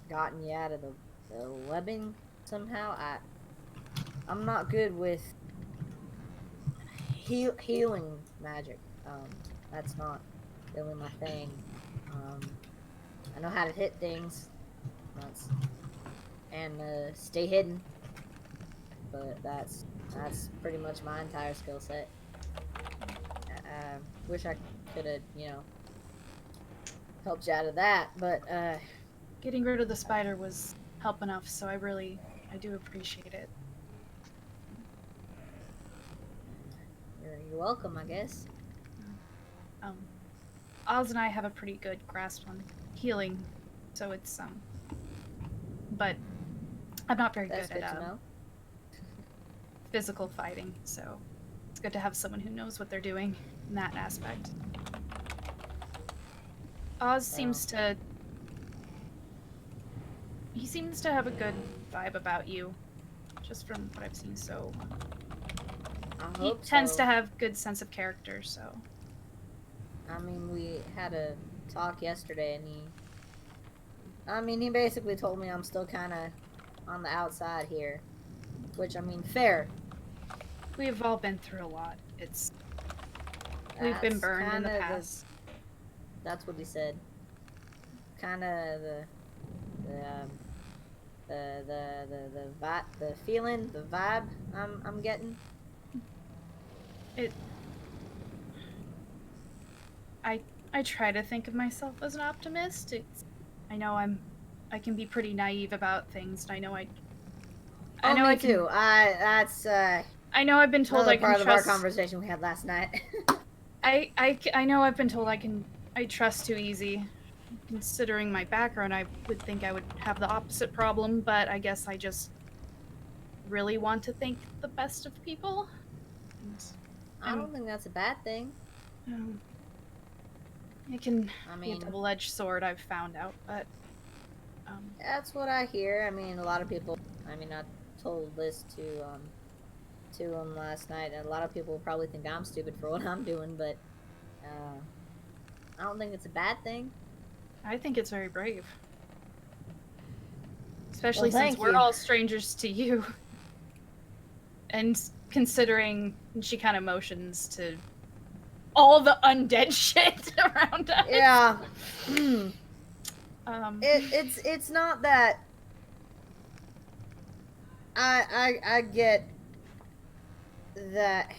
Speaker 2: gotten you out of the webbing somehow. I'm not good with healing magic. That's not really my thing. I know how to hit things, and stay hidden, but that's pretty much my entire skill set. I wish I could have, helped you out of that, but
Speaker 4: Getting rid of the spider was help enough, so I do appreciate it.
Speaker 2: you're welcome, I guess.
Speaker 4: Oz and I have a pretty good grasp on healing, so it's but I'm not very
Speaker 2: That's
Speaker 4: good
Speaker 2: good
Speaker 4: at
Speaker 2: to know.
Speaker 4: physical fighting, so it's good to have someone who knows what they're doing in that aspect. Oz seems to have a good vibe about you, just from what I've seen. So he tends to have good sense of character. So
Speaker 2: I mean, we had a talk yesterday, and he basically told me I'm still kind of on the outside here, which, I mean, fair.
Speaker 4: we've all been through a lot. We've been burned in the past.
Speaker 2: That's what he said. Kind of the feeling, the vibe I'm getting.
Speaker 4: I try to think of myself as an optimist. I know I can be pretty naive about things, and I know I know
Speaker 2: me too.
Speaker 4: I know I've been told I can
Speaker 2: part
Speaker 4: trust.
Speaker 2: of our conversation we had last night.
Speaker 4: I know I've been told I trust too easy. Considering my background, I would think I would have the opposite problem, but I guess I just really want to think the best of people.
Speaker 2: I don't think that's a bad thing.
Speaker 4: It can
Speaker 2: I
Speaker 4: be a
Speaker 2: mean,
Speaker 4: double-edged sword, I've found out, but
Speaker 2: that's what I hear. I mean, a lot of people I mean, I told this to him last night, and a lot of people will probably think I'm stupid for what I'm doing, but I don't think it's a bad thing.
Speaker 4: I think it's very brave. Especially
Speaker 2: Well,
Speaker 4: since
Speaker 2: thank
Speaker 4: we're
Speaker 2: you.
Speaker 4: all strangers to you. And considering she kind of motions to all the undead shit around us.
Speaker 2: Yeah. It's not that I get that.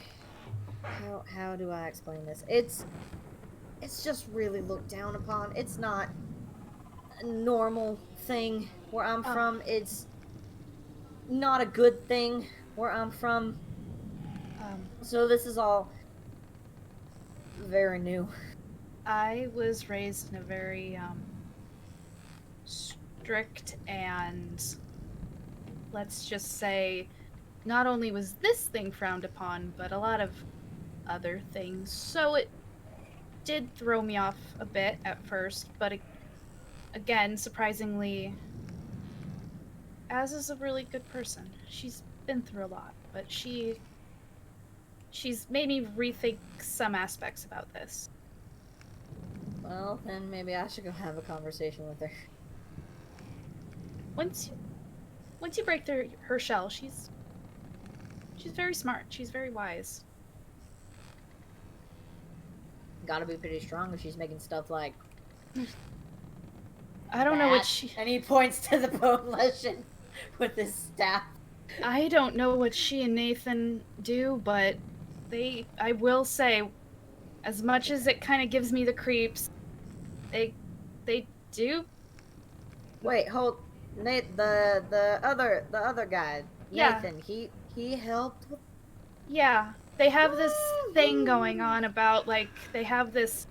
Speaker 2: How do I explain this? It's just really looked down upon. It's not a normal thing where I'm from. It's not a good thing where I'm from. So this is all very new.
Speaker 4: I was raised in a very strict and, let's just say, not only was this thing frowned upon, but a lot of other things. So it did throw me off a bit at first, but again, surprisingly, Az is a really good person. She's been through a lot, but she's made me rethink some aspects about this.
Speaker 2: Well, then maybe I should go have a conversation with her.
Speaker 4: Once you break her shell, she's very smart. She's very wise.
Speaker 2: Gotta be pretty strong if she's making stuff like
Speaker 4: I don't know what
Speaker 2: that.
Speaker 4: she.
Speaker 2: And he points to the bone lesion with his staff.
Speaker 4: I don't know what she and Nathan do, but I will say, as much as it kind of gives me the creeps, they do.
Speaker 2: Wait, hold. Nate, the other guy,
Speaker 4: Yeah.
Speaker 2: Nathan. He helped.
Speaker 4: Yeah, they have this thing going on about, like, they have this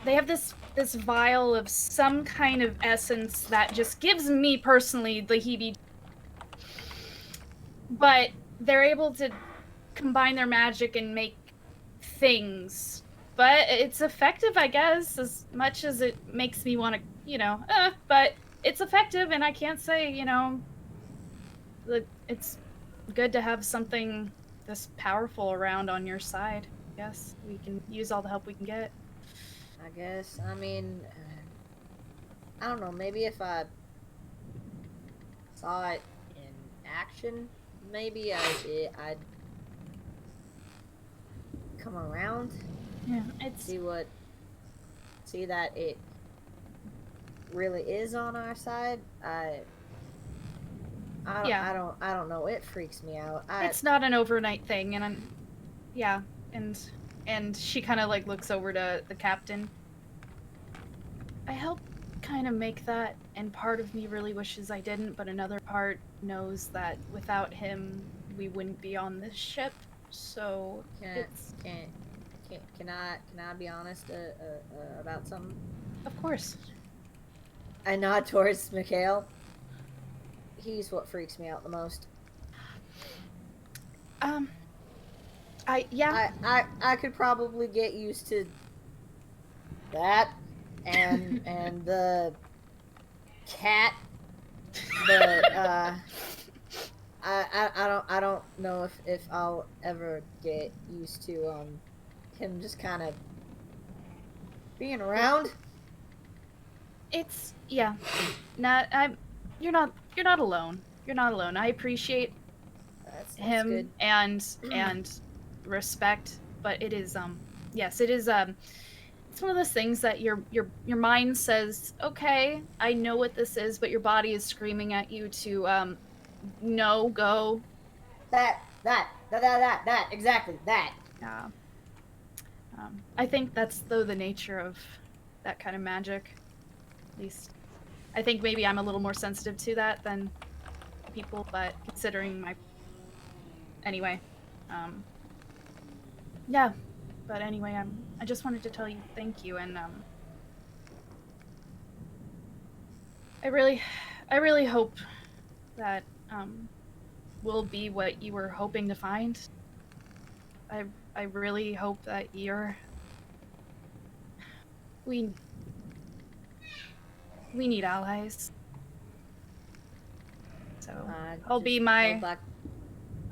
Speaker 4: vial of some kind of essence that just gives me personally the heebie. But they're able to combine their magic and make things. But it's effective, I guess, as much as it makes me want to, but it's effective, and I can't say, it's good to have something this powerful around on your side. Yes, we can use all the help we can get.
Speaker 2: I guess. I mean, I don't know. Maybe if I saw it in action, maybe I'd come around.
Speaker 4: Yeah,
Speaker 2: See that it really is on our side. I don't know. It freaks me out.
Speaker 4: it's not an overnight thing, and and she kind of like looks over to the captain. I help kind of make that, and part of me really wishes I didn't, but another part knows that without him, we wouldn't be on this ship. So
Speaker 2: Can I be honest about something?
Speaker 4: Of course.
Speaker 2: I nod towards Mikhail. He's what freaks me out the most. I could probably get used to that and the cat. I don't know if I'll ever get used to him just kind of being around.
Speaker 4: It's you're not alone. You're not alone. I appreciate
Speaker 2: That's
Speaker 4: him
Speaker 2: good.
Speaker 4: and respect, but it is yes, it is it's one of those things that your mind says, okay, I know what this is, but your body is screaming at you to no, go.
Speaker 2: That exactly that.
Speaker 4: Yeah. I think that's though the nature of that kind of magic. At least I think maybe I'm a little more sensitive to that than people, but considering my anyway, yeah. But anyway, I just wanted to tell you thank you, and I really hope that will be what you were hoping to find. I really hope that we need allies. So
Speaker 2: Uh,
Speaker 4: I'll be
Speaker 2: just
Speaker 4: my
Speaker 2: go back.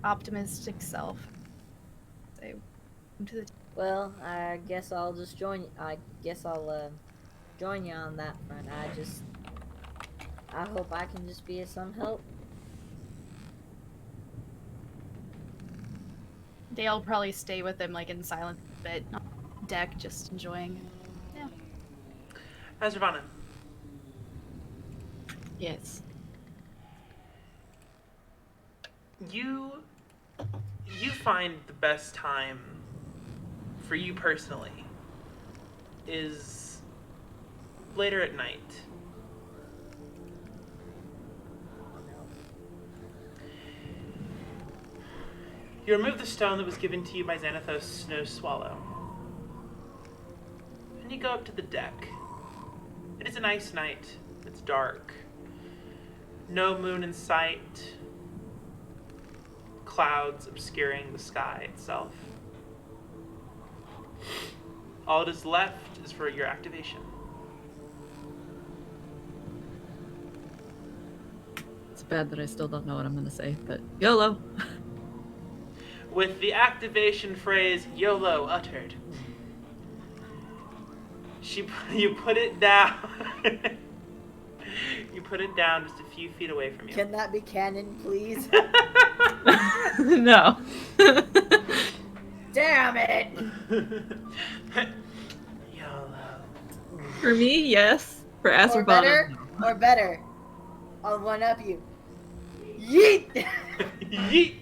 Speaker 4: optimistic self. Say, to the
Speaker 2: Well, I guess I'll just join. I guess I'll join you on that front. I hope I can just be of some help.
Speaker 4: Dale probably stay with him like in silence a bit on deck, just enjoying. Yeah.
Speaker 1: Azravana,
Speaker 6: Yes.
Speaker 1: you find the best time for you personally is later at night. You remove the stone that was given to you by Xanathos Snow Swallow, and you go up to the deck. It is a nice night. It's dark. No moon in sight. Clouds obscuring the sky itself. All that is left is for your activation.
Speaker 6: It's bad that I still don't know what I'm going to say, but YOLO!
Speaker 1: With the activation phrase YOLO uttered, you put it down. You put it down just a few feet away from you.
Speaker 2: Can that be canon, please?
Speaker 6: No.
Speaker 2: Damn it!
Speaker 1: YOLO.
Speaker 6: For me, yes. For
Speaker 2: Or
Speaker 6: Azravana,
Speaker 2: better,
Speaker 6: no.
Speaker 2: or better. I'll one up you. Yeet!
Speaker 1: Yeet.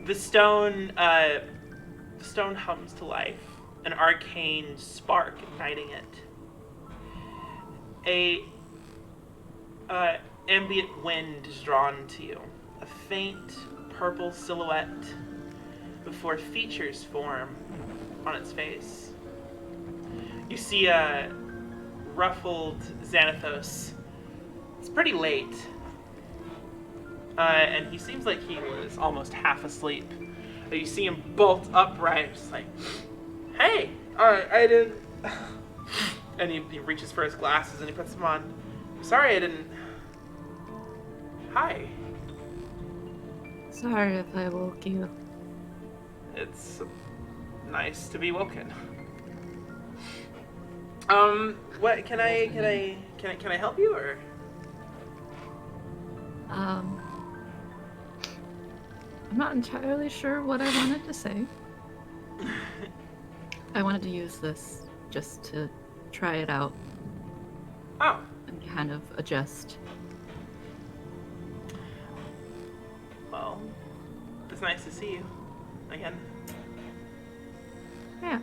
Speaker 1: The stone hums to life, an arcane spark igniting it. A ambient wind is drawn to you, a faint purple silhouette before features form on its face. You see a ruffled Xanathos. It's pretty late. And he seems like he was almost half asleep. You see him bolt upright, just like, hey, I didn't... And he reaches for his glasses and he puts them on. Sorry, I didn't... Hi.
Speaker 6: Sorry if I woke you.
Speaker 1: It's nice to be woken. What, can I help you, or?
Speaker 6: I'm not entirely sure what I wanted to say. I wanted to use this just to try it out
Speaker 1: Oh,
Speaker 6: and kind of adjust.
Speaker 1: well, it's nice to see you again.
Speaker 6: Yeah.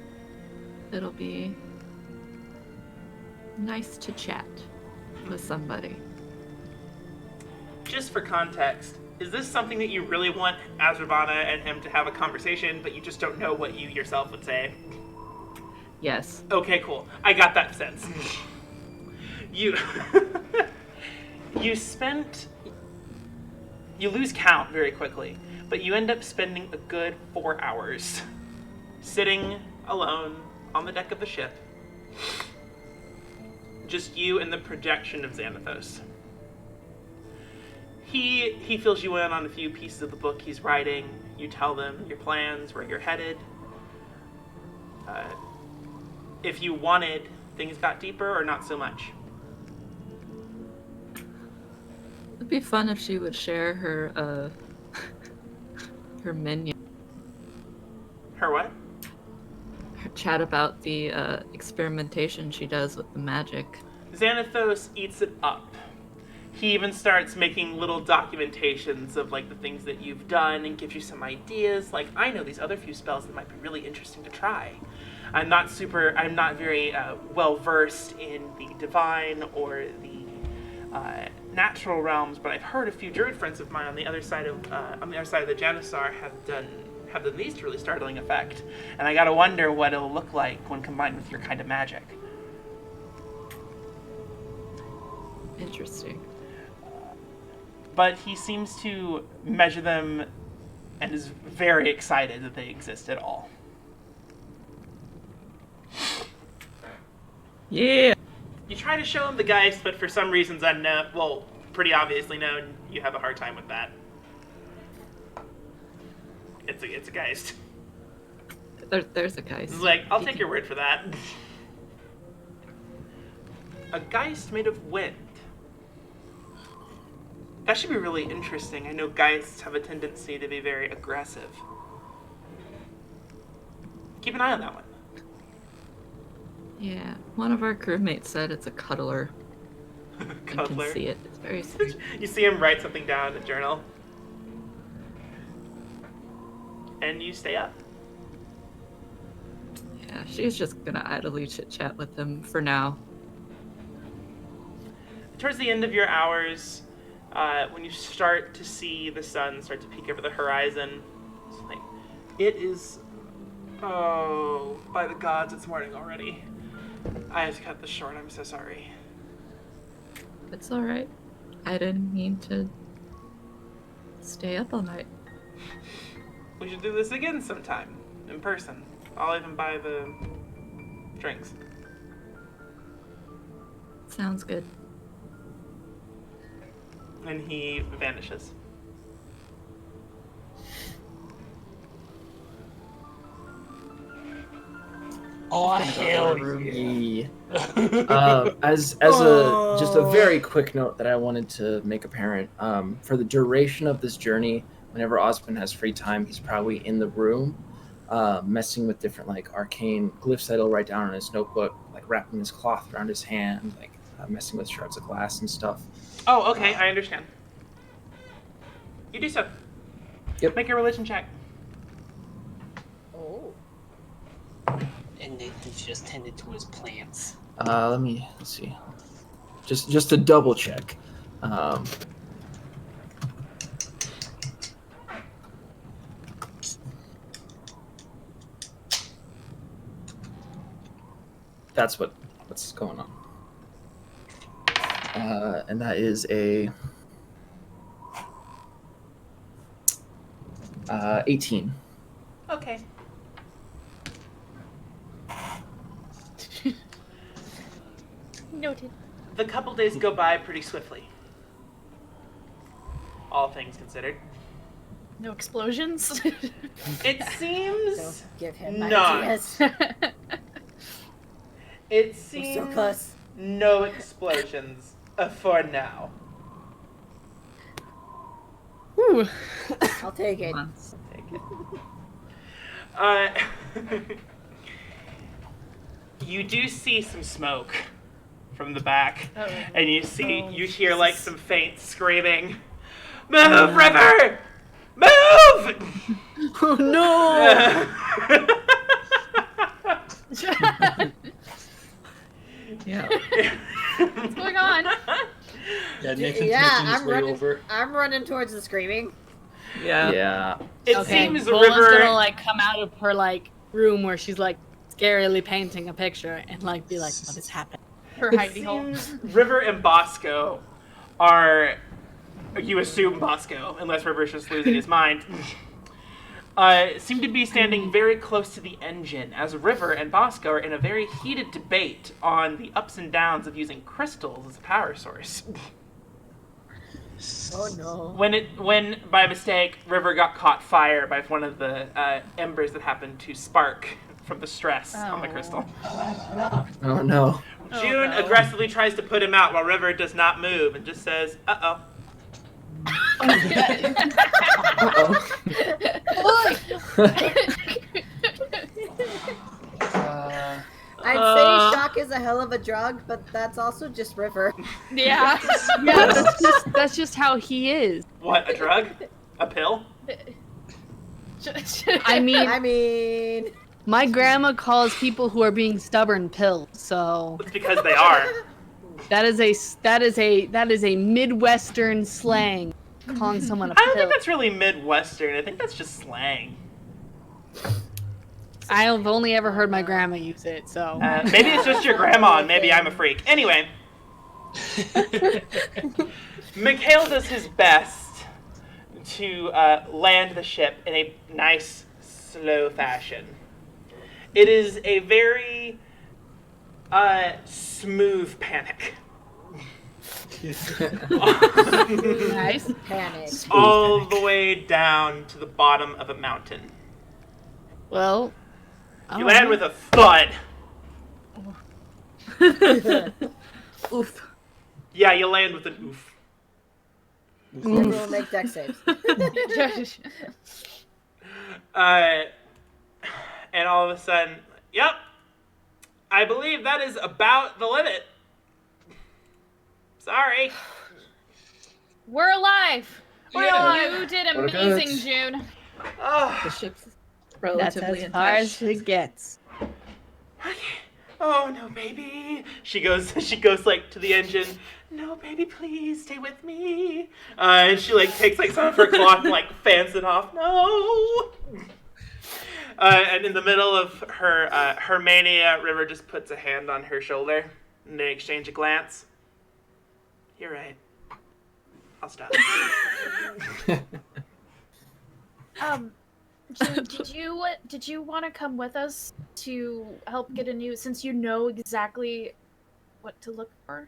Speaker 6: It'll be nice to chat with somebody.
Speaker 1: Just for context, is this something that you really want Azravana and him to have a conversation, but you just don't know what you yourself would say?
Speaker 6: Yes.
Speaker 1: Okay, cool. I got that sense. You you lose count very quickly, but you end up spending a good 4 hours sitting alone on the deck of the ship. Just you and the projection of Xanathos. He fills you in on a few pieces of the book he's writing. You tell them your plans, where you're headed. If you wanted, things got deeper or not so much.
Speaker 6: It'd be fun if she would share her her minion,
Speaker 1: Her what?
Speaker 6: her chat about the experimentation she does with the magic.
Speaker 1: Xanathos eats it up. He even starts making little documentations of like the things that you've done and gives you some ideas. Like, I know these other few spells that might be really interesting to try. I'm not very well versed in the divine or the natural realms, but I've heard a few druid friends of mine on the other side of the Janusaar have done these to really startling effect. And I gotta wonder what it'll look like when combined with your kind of magic.
Speaker 6: Interesting.
Speaker 1: But he seems to measure them and is very excited that they exist at all.
Speaker 6: Yeah.
Speaker 1: You try to show him the Geist, but for some reasons unknown, well, pretty obviously known, you have a hard time with that. It's a Geist.
Speaker 6: There's a Geist.
Speaker 1: It's like, I'll take your word for that. A Geist made of wind. That should be really interesting. I know Geists have a tendency to be very aggressive. Keep an eye on that one.
Speaker 6: Yeah, one of our crewmates said it's a cuddler. I can
Speaker 1: Cuddler.
Speaker 6: see it. It's very sweet.
Speaker 1: You see him write something down in a journal. And you stay up.
Speaker 6: Yeah, she's just gonna idly chit-chat with him for now.
Speaker 1: Towards the end of your hours, when you start to see the sun start to peek over the horizon, it's like, it is... Oh, by the gods, it's morning already. I have to cut this short, I'm so sorry.
Speaker 6: It's alright. I didn't mean to stay up all night.
Speaker 1: We should do this again sometime, in person. I'll even buy the drinks.
Speaker 6: Sounds good.
Speaker 1: And he vanishes.
Speaker 3: Oh, hell
Speaker 5: Yeah. As a just a very quick note that I wanted to make apparent, for the duration of this journey, whenever Osmond has free time, he's probably in the room, messing with different like arcane glyphs that he'll write down on his notebook, like wrapping his cloth around his hand, like messing with shards of glass and stuff.
Speaker 1: Oh, okay, I understand. You do so.
Speaker 5: Yep.
Speaker 1: Make a religion check.
Speaker 2: Oh.
Speaker 3: And Nathan's just tended to his plants.
Speaker 5: Let's see. Just to double check. That's what's going on. And that is a 18.
Speaker 1: Okay.
Speaker 4: Noted.
Speaker 1: The couple days go by pretty swiftly. All things considered.
Speaker 4: No explosions.
Speaker 1: It
Speaker 2: Don't
Speaker 1: seems
Speaker 2: give him
Speaker 1: not.
Speaker 2: ideas.
Speaker 1: It
Speaker 2: We're so
Speaker 1: seems
Speaker 2: close.
Speaker 1: no explosions for now.
Speaker 7: Ooh.
Speaker 2: I'll take it.
Speaker 6: Months.
Speaker 1: Take it. You do see some smoke from the back,
Speaker 4: Oh.
Speaker 1: and you hear
Speaker 4: Jesus.
Speaker 1: like some faint screaming. Move, River! Move!
Speaker 7: Oh no!
Speaker 6: Yeah.
Speaker 4: What's going on?
Speaker 3: Yeah, Nathan's
Speaker 2: Yeah,
Speaker 3: making his
Speaker 2: I'm
Speaker 3: way
Speaker 2: running.
Speaker 3: over.
Speaker 2: I'm running towards the screaming.
Speaker 6: Yeah.
Speaker 5: Yeah.
Speaker 1: It
Speaker 7: Okay,
Speaker 1: seems the
Speaker 7: Bolan's
Speaker 1: river.
Speaker 7: gonna like come out of her like room where she's like scarily painting a picture and like be like, "What is happening?"
Speaker 4: Her
Speaker 1: It
Speaker 4: hidey hole.
Speaker 1: seems River and Bosco are. You assume Bosco, unless River's just losing his mind. Seem to be standing very close to the engine, as River and Bosco are in a very heated debate on the ups and downs of using crystals as a power source.
Speaker 2: Oh no.
Speaker 1: When by mistake River got caught fire by one of the embers that happened to spark from the stress on the
Speaker 4: Oh.
Speaker 1: crystal.
Speaker 5: Oh no.
Speaker 4: Oh,
Speaker 1: June
Speaker 4: no.
Speaker 1: aggressively tries to put him out while River does not move and just says, "Uh-oh."
Speaker 5: Uh-oh.
Speaker 2: I'd say shock is a hell of a drug, but that's also just River.
Speaker 7: Yeah, that's just how he is.
Speaker 1: What, a drug? A pill?
Speaker 7: I mean,
Speaker 2: I mean,
Speaker 7: my grandma calls people who are being stubborn pills. So
Speaker 1: It's because they are.
Speaker 7: that is a Midwestern slang, calling someone a
Speaker 1: I don't
Speaker 7: pill.
Speaker 1: think that's really Midwestern. I think that's just slang.
Speaker 7: I've only ever heard my grandma use it. So
Speaker 1: Maybe it's just your grandma and maybe I'm a freak. Anyway. Mikhail does his best to land the ship in a nice, slow fashion. It is a very smooth panic.
Speaker 7: Nice.
Speaker 2: Panic.
Speaker 1: All the way down to the bottom of a mountain.
Speaker 7: Well,
Speaker 1: You land with a thud.
Speaker 6: Oof.
Speaker 1: Yeah, you land with an oof.
Speaker 2: Everyone make deck saves.
Speaker 1: And all of a sudden, yep, I believe that is about the limit. Sorry.
Speaker 4: We're alive.
Speaker 3: Yeah.
Speaker 4: You did
Speaker 5: What a
Speaker 4: amazing,
Speaker 5: good-
Speaker 4: June.
Speaker 1: Oh,
Speaker 6: The ship's
Speaker 7: that's
Speaker 6: relatively
Speaker 7: as far as
Speaker 6: intact.
Speaker 7: it gets.
Speaker 1: oh no, baby. She goes like to the engine. No, baby, please stay with me. And she like takes like some of her cloth and like fans it off. No. And in the middle of her mania, River just puts a hand on her shoulder, and they exchange a glance. You're right. I'll stop.
Speaker 4: June, did you want to come with us to help get a new, since you know exactly what to look for,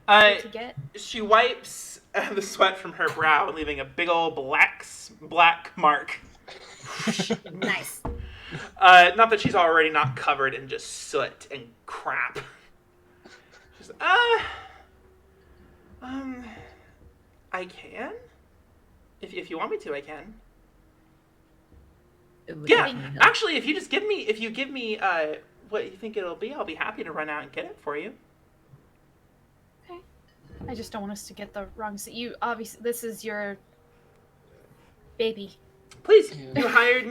Speaker 4: what to get?
Speaker 1: She wipes the sweat from her brow, leaving a big old black mark.
Speaker 2: Nice.
Speaker 1: Not that she's already not covered in just soot and crap. She's I can. If you want me to, I can.
Speaker 6: It would
Speaker 1: Yeah,
Speaker 6: definitely help.
Speaker 1: actually, if you give me what you think it'll be, I'll be happy to run out and get it for you.
Speaker 4: Okay. I just don't want us to get the wrong. You obviously, this is your baby.
Speaker 1: Please,
Speaker 3: Yeah.
Speaker 1: you hired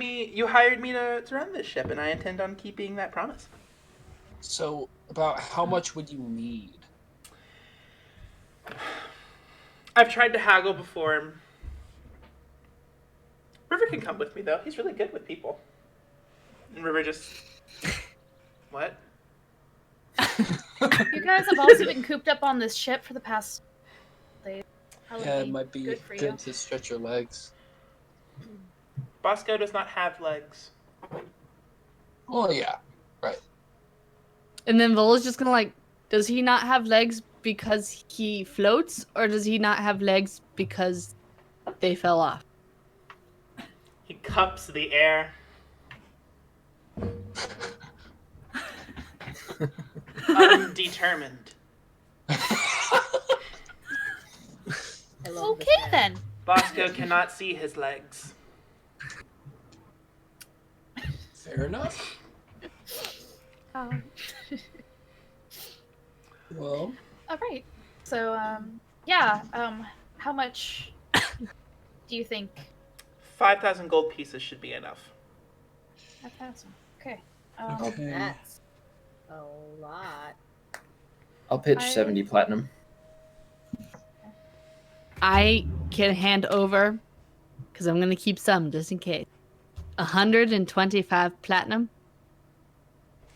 Speaker 1: me to run this ship, and I intend on keeping that promise.
Speaker 3: So, about how much would you need?
Speaker 1: I've tried to haggle before. River can come with me, though. He's really good with people. And River just... What?
Speaker 4: You guys have also been cooped up on this ship for the past days. Probably
Speaker 3: Yeah, it might be
Speaker 4: good for you.
Speaker 3: good to stretch your legs.
Speaker 1: Bosco does not have legs.
Speaker 3: Well, yeah.
Speaker 7: And then Vola's just gonna like, does he not have legs because he floats, or does he not have legs because they fell off?
Speaker 1: He cups the air. Undetermined.
Speaker 2: I love
Speaker 4: Okay
Speaker 2: this man.
Speaker 4: then.
Speaker 1: Bosco cannot see his legs.
Speaker 3: Fair enough. Well,
Speaker 4: All right. So, yeah. How much do you think?
Speaker 1: 5,000 gold pieces should be enough.
Speaker 4: 5,000. Okay.
Speaker 3: okay.
Speaker 2: That's a lot.
Speaker 5: I'll pitch
Speaker 4: I-
Speaker 5: 70 platinum.
Speaker 7: I can hand over, because I'm gonna keep some just in case. 125 platinum.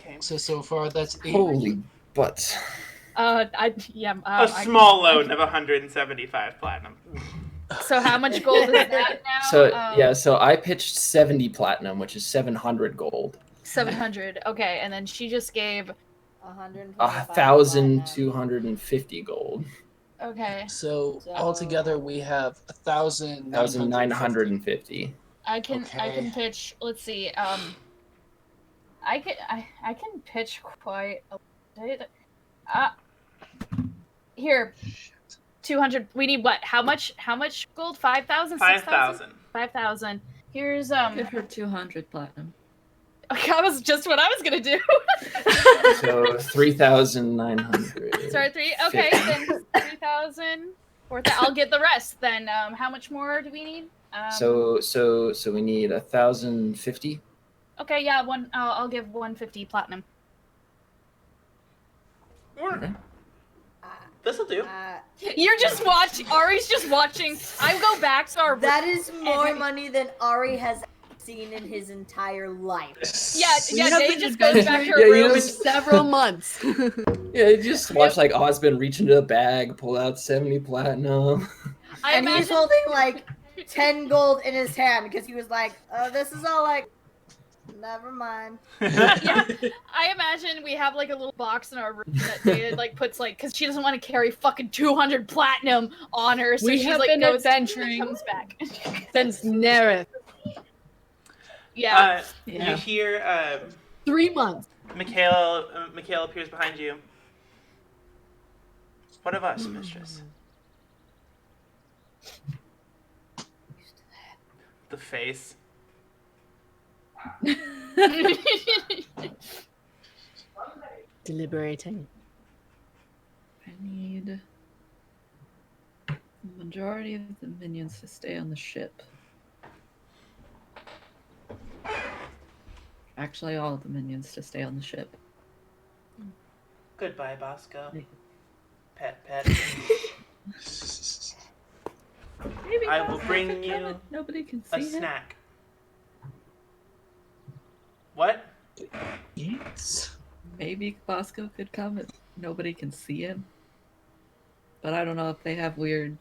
Speaker 1: Okay.
Speaker 3: So far, that's 8.
Speaker 5: Holy butts.
Speaker 1: A small loan of 175 platinum.
Speaker 4: So how much gold is that now?
Speaker 5: So so I pitched 70 platinum, which is 700 gold.
Speaker 4: 700. Okay, and then she just gave.
Speaker 2: 125
Speaker 5: 1,250 gold.
Speaker 4: Okay,
Speaker 3: So
Speaker 2: So-
Speaker 3: altogether, we have 1,950.
Speaker 5: 1,950.
Speaker 4: I can
Speaker 3: Okay.
Speaker 4: pitch. Let's see. I can pitch quite a bit. Here, 200. We need what? How much gold? 5,000?
Speaker 1: 5,000.
Speaker 4: 5,000. Here's
Speaker 6: Give her 200 platinum.
Speaker 4: That was just what I was gonna do.
Speaker 5: So 3,900.
Speaker 4: Sorry, 3. Okay, then 3,000. I'll get the rest. Then how much more do we need?
Speaker 5: So we need 1,050.
Speaker 4: Okay, yeah, I'll give 150 platinum.
Speaker 1: Or this'll do.
Speaker 4: You're just watching. Ari's just watching. I go back to our.
Speaker 2: That is more money than Ari has seen in his entire life.
Speaker 4: Yeah.
Speaker 7: have
Speaker 4: They
Speaker 7: been
Speaker 4: just goes back to her
Speaker 5: Yeah, you
Speaker 4: room.
Speaker 5: know,
Speaker 7: For several months.
Speaker 5: Yeah, you just watch like Osmond reach into the bag, pull out 70 platinum.
Speaker 4: I
Speaker 2: And he's
Speaker 4: imagine.
Speaker 2: holding like 10 gold in his hand because he was like, this is all like Never mind.
Speaker 4: Yeah, I imagine we have like a little box in our room that Data like puts like because she doesn't want to carry fucking 200 platinum on her, so
Speaker 7: We
Speaker 4: she's
Speaker 7: have
Speaker 4: like
Speaker 7: been
Speaker 4: goes
Speaker 7: adventuring
Speaker 4: comes back.
Speaker 7: since Nerith.
Speaker 4: Yeah.
Speaker 1: You hear
Speaker 7: 3 months.
Speaker 1: Mikhail appears behind you. What of us, mistress? The face.
Speaker 7: Deliberating.
Speaker 6: I need the majority of the minions to stay on the ship. Actually, all of the minions to stay on the ship.
Speaker 1: Goodbye, Bosco. Pet.
Speaker 6: Maybe
Speaker 1: I will
Speaker 6: Bosco
Speaker 1: bring
Speaker 6: could come
Speaker 1: you
Speaker 6: and nobody can
Speaker 1: a
Speaker 6: see him.
Speaker 1: snack. What?
Speaker 3: Yes.
Speaker 6: Maybe Bosco could come and nobody can see him. But I don't know if they have weird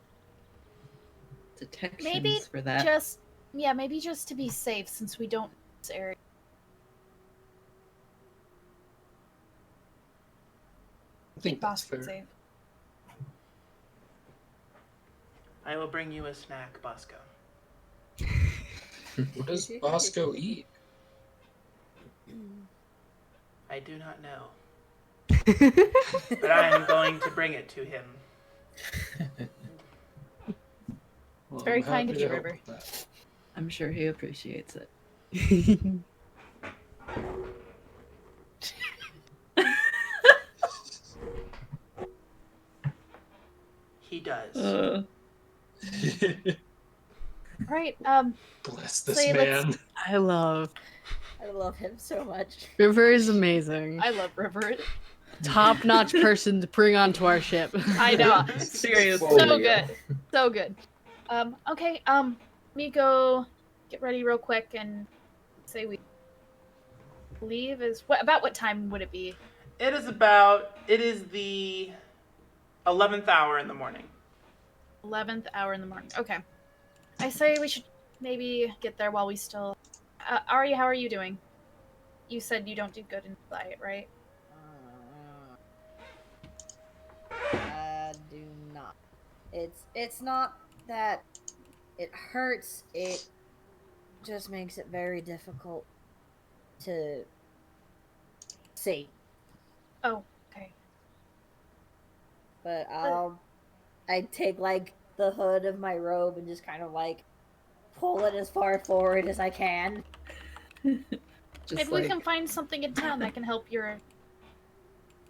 Speaker 6: detections
Speaker 4: Maybe
Speaker 6: for that.
Speaker 4: maybe just to be safe since we don't know this area.
Speaker 3: I think that's
Speaker 4: Boston's
Speaker 3: fair.
Speaker 4: safe.
Speaker 1: I will bring you a snack, Bosco.
Speaker 3: What does Bosco eat?
Speaker 1: I do not know. But I am going to bring it to him.
Speaker 3: Well,
Speaker 4: very
Speaker 3: I'm
Speaker 4: kind
Speaker 3: happy
Speaker 4: of you,
Speaker 3: to help
Speaker 4: River.
Speaker 3: with that.
Speaker 6: I'm sure he appreciates it.
Speaker 1: He does.
Speaker 4: Right.
Speaker 3: Bless this
Speaker 4: Say, let's-
Speaker 3: man.
Speaker 7: I love
Speaker 2: him so much.
Speaker 7: River is amazing.
Speaker 4: I love River.
Speaker 7: Top-notch person to bring onto our ship.
Speaker 4: I know.
Speaker 6: Seriously.
Speaker 3: Oh,
Speaker 4: So
Speaker 3: yeah.
Speaker 4: good. So good. Okay, let me go get ready real quick and say we leave about what time would it be?
Speaker 1: It is the 11th hour in the morning.
Speaker 4: 11th hour in the morning. Okay. I say we should maybe get there while we still Ari, how are you doing? You said you don't do good in diet, right?
Speaker 2: I do not. It's not that it hurts, it just makes it very difficult to see.
Speaker 4: Oh, okay.
Speaker 2: But I take like the hood of my robe and just kind of like pull it as far forward as I can.
Speaker 6: Just
Speaker 4: Maybe
Speaker 6: like,
Speaker 4: we can find something in town that can help your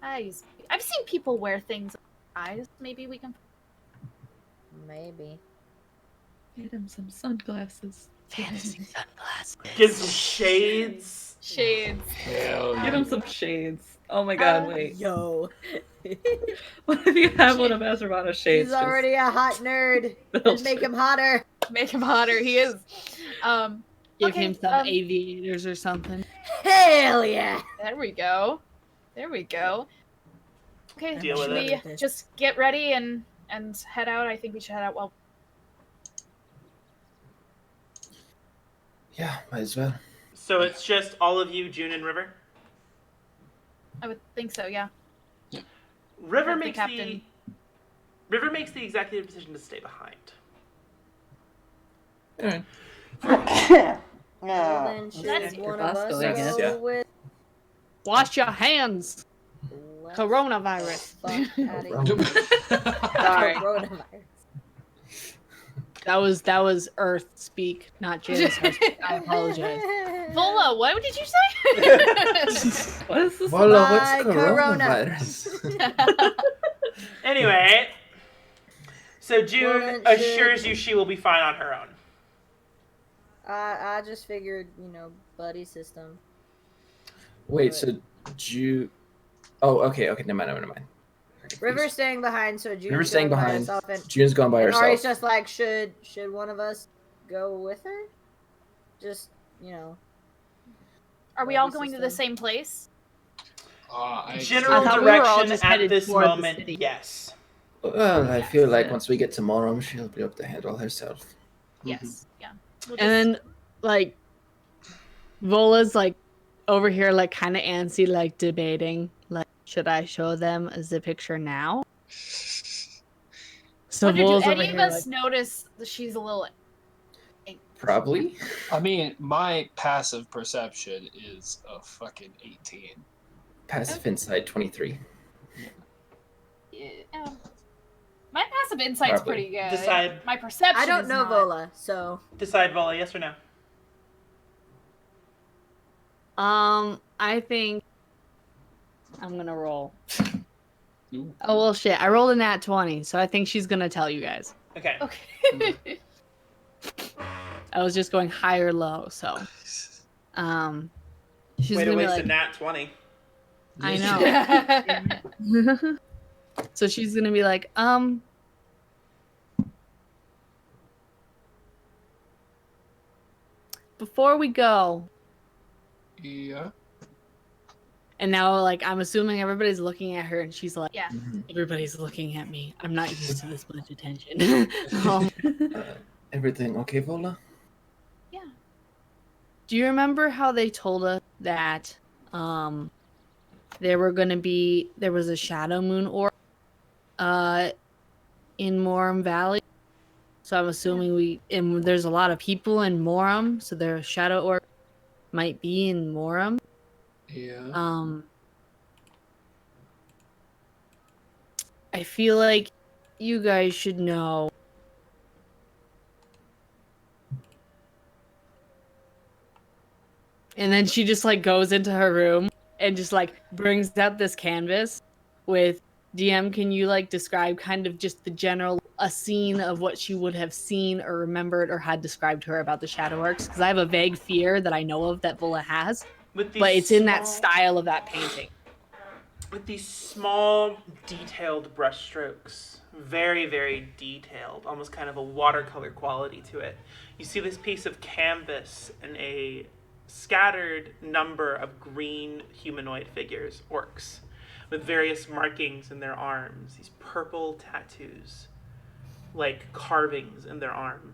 Speaker 4: eyes. I've seen people wear things on their eyes. Maybe we can.
Speaker 2: Maybe.
Speaker 6: get him some sunglasses.
Speaker 1: Get some shades.
Speaker 4: Shades.
Speaker 3: Hell
Speaker 6: Get
Speaker 3: yeah.
Speaker 6: him some shades. Oh my god, wait.
Speaker 2: Yo.
Speaker 6: What if you have one of Azarana's shades?
Speaker 2: He's already a hot nerd. Let's make him hotter.
Speaker 4: Make him hotter. He is.
Speaker 7: Give
Speaker 4: Okay,
Speaker 7: him some aviators or something.
Speaker 2: Hell yeah.
Speaker 4: There we go. There we go. Okay,
Speaker 1: Deal
Speaker 4: should
Speaker 1: with
Speaker 4: we just get ready and head out? I think we should head out while.
Speaker 5: Yeah, might as well.
Speaker 1: So it's just all of you, June and River?
Speaker 4: I would think so. Yeah.
Speaker 1: River
Speaker 4: Have the
Speaker 1: makes
Speaker 4: captain-
Speaker 1: the executive decision to stay behind.
Speaker 3: Alright.
Speaker 2: Well, then should
Speaker 4: That's
Speaker 2: one of us
Speaker 6: Bosco, I guess.
Speaker 2: go
Speaker 5: Yeah.
Speaker 2: with
Speaker 7: Wash your hands.
Speaker 2: Let's
Speaker 7: Coronavirus.
Speaker 2: fuck outta here.
Speaker 7: Sorry.
Speaker 2: Coronavirus.
Speaker 7: That was Earth speak, not Janusaar speak. I apologize.
Speaker 4: Vola, what did you say?
Speaker 6: What is this?
Speaker 5: Well, what's
Speaker 2: Bye, Corona.
Speaker 5: coronavirus?
Speaker 1: Anyway, so June
Speaker 2: Woman
Speaker 1: assures
Speaker 2: should-
Speaker 1: you she will be fine on her own.
Speaker 2: I just figured, buddy system.
Speaker 5: Wait, so Oh, okay, never mind.
Speaker 2: River's staying behind, so June's
Speaker 5: River's staying
Speaker 2: going by
Speaker 5: behind.
Speaker 2: herself, and
Speaker 5: June's going by herself.
Speaker 2: Ari's just like, should one of us go with her? Just,
Speaker 4: Are we all
Speaker 2: Buddy
Speaker 4: going to the
Speaker 2: system.
Speaker 4: same place?
Speaker 1: General
Speaker 7: I thought we were all
Speaker 1: direction
Speaker 7: just
Speaker 1: at
Speaker 7: headed
Speaker 1: this
Speaker 7: toward the
Speaker 1: moment,
Speaker 7: city.
Speaker 1: yes.
Speaker 5: Well, I feel like
Speaker 6: Yeah.
Speaker 5: once we get to Morum, she'll be able to handle herself.
Speaker 4: Yes. Yeah. We'll
Speaker 7: And then, like, Vola's like over here, like kind of antsy, like debating, like should I show them as the picture now? So
Speaker 4: Wonder, do
Speaker 7: Vola's over
Speaker 4: any of
Speaker 7: here,
Speaker 4: us
Speaker 7: like,
Speaker 4: notice that she's a little?
Speaker 5: Probably.
Speaker 3: I mean, my passive perception is a fucking 18.
Speaker 5: Passive insight 23.
Speaker 4: Yeah. My passive insight's
Speaker 5: Probably.
Speaker 4: pretty good.
Speaker 1: Decide.
Speaker 4: My perception.
Speaker 2: I don't
Speaker 4: is
Speaker 2: know
Speaker 4: not.
Speaker 2: Vola, so
Speaker 1: Decide, Vola, yes or no?
Speaker 7: I think I'm gonna roll.
Speaker 3: Ooh.
Speaker 7: Oh well, shit! I rolled a nat 20, so I think she's gonna tell you guys.
Speaker 1: Okay.
Speaker 4: Okay.
Speaker 7: I was just going high or low, so she's
Speaker 1: Way to
Speaker 7: gonna be
Speaker 1: waste
Speaker 7: like,
Speaker 1: a nat 20.
Speaker 7: I know. So she's gonna be like, before we go,
Speaker 3: Yeah.
Speaker 7: and now like I'm assuming everybody's looking at her, and she's like,
Speaker 4: Yeah.
Speaker 7: everybody's looking at me. I'm not used to this much attention.
Speaker 5: Everything okay, Vola?
Speaker 4: Yeah.
Speaker 7: Do you remember how they told us that there was a shadow moon orb in Morum Valley? So I'm assuming there's a lot of people in Morum, so their shadow orb might be in Morum.
Speaker 3: Yeah.
Speaker 7: I feel like you guys should know. And then she just like goes into her room and just like brings out this canvas with DM, can you like describe kind of just a scene of what she would have seen or remembered or had described to her about the Shadow Arcs? Because I have a vague fear that I know of that Vola has,
Speaker 1: With these
Speaker 7: but it's in that
Speaker 1: small-
Speaker 7: style of that painting.
Speaker 1: With these small, detailed brushstrokes, very, very detailed, almost kind of a watercolor quality to it. You see this piece of canvas and a scattered number of green humanoid figures, orcs, with various markings in their arms, these purple tattoos, like carvings in their arm.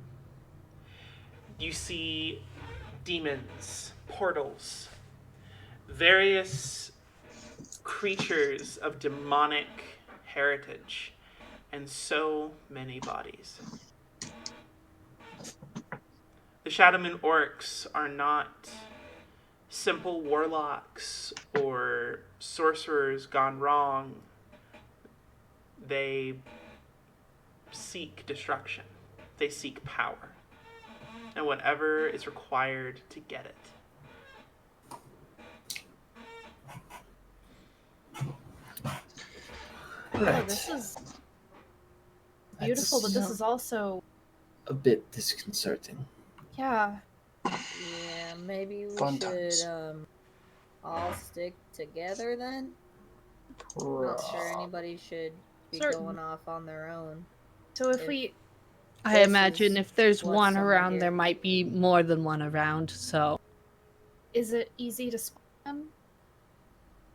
Speaker 1: You see demons, portals, various creatures of demonic heritage, and so many bodies. The Shadowmoon orcs are not simple warlocks or sorcerers gone wrong. They seek destruction. They seek power. And whatever is required to get it.
Speaker 4: Oh, this is beautiful,
Speaker 5: That's
Speaker 4: but this is also
Speaker 5: a bit disconcerting.
Speaker 4: yeah.
Speaker 2: yeah, maybe we
Speaker 3: Fun
Speaker 2: should
Speaker 3: times.
Speaker 2: all stick together then. Not sure anybody should be
Speaker 4: Certain.
Speaker 2: going off on their own.
Speaker 4: So if
Speaker 2: If-
Speaker 4: we
Speaker 7: I
Speaker 2: This
Speaker 7: imagine
Speaker 2: is
Speaker 7: if there's
Speaker 2: what's
Speaker 7: one
Speaker 2: somewhere
Speaker 7: around,
Speaker 2: here.
Speaker 7: there might be more than one around, so.
Speaker 4: is it easy to spot them?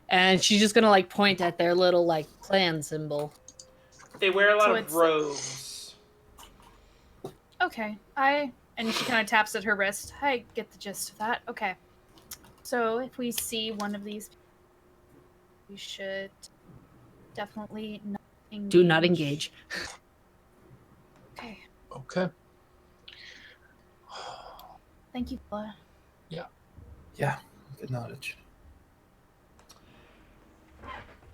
Speaker 7: And she's just gonna like point at their little like clan symbol.
Speaker 1: They wear a lot
Speaker 4: So
Speaker 1: of
Speaker 4: it's-
Speaker 1: robes.
Speaker 4: Okay. And she kind of taps at her wrist. I get the gist of that. Okay. So if we see one of these, we should definitely not engage.
Speaker 7: Do not engage.
Speaker 4: Okay.
Speaker 3: Okay.
Speaker 4: Thank you, Bella.
Speaker 5: Yeah, good knowledge.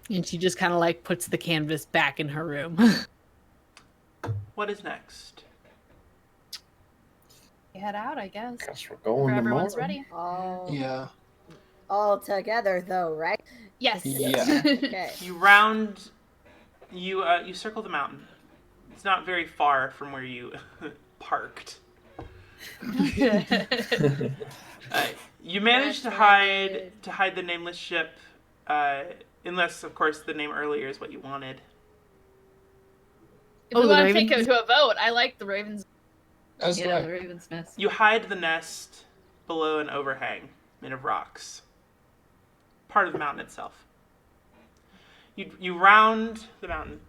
Speaker 7: And she just kind of like puts the canvas back in her room.
Speaker 1: What is next?
Speaker 4: We head out, I guess.
Speaker 5: Guess we're
Speaker 4: If
Speaker 5: going tomorrow.
Speaker 4: everyone's ready.
Speaker 3: Yeah.
Speaker 2: All together though, right?
Speaker 4: Yes.
Speaker 3: Yeah.
Speaker 2: Okay.
Speaker 1: You round. You circle the mountain. It's not very far from where you parked. You managed to hide the nameless ship, unless of course the name earlier is what you wanted.
Speaker 4: If
Speaker 7: Oh,
Speaker 4: we
Speaker 7: the
Speaker 4: want to take
Speaker 7: Ravens?
Speaker 4: it to a vote, I like the Ravens.
Speaker 3: As
Speaker 6: Yeah,
Speaker 3: do
Speaker 6: the
Speaker 3: I.
Speaker 6: Raven's Nest.
Speaker 1: You hide the nest below an overhang made of rocks. Part of the mountain itself. You round the mountain.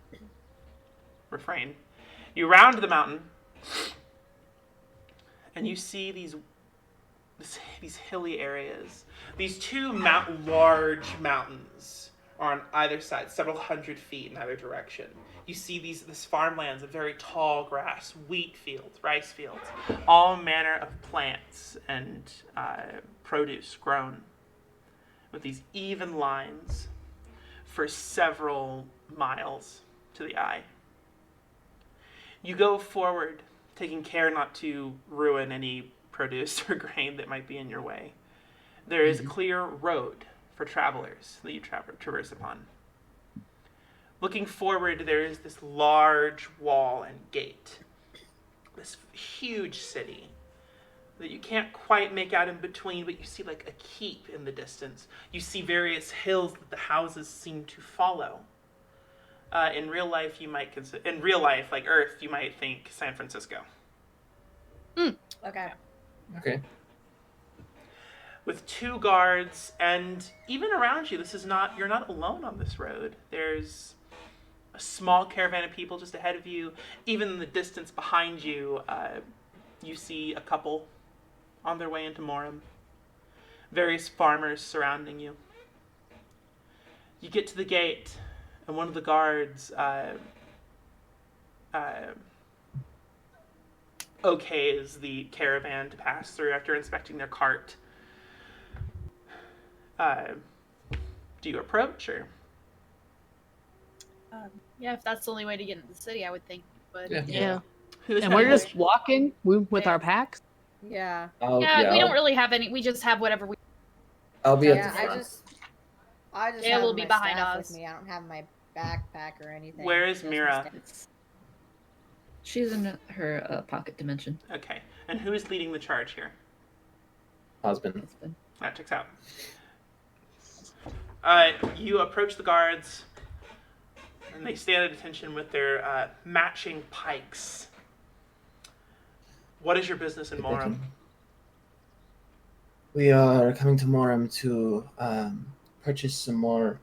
Speaker 1: Refrain. You round the mountain, and you see this these hilly areas. These two large mountains are on either side, several hundred feet in either direction. You see this farmlands of very tall grass, wheat fields, rice fields, all manner of plants and produce grown with these even lines for several miles to the eye. You go forward, taking care not to ruin any produce or grain that might be in your way. There is a clear road for travelers that you traverse upon. Looking forward, there is this large wall and gate. This huge city that you can't quite make out in between, but you see like a keep in the distance. You see various hills that the houses seem to follow. In real life, like Earth, you might think San Francisco.
Speaker 2: Okay.
Speaker 5: Okay.
Speaker 1: With 2 guards, and even around you, you're not alone on this road. There's a small caravan of people just ahead of you. Even in the distance behind you, you see a couple on their way into Morum. Various farmers surrounding you. You get to the gate, and one of the guards okays the caravan to pass through after inspecting their cart. Do you approach, or?
Speaker 4: Yeah, if that's the only way to get into the city, I would think. But
Speaker 7: Yeah.
Speaker 1: Who's
Speaker 7: And we're
Speaker 1: heading
Speaker 7: just walking with our packs.
Speaker 2: Yeah.
Speaker 4: we don't really have any. We just have whatever we.
Speaker 5: I'll be
Speaker 2: Yeah,
Speaker 5: at the front.
Speaker 2: I just
Speaker 4: Yeah,
Speaker 2: have
Speaker 4: we'll be
Speaker 2: my
Speaker 4: behind
Speaker 2: staff
Speaker 4: us.
Speaker 2: with me. I don't have my backpack or anything.
Speaker 1: Where is
Speaker 2: Just my
Speaker 1: Mira?
Speaker 2: staff.
Speaker 6: She's in her pocket dimension.
Speaker 1: Okay. And who is leading the charge here?
Speaker 5: Husband.
Speaker 6: That's fine.
Speaker 1: That checks out. You approach the guards, and they stand at attention with their matching pikes. What is your business in Morum?
Speaker 5: We are coming to Morum to purchase some more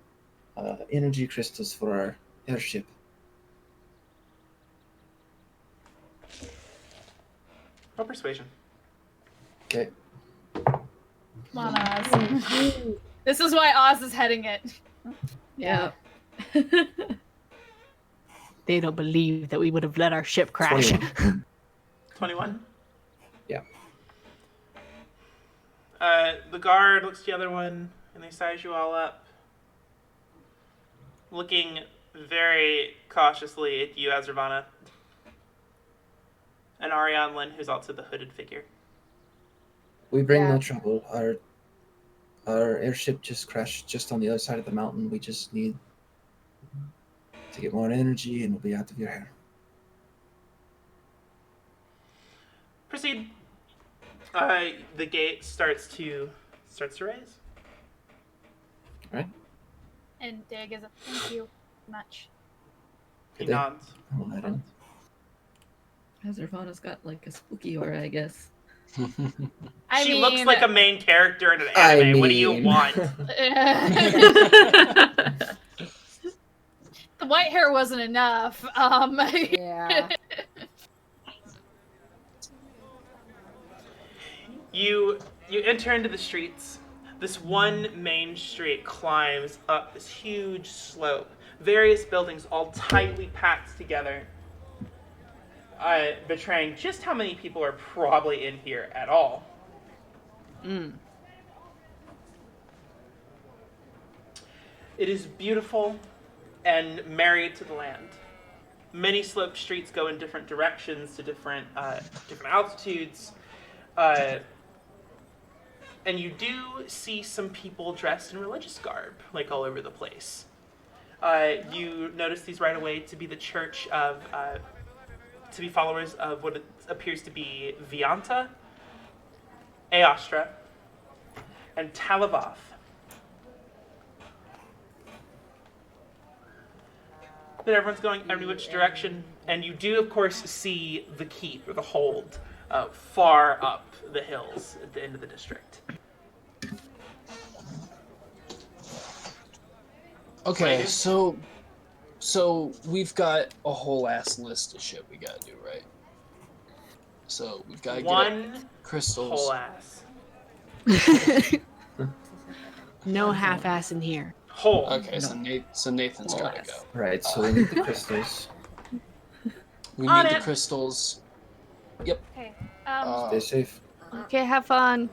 Speaker 5: energy crystals for our airship.
Speaker 1: Roll persuasion.
Speaker 5: Okay.
Speaker 4: Come on, Oz. This is why Oz is heading it.
Speaker 6: Yeah.
Speaker 7: They don't believe that we would have let our ship crash.
Speaker 5: 21.
Speaker 1: 21?
Speaker 5: Yeah.
Speaker 1: The guard looks at the other one, and they size you all up. Looking very cautiously at you, Azravana. And Ariane Lynn, who's also the hooded figure.
Speaker 5: We bring
Speaker 2: Yeah.
Speaker 5: no trouble. Our airship just crashed just on the other side of the mountain. We just need to get more energy, and we'll be out of your hair.
Speaker 1: Proceed. The gate starts to raise.
Speaker 4: And Dig is a thank you much.
Speaker 1: He
Speaker 5: Good day.
Speaker 1: nods.
Speaker 5: I will let in.
Speaker 6: Azravana's got like a spooky aura, I guess.
Speaker 1: She looks like a main character in an
Speaker 5: I
Speaker 1: anime. What do you
Speaker 5: mean-
Speaker 1: want?
Speaker 4: The white hair wasn't enough.
Speaker 2: Yeah.
Speaker 1: You enter into the streets. This one main street climbs up this huge slope. Various buildings all tightly packed together, betraying just how many people are probably in here at all. It is beautiful and married to the land. Many sloped streets go in different directions to different altitudes. And you do see some people dressed in religious garb, like all over the place. You notice these right away to be the church of, to be followers of what appears to be Vianta, Aostra, and Talavoth. But everyone's going every which direction, and you do, of course, see the keep, or the hold, far up the hills at the end of the district.
Speaker 3: Okay,
Speaker 1: Right.
Speaker 3: so we've got a whole ass list of shit we gotta do, right? So we've gotta get
Speaker 1: One
Speaker 3: crystals.
Speaker 1: whole ass.
Speaker 7: No half-ass in here.
Speaker 1: Whole.
Speaker 3: Okay, so Nathan's gotta
Speaker 6: Yes.
Speaker 3: go.
Speaker 5: Right, so we need the crystals.
Speaker 3: We
Speaker 1: On
Speaker 3: need the
Speaker 1: it.
Speaker 3: crystals.
Speaker 4: Okay.
Speaker 5: Stay safe.
Speaker 7: Okay, have fun.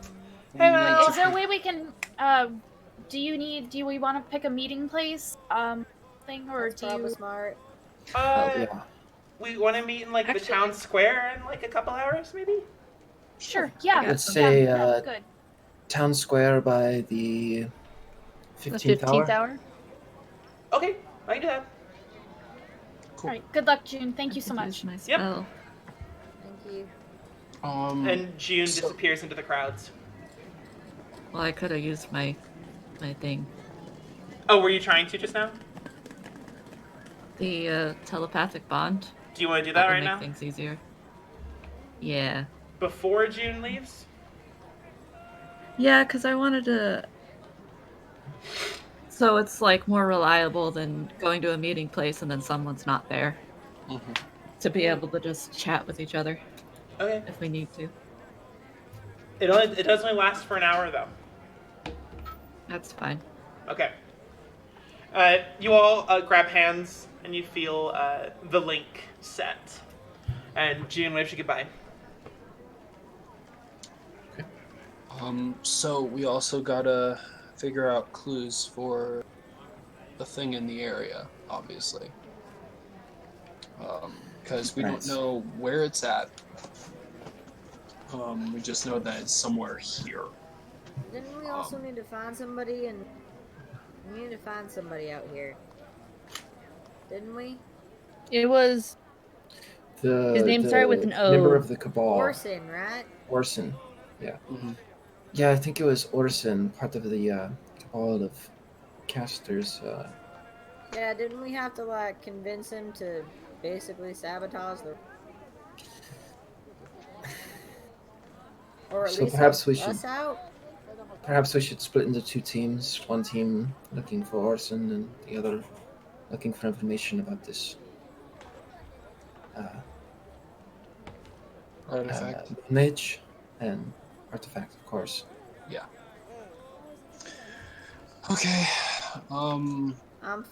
Speaker 1: Hey,
Speaker 3: we need
Speaker 1: well,
Speaker 3: to
Speaker 4: Is there a
Speaker 3: pre-
Speaker 4: way we can? Do we want to pick a meeting place? Thing or
Speaker 2: That's
Speaker 4: do
Speaker 2: probably
Speaker 4: you?
Speaker 2: smart.
Speaker 5: Yeah.
Speaker 1: We want to meet in like the
Speaker 6: Actually-
Speaker 1: town square in like a couple hours, maybe.
Speaker 4: Sure. Yeah.
Speaker 5: Let's say
Speaker 4: yeah, good.
Speaker 5: town square by the
Speaker 7: The
Speaker 5: 15th
Speaker 7: 15th
Speaker 5: hour.
Speaker 7: hour?
Speaker 1: Okay, I can do that.
Speaker 4: All right. Good luck, June. Thank you so
Speaker 6: Use
Speaker 4: much.
Speaker 6: my
Speaker 1: Yep.
Speaker 6: spell.
Speaker 2: Thank you.
Speaker 1: And June
Speaker 3: so-
Speaker 1: disappears into the crowds.
Speaker 6: Well, I could have used my thing.
Speaker 1: Oh, were you trying to just now?
Speaker 6: The telepathic bond.
Speaker 1: Do you want to do that
Speaker 6: would
Speaker 1: right
Speaker 6: make
Speaker 1: now?
Speaker 6: things easier. Yeah.
Speaker 1: Before June leaves?
Speaker 6: Yeah, because I wanted to. So it's like more reliable than going to a meeting place and then someone's not there.
Speaker 3: Mhm.
Speaker 6: To be able to just chat with each other
Speaker 1: Okay.
Speaker 6: if we need to.
Speaker 1: It does only last for an hour though.
Speaker 6: That's fine.
Speaker 1: Okay. You all grab hands and you feel the link set. And June waves you goodbye.
Speaker 3: So we also gotta figure out clues for the thing in the area, obviously. Because we don't
Speaker 5: Right.
Speaker 3: know where it's at. We just know that it's somewhere here.
Speaker 2: Didn't we also need to find somebody? And we need to find somebody out here. Didn't we?
Speaker 7: It was. His name
Speaker 5: the
Speaker 7: started with an O.
Speaker 5: Member of the Cabal.
Speaker 2: Orson, right?
Speaker 5: Orson. Yeah.
Speaker 3: Mm-hmm.
Speaker 5: Yeah, I think it was Orson, part of the Cabal of Casters.
Speaker 2: Yeah, didn't we have to like convince him to basically sabotage the, or at
Speaker 5: So
Speaker 2: least
Speaker 5: perhaps
Speaker 2: help
Speaker 5: we should-
Speaker 2: us out?
Speaker 5: Perhaps we should split into two teams. One team looking for Orson, and the other looking for information about this
Speaker 3: Artifact.
Speaker 5: mage and artifact, of course.
Speaker 3: Okay.
Speaker 2: I'm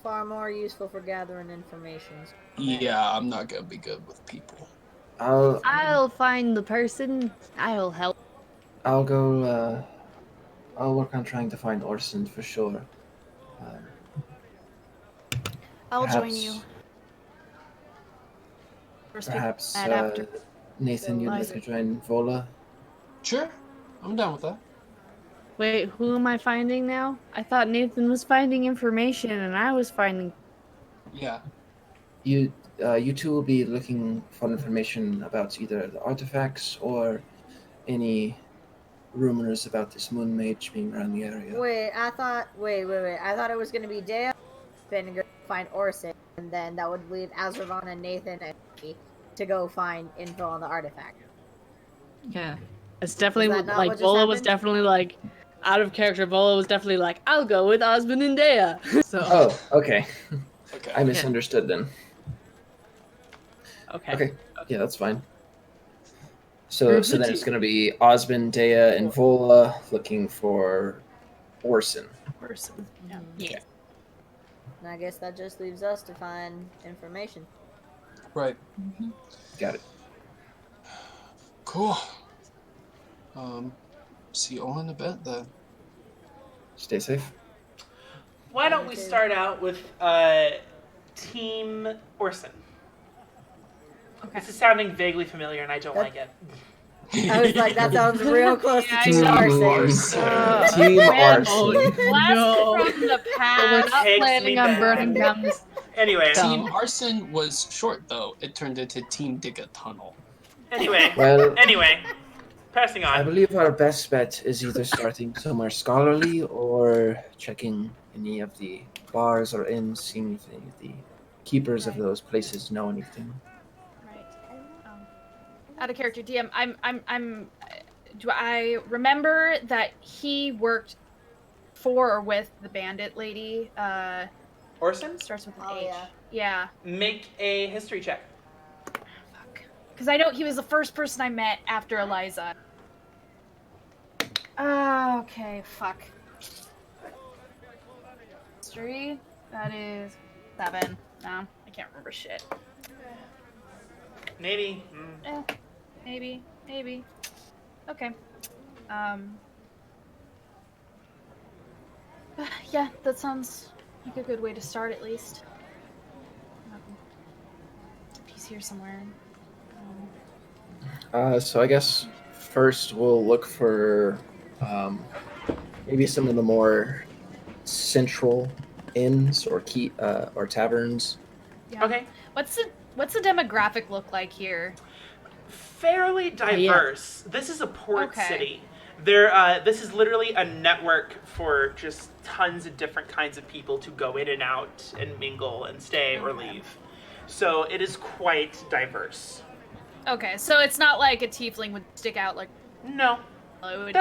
Speaker 2: far more useful for gathering information.
Speaker 3: Yeah, I'm not gonna be good with people.
Speaker 7: I'll find the person. I'll help.
Speaker 5: I'll go. I'll work on trying to find Orson for sure.
Speaker 4: I'll join
Speaker 5: perhaps-
Speaker 4: you. First
Speaker 5: Perhaps
Speaker 4: and after.
Speaker 5: Nathan, you'd like
Speaker 4: Liza.
Speaker 5: to join Vola.
Speaker 3: Sure, I'm down with that.
Speaker 7: Wait, who am I finding now? I thought Nathan was finding information and I was finding.
Speaker 3: Yeah.
Speaker 5: You two will be looking for information about either the artifacts or any rumors about this moon mage being around the area.
Speaker 2: Wait, I thought. Wait. I thought it was gonna be Dale, then go find Orson, and then that would leave Azravan and Nathan and me to go find info on the artifact.
Speaker 6: Yeah.
Speaker 7: It's definitely
Speaker 2: that not
Speaker 7: like
Speaker 2: what just
Speaker 7: Vola was
Speaker 2: happened?
Speaker 7: definitely like out of character. Vola was definitely like, I'll go with Osmond and Dea. So
Speaker 5: Oh, okay.
Speaker 3: Okay.
Speaker 5: I misunderstood then.
Speaker 7: okay.
Speaker 5: Yeah, that's fine. So then it's gonna be Osmond, Dea, and Vola looking for Orson.
Speaker 6: Person.
Speaker 7: Yeah.
Speaker 2: And I guess that just leaves us to find information.
Speaker 3: Right.
Speaker 5: Got it.
Speaker 3: Cool. See you all in a bit then.
Speaker 5: Stay safe.
Speaker 1: Why don't we start out with Team Orson?
Speaker 4: Okay.
Speaker 1: This is sounding vaguely familiar, and I don't like it.
Speaker 2: I was like, that sounds real close
Speaker 4: Yeah,
Speaker 2: to
Speaker 4: I
Speaker 2: Team
Speaker 4: know.
Speaker 2: Orson.
Speaker 5: Team
Speaker 7: man,
Speaker 5: Orson.
Speaker 4: Blast
Speaker 7: No.
Speaker 4: from the
Speaker 7: But we're
Speaker 4: past.
Speaker 7: not
Speaker 1: Takes
Speaker 7: planning
Speaker 1: me
Speaker 7: on
Speaker 1: back.
Speaker 7: burning down this.
Speaker 1: Anyway,
Speaker 7: So-
Speaker 3: Team Arson was short though. It turned into Team Dig a Tunnel.
Speaker 1: anyway,
Speaker 5: Well,
Speaker 1: passing
Speaker 5: I
Speaker 1: on.
Speaker 5: believe our best bet is either starting somewhere scholarly or checking any of the bars or inns, seeing if any of the keepers of those places know anything.
Speaker 4: Right. Out of character, DM. Do I remember that he worked for or with the bandit lady?
Speaker 1: Orson,
Speaker 4: Starts with an
Speaker 2: Oh,
Speaker 4: H.
Speaker 2: yeah.
Speaker 4: Yeah.
Speaker 1: make a history check.
Speaker 4: Fuck. Because I know he was the first person I met after Eliza. Okay, fuck. History? That is 7. No, I can't remember shit.
Speaker 1: Maybe.
Speaker 4: Maybe. Okay. Yeah, that sounds like a good way to start at least. He's here somewhere.
Speaker 5: So I guess first we'll look for maybe some of the more central inns or or taverns.
Speaker 4: Yeah.
Speaker 1: Okay.
Speaker 4: What's the demographic look like here?
Speaker 1: Fairly diverse. This is a port city. This is literally a network for just tons of different kinds of people to go in and out and mingle and stay or leave. So it is quite diverse.
Speaker 4: Okay, so it's not like a tiefling would stick out like.
Speaker 1: No.
Speaker 4: It would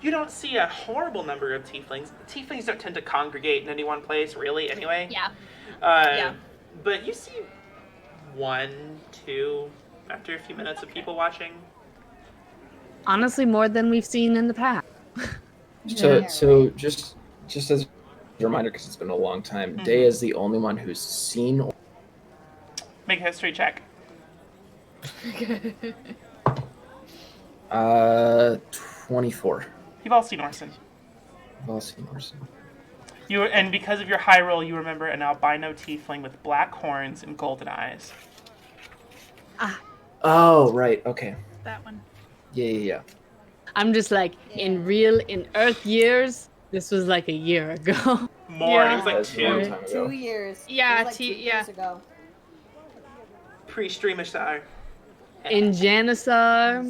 Speaker 1: You don't see a horrible number of tieflings. Tieflings don't tend to congregate in any one place, really, anyway.
Speaker 4: Yeah.
Speaker 1: But you see 1, 2, after a few minutes of people watching.
Speaker 7: Honestly, more than we've seen in the past.
Speaker 5: So just as a reminder, because it's been a long time, Day is the only one who's seen.
Speaker 1: Make a history check.
Speaker 5: 24.
Speaker 1: You've all seen Orson.
Speaker 5: I've all seen Orson.
Speaker 1: And because of your high roll, you remember an albino tiefling with black horns and golden eyes.
Speaker 5: Oh, right. Okay.
Speaker 4: That one.
Speaker 5: Yeah.
Speaker 7: I'm just like, in Earth years, this was like a year ago.
Speaker 1: More.
Speaker 4: Yeah.
Speaker 1: It was like
Speaker 5: That's a long
Speaker 1: 2.
Speaker 5: time ago.
Speaker 2: 2 years.
Speaker 4: Yeah,
Speaker 2: It was like 2 years ago.
Speaker 1: Pre-Streamish.
Speaker 7: In Janusaar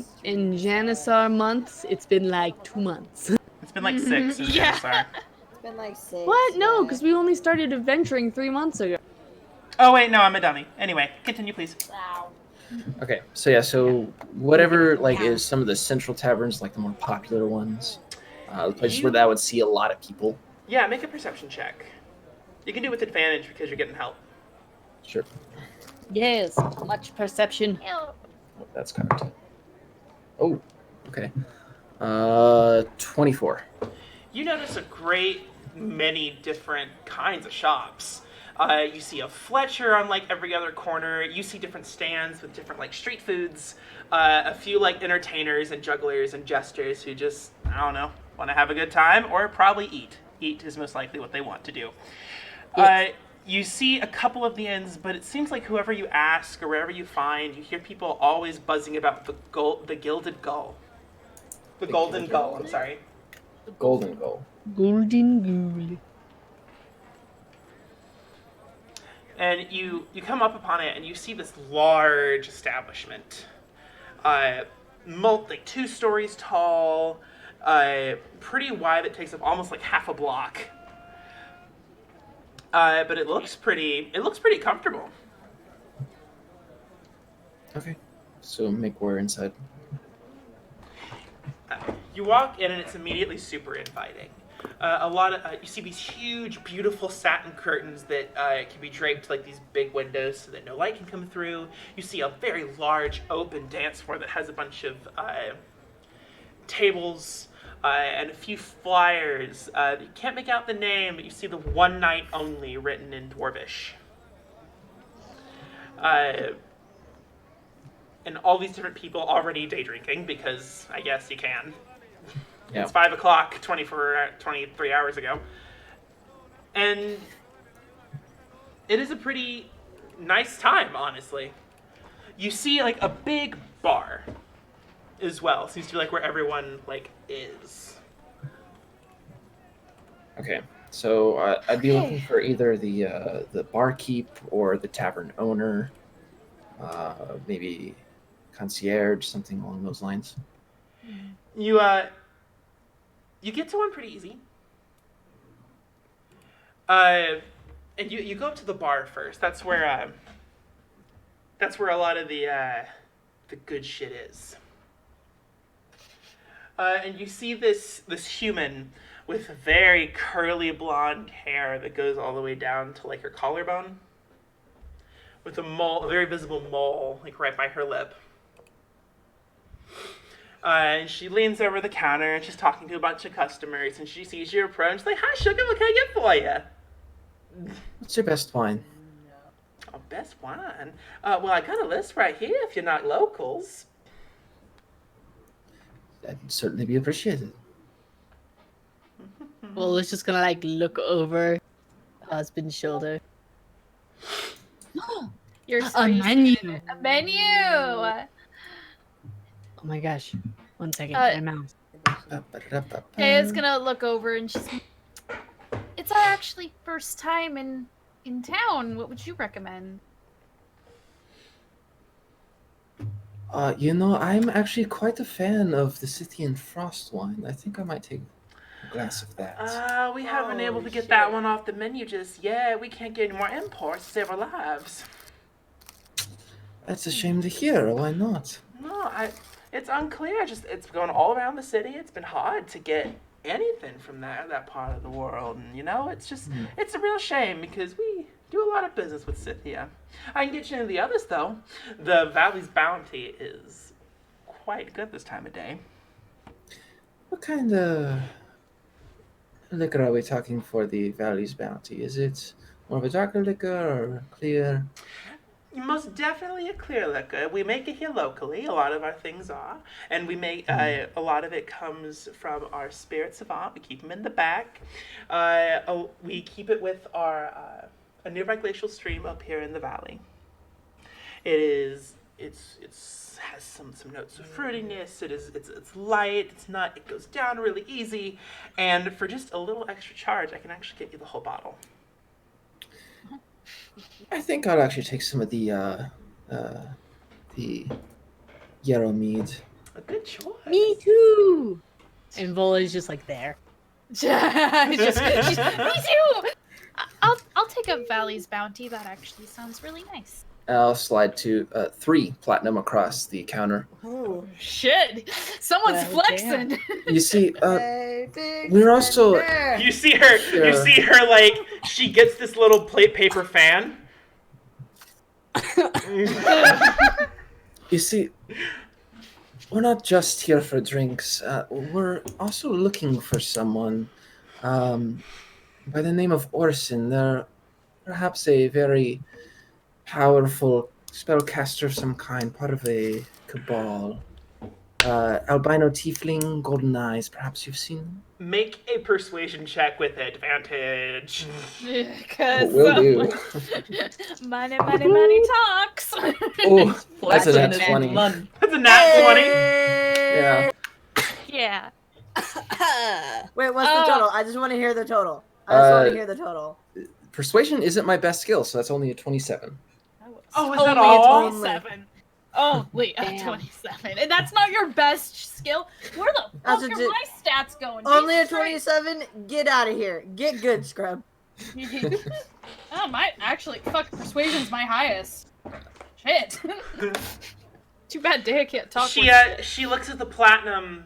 Speaker 7: months, it's been like 2 months.
Speaker 1: It's been like 6 in
Speaker 4: Yeah.
Speaker 1: Janusaar.
Speaker 2: It's been like 6.
Speaker 7: What? No,
Speaker 2: yeah.
Speaker 7: because we only started adventuring 3 months ago.
Speaker 1: Oh, wait, no, I'm a dummy. Anyway, continue, please.
Speaker 2: Wow.
Speaker 5: Okay. So whatever is some of the central taverns, like the more popular ones, the places where that would see a lot of people.
Speaker 1: Yeah, make a perception check. You can do it with advantage because you're getting help.
Speaker 5: Sure.
Speaker 7: Yes, much perception.
Speaker 5: Oh, that's correct. Oh, okay. 24.
Speaker 1: You notice a great many different kinds of shops. You see a Fletcher on like every other corner. You see different stands with different like street foods. A few like entertainers and jugglers and jesters who just, I don't know, want to have a good time or probably eat. Eat is most likely what they want to do. You see a couple of the inns, but it seems like whoever you ask or wherever you find, you hear people always buzzing about the Gilded Gull. The Golden Gull, I'm sorry.
Speaker 5: Golden Gull.
Speaker 7: Golden Ghoul.
Speaker 1: And you come up upon it, and you see this large establishment. Like 2 stories tall, pretty wide. It takes up almost like half a block. But it looks pretty comfortable.
Speaker 5: Okay. So make we're inside.
Speaker 1: You walk in, and it's immediately super inviting. You see these huge, beautiful satin curtains that can be draped like these big windows so that no light can come through. You see a very large open dance floor that has a bunch of tables and a few flyers. You can't make out the name, but you see the one night only written in Dwarvish. And all these different people already day drinking because I guess you can.
Speaker 5: Yeah.
Speaker 1: It's 5 o'clock, 23 hours ago. And it is a pretty nice time, honestly. You see, like, a big bar as well. Seems to be, like, where everyone, like, is.
Speaker 5: Okay. So I'd be looking for either the barkeep or the tavern owner, maybe concierge, something along those lines.
Speaker 1: You get to one pretty easy. And you go up to the bar first. That's where a lot of the good shit is. And you see this human with very curly blonde hair that goes all the way down to like her collarbone, with a very visible mole like right by her lip. And she leans over the counter and she's talking to a bunch of customers and she sees you approach. She's like, "Hi, sugar, what can I get for you?"
Speaker 5: What's your best wine?
Speaker 1: Oh, best wine? Well, I got a list right here if you're not locals.
Speaker 5: That'd certainly be appreciated.
Speaker 7: Well, it's just gonna like look over husband's shoulder.
Speaker 4: You're
Speaker 7: A
Speaker 4: so used to
Speaker 7: menu.
Speaker 4: it. A menu.
Speaker 7: Oh my gosh. 1 second.
Speaker 4: Uh,
Speaker 7: My mouse.
Speaker 4: Daya's gonna look over and she's. It's our actually first time in town. What would you recommend?
Speaker 5: I'm actually quite a fan of the Scythian Frost wine. I think I might take a glass of that.
Speaker 1: We haven't been able to get
Speaker 2: shit.
Speaker 1: that one off the menu just yet. We can't get any more imports to save our lives.
Speaker 5: That's a shame to hear. Why not?
Speaker 1: No, it's unclear. It's going all around the city. It's been hard to get anything from that part of the world. And, it's a real shame because we do a lot of business with Scythia. I can get you into the others, though. The Valley's Bounty is quite good this time of day.
Speaker 5: What kind of liquor are we talking for the Valley's Bounty? Is it more of a darker liquor or clear?
Speaker 1: Most definitely a clear liquor. We make it here locally. A lot of our things are. And we make a lot of it comes from our spirit savant. We keep them in the back. We keep it with our a nearby glacial stream up here in the valley. It's has some notes of fruitiness. It's light. It goes down really easy. And for just a little extra charge, I can actually get you the whole bottle.
Speaker 5: I think I'll actually take some of the yarrow mead.
Speaker 1: A good choice.
Speaker 7: Me too. And Vola's just like there.
Speaker 4: Me too. I'll take a Valley's Bounty. That actually sounds really nice.
Speaker 5: I'll slide to 3 platinum across the counter.
Speaker 2: Ooh.
Speaker 4: Shit, someone's
Speaker 2: Well,
Speaker 4: flexing.
Speaker 5: You see,
Speaker 2: Hey, big
Speaker 5: we're also-
Speaker 2: spender.
Speaker 1: You see her. You
Speaker 5: Yeah.
Speaker 1: see her like she gets this little plate paper fan.
Speaker 5: You see, we're not just here for drinks. We're also looking for someone by the name of Orson. They're perhaps a very powerful spellcaster of some kind, part of a cabal. Albino tiefling, golden eyes. Perhaps you've seen them?
Speaker 1: Make a persuasion check with advantage.
Speaker 4: Because
Speaker 5: Will do.
Speaker 4: money talks.
Speaker 5: Oh, that's a
Speaker 6: Flashing
Speaker 5: nat
Speaker 6: his
Speaker 5: 20.
Speaker 6: lung.
Speaker 1: That's a nat 20.
Speaker 5: Yeah.
Speaker 4: Yeah.
Speaker 2: Wait, what's the
Speaker 4: Oh.
Speaker 2: total? I just want to hear the total. I just want
Speaker 5: Uh,
Speaker 2: to hear the total.
Speaker 5: Persuasion isn't my best skill, so that's only a 27.
Speaker 1: Oh, is that
Speaker 4: Only a
Speaker 1: all?
Speaker 4: 27. Only a
Speaker 2: Damn.
Speaker 4: 27. And that's not your best skill. Where the
Speaker 2: That's
Speaker 4: fuck
Speaker 2: a
Speaker 4: are
Speaker 2: di-
Speaker 4: my stats going?
Speaker 2: Only a
Speaker 4: Jesus Christ.
Speaker 2: 27? Get out of here. Get good, scrub.
Speaker 4: Oh, fuck, persuasion's my highest. Shit. Too bad Daya can't talk.
Speaker 1: She looks at the platinum,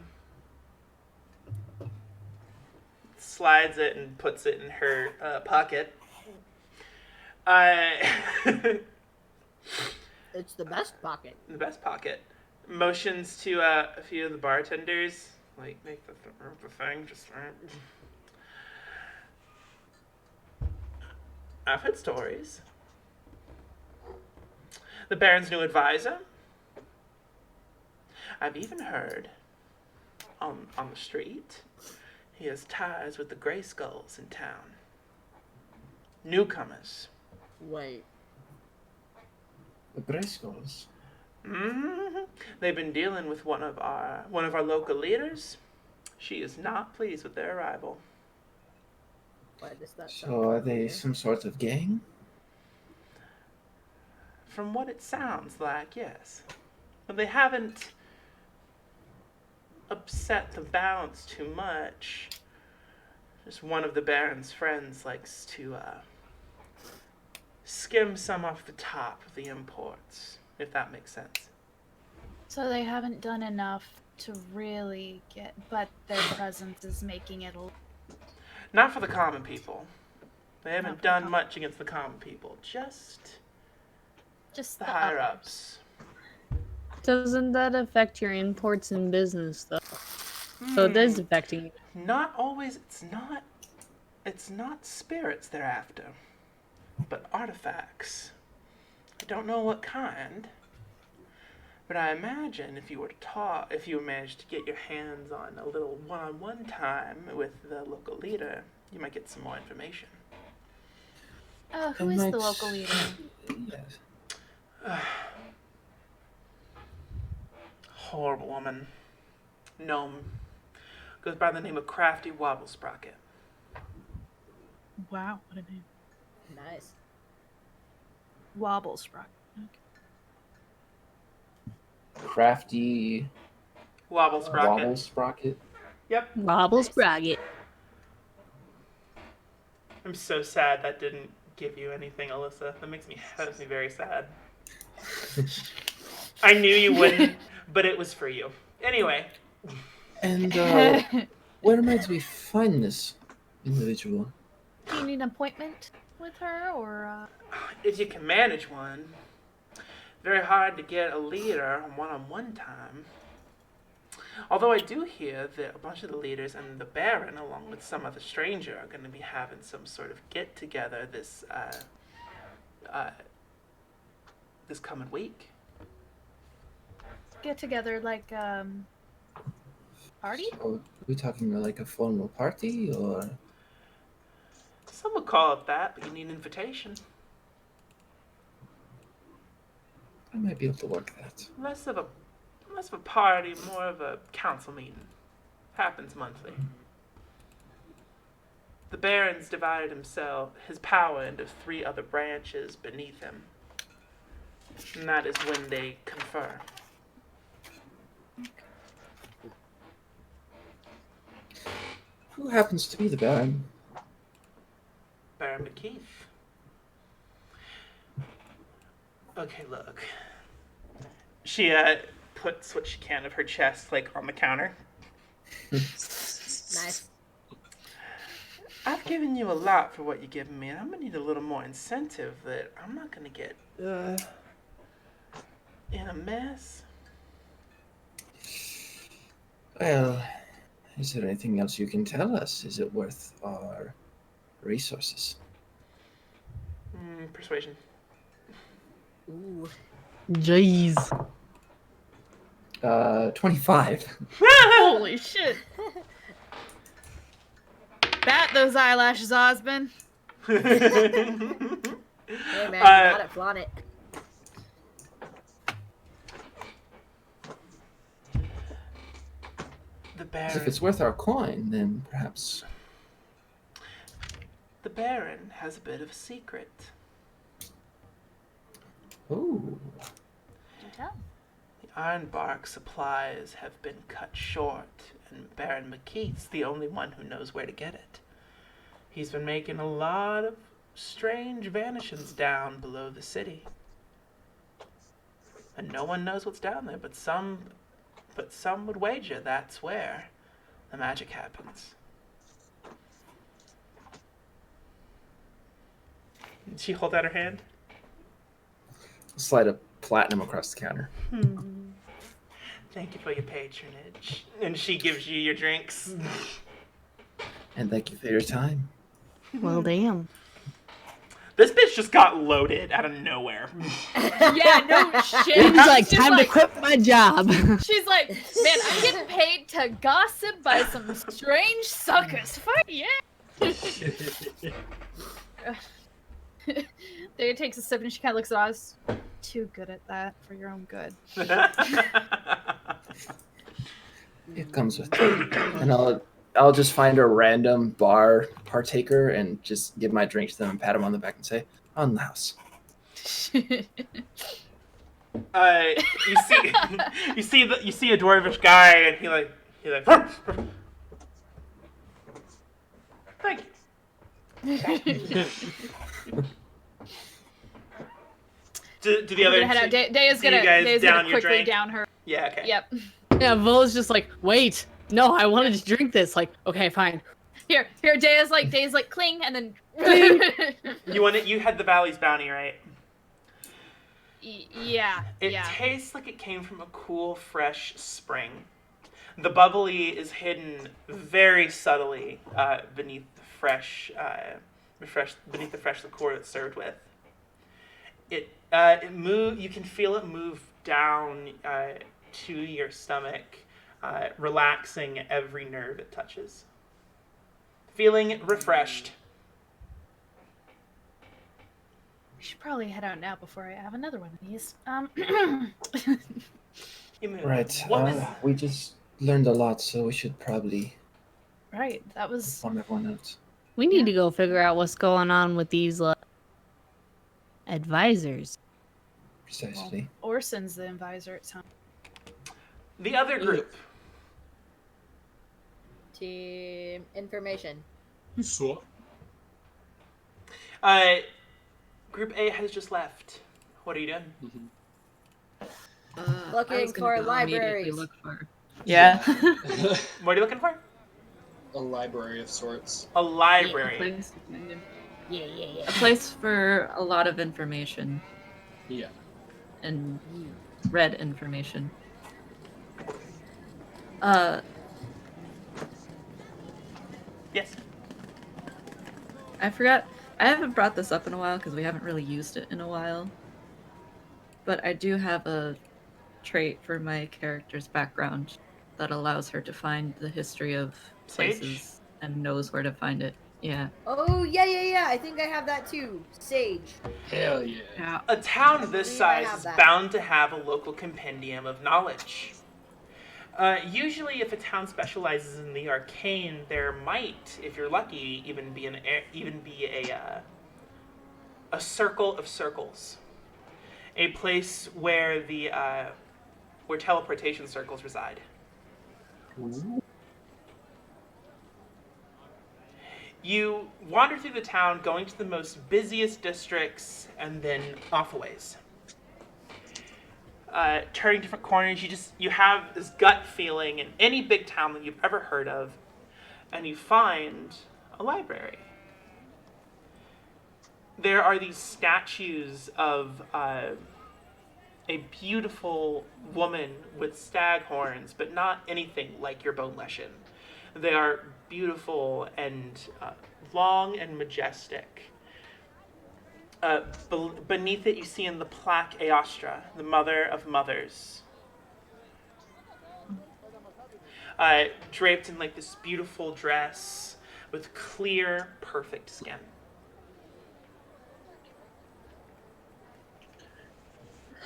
Speaker 1: slides it, and puts it in her pocket.
Speaker 2: It's the best pocket.
Speaker 1: The best pocket. Motions to a few of the bartenders, like make the thing just. I've heard stories. The Baron's new advisor. I've even heard on the street he has ties with the Grey Skulls in town. Newcomers.
Speaker 2: Wait.
Speaker 5: The Grayskulls.
Speaker 1: Mm-hmm. They've been dealing with one of our local leaders. She is not pleased with their arrival.
Speaker 2: Why does that sound
Speaker 5: So are they
Speaker 2: familiar?
Speaker 5: some sort of gang?
Speaker 1: From what it sounds like, yes. But they haven't upset the balance too much. Just one of the Baron's friends likes to skim some off the top of the imports, if that makes sense.
Speaker 4: So they haven't done enough to really get, but their presence is making it a.
Speaker 1: Not for the common people. They
Speaker 4: Not
Speaker 1: haven't
Speaker 4: for the
Speaker 1: done
Speaker 4: common-
Speaker 1: much against the common people. Just
Speaker 4: Just
Speaker 1: the
Speaker 4: the
Speaker 1: higher
Speaker 4: uppers.
Speaker 1: ups.
Speaker 7: Doesn't that affect your imports and business though? So it is affecting you.
Speaker 1: Not always. It's not spirits they're after, but artifacts. I don't know what kind, but I imagine if you managed to get your hands on a little one-on-one time with the local leader, you might get some more information.
Speaker 4: Oh, who is the local leader?
Speaker 5: Yes.
Speaker 1: Horrible woman. Gnome. Goes by the name of Crafty Wobble Sprocket.
Speaker 4: Wow, what a name.
Speaker 2: Nice.
Speaker 4: Wobble Sprocket.
Speaker 5: Crafty
Speaker 1: Wobble Sprocket.
Speaker 5: Wobble Sprocket.
Speaker 1: Yep.
Speaker 7: Wobbles braggett.
Speaker 1: I'm so sad that didn't give you anything, Alyssa. That makes me very sad. I knew you wouldn't, but it was for you. Anyway.
Speaker 5: And where might we find this individual?
Speaker 4: Do you need an appointment with her, or
Speaker 1: If you can manage one. Very hard to get a leader on one-on-one time. Although I do hear that a bunch of the leaders and the Baron, along with some other stranger, are going to be having some sort of get-together this coming week.
Speaker 4: get together like party?
Speaker 5: So, are we talking like a formal party or?
Speaker 1: Some would call it that, but you need an invitation.
Speaker 5: I might be able to work that.
Speaker 1: Less of a party, more of a council meeting. Happens monthly. The Baron's divided his power into 3 other branches beneath him. And that is when they confer.
Speaker 5: Who happens to be the Baron?
Speaker 1: Baron McKeith. Okay, look. She puts what she can of her chest on the counter.
Speaker 2: Nice.
Speaker 1: I've given you a lot for what you're giving me, and I'm gonna need a little more incentive that I'm not gonna get in a mess.
Speaker 5: Well, is there anything else you can tell us? Is it worth our resources?
Speaker 1: Persuasion.
Speaker 2: Ooh.
Speaker 7: Jeez.
Speaker 5: 25.
Speaker 4: Holy shit. Bat those eyelashes, Osmond.
Speaker 2: Hey man, you got it, flaunt it.
Speaker 1: The Baron.
Speaker 5: If it's worth our coin, then perhaps.
Speaker 1: The Baron has a bit of a secret.
Speaker 5: Ooh.
Speaker 4: Do tell.
Speaker 1: The Ironbark supplies have been cut short, and Baron McKeith's the only one who knows where to get it. He's been making a lot of strange vanishings down below the city. And no one knows what's down there, but some would wager that's where the magic happens. Did she hold out her hand?
Speaker 5: Slide a platinum across the counter.
Speaker 1: Thank you for your patronage. And she gives you your drinks.
Speaker 5: And thank you for your time.
Speaker 7: Well, damn.
Speaker 1: This bitch just got loaded out of nowhere.
Speaker 4: Yeah, no shit.
Speaker 7: It was like
Speaker 4: She's
Speaker 7: time to quit my job.
Speaker 4: She's like, man, I'm getting paid to gossip by some strange suckers. Fuck yeah. Daya takes a sip and she kind of looks at us. Too good at that for your own good.
Speaker 5: It comes with it. And I'll just find a random bar partaker and just give my drink to them and pat them on the back and say, "On the house."
Speaker 1: You see a dwarvish guy, and he like thank you. do the
Speaker 4: We're
Speaker 1: other
Speaker 4: gonna head out. Daya's
Speaker 1: do you
Speaker 4: gonna
Speaker 1: guys down your
Speaker 4: quickly
Speaker 1: drink?
Speaker 4: down her.
Speaker 1: Yeah, okay.
Speaker 4: Yep.
Speaker 7: Yeah, Vol's just like, wait, no, I wanted to drink this. Like, okay, fine.
Speaker 4: Here, Daya's like cling, and then
Speaker 1: You had the Valley's bounty, right?
Speaker 4: Yeah.
Speaker 1: It
Speaker 4: yeah.
Speaker 1: tastes like it came from a cool, fresh spring. The bubbly is hidden very subtly beneath the fresh liqueur it's served with. It move. You can feel it move down to your stomach, relaxing every nerve it touches. Feeling refreshed.
Speaker 4: We should probably head out now before I have another one of these.
Speaker 1: You move.
Speaker 5: Right.
Speaker 1: What was?
Speaker 5: We just learned a lot, so we should probably
Speaker 4: Right. That was.
Speaker 5: inform everyone else.
Speaker 7: We need to go figure out what's going on with these advisors.
Speaker 5: Precisely.
Speaker 4: Orson's the advisor. It sounds.
Speaker 1: The other group.
Speaker 2: Team information.
Speaker 3: So,
Speaker 1: Group A has just left. What are you doing?
Speaker 6: I
Speaker 2: Looking
Speaker 6: was gonna
Speaker 2: for
Speaker 6: go immediately
Speaker 2: libraries.
Speaker 6: Look for.
Speaker 7: Yeah.
Speaker 1: What are you looking for?
Speaker 3: a library of sorts.
Speaker 1: A library.
Speaker 6: Place,
Speaker 2: Yeah.
Speaker 6: a place for a lot of information
Speaker 3: Yeah.
Speaker 6: and read information.
Speaker 1: Yes.
Speaker 6: I forgot. I haven't brought this up in a while because we haven't really used it in a while. But I do have a trait for my character's background that allows her to find the history of
Speaker 1: Sage?
Speaker 6: places and knows where to find it. Yeah.
Speaker 2: Oh, yeah. I think I have that too. Sage.
Speaker 3: Hell yeah.
Speaker 6: Yeah.
Speaker 1: A town this
Speaker 2: believe I
Speaker 1: size
Speaker 2: have
Speaker 1: is
Speaker 2: that.
Speaker 1: bound to have a local compendium of knowledge. Usually, if a town specializes in the arcane, there might, if you're lucky, even be a circle of circles, a place where where teleportation circles reside. You wander through the town, going to the most busiest districts, and then off a ways. Turning different corners, you have this gut feeling in any big town that you've ever heard of, and you find a library. There are these statues of a beautiful woman with stag horns, but not anything like your bone leshen. They are beautiful and long and majestic. Beneath it, you see in the plaque Aostra, the mother of mothers. Draped in like this beautiful dress with clear, perfect skin.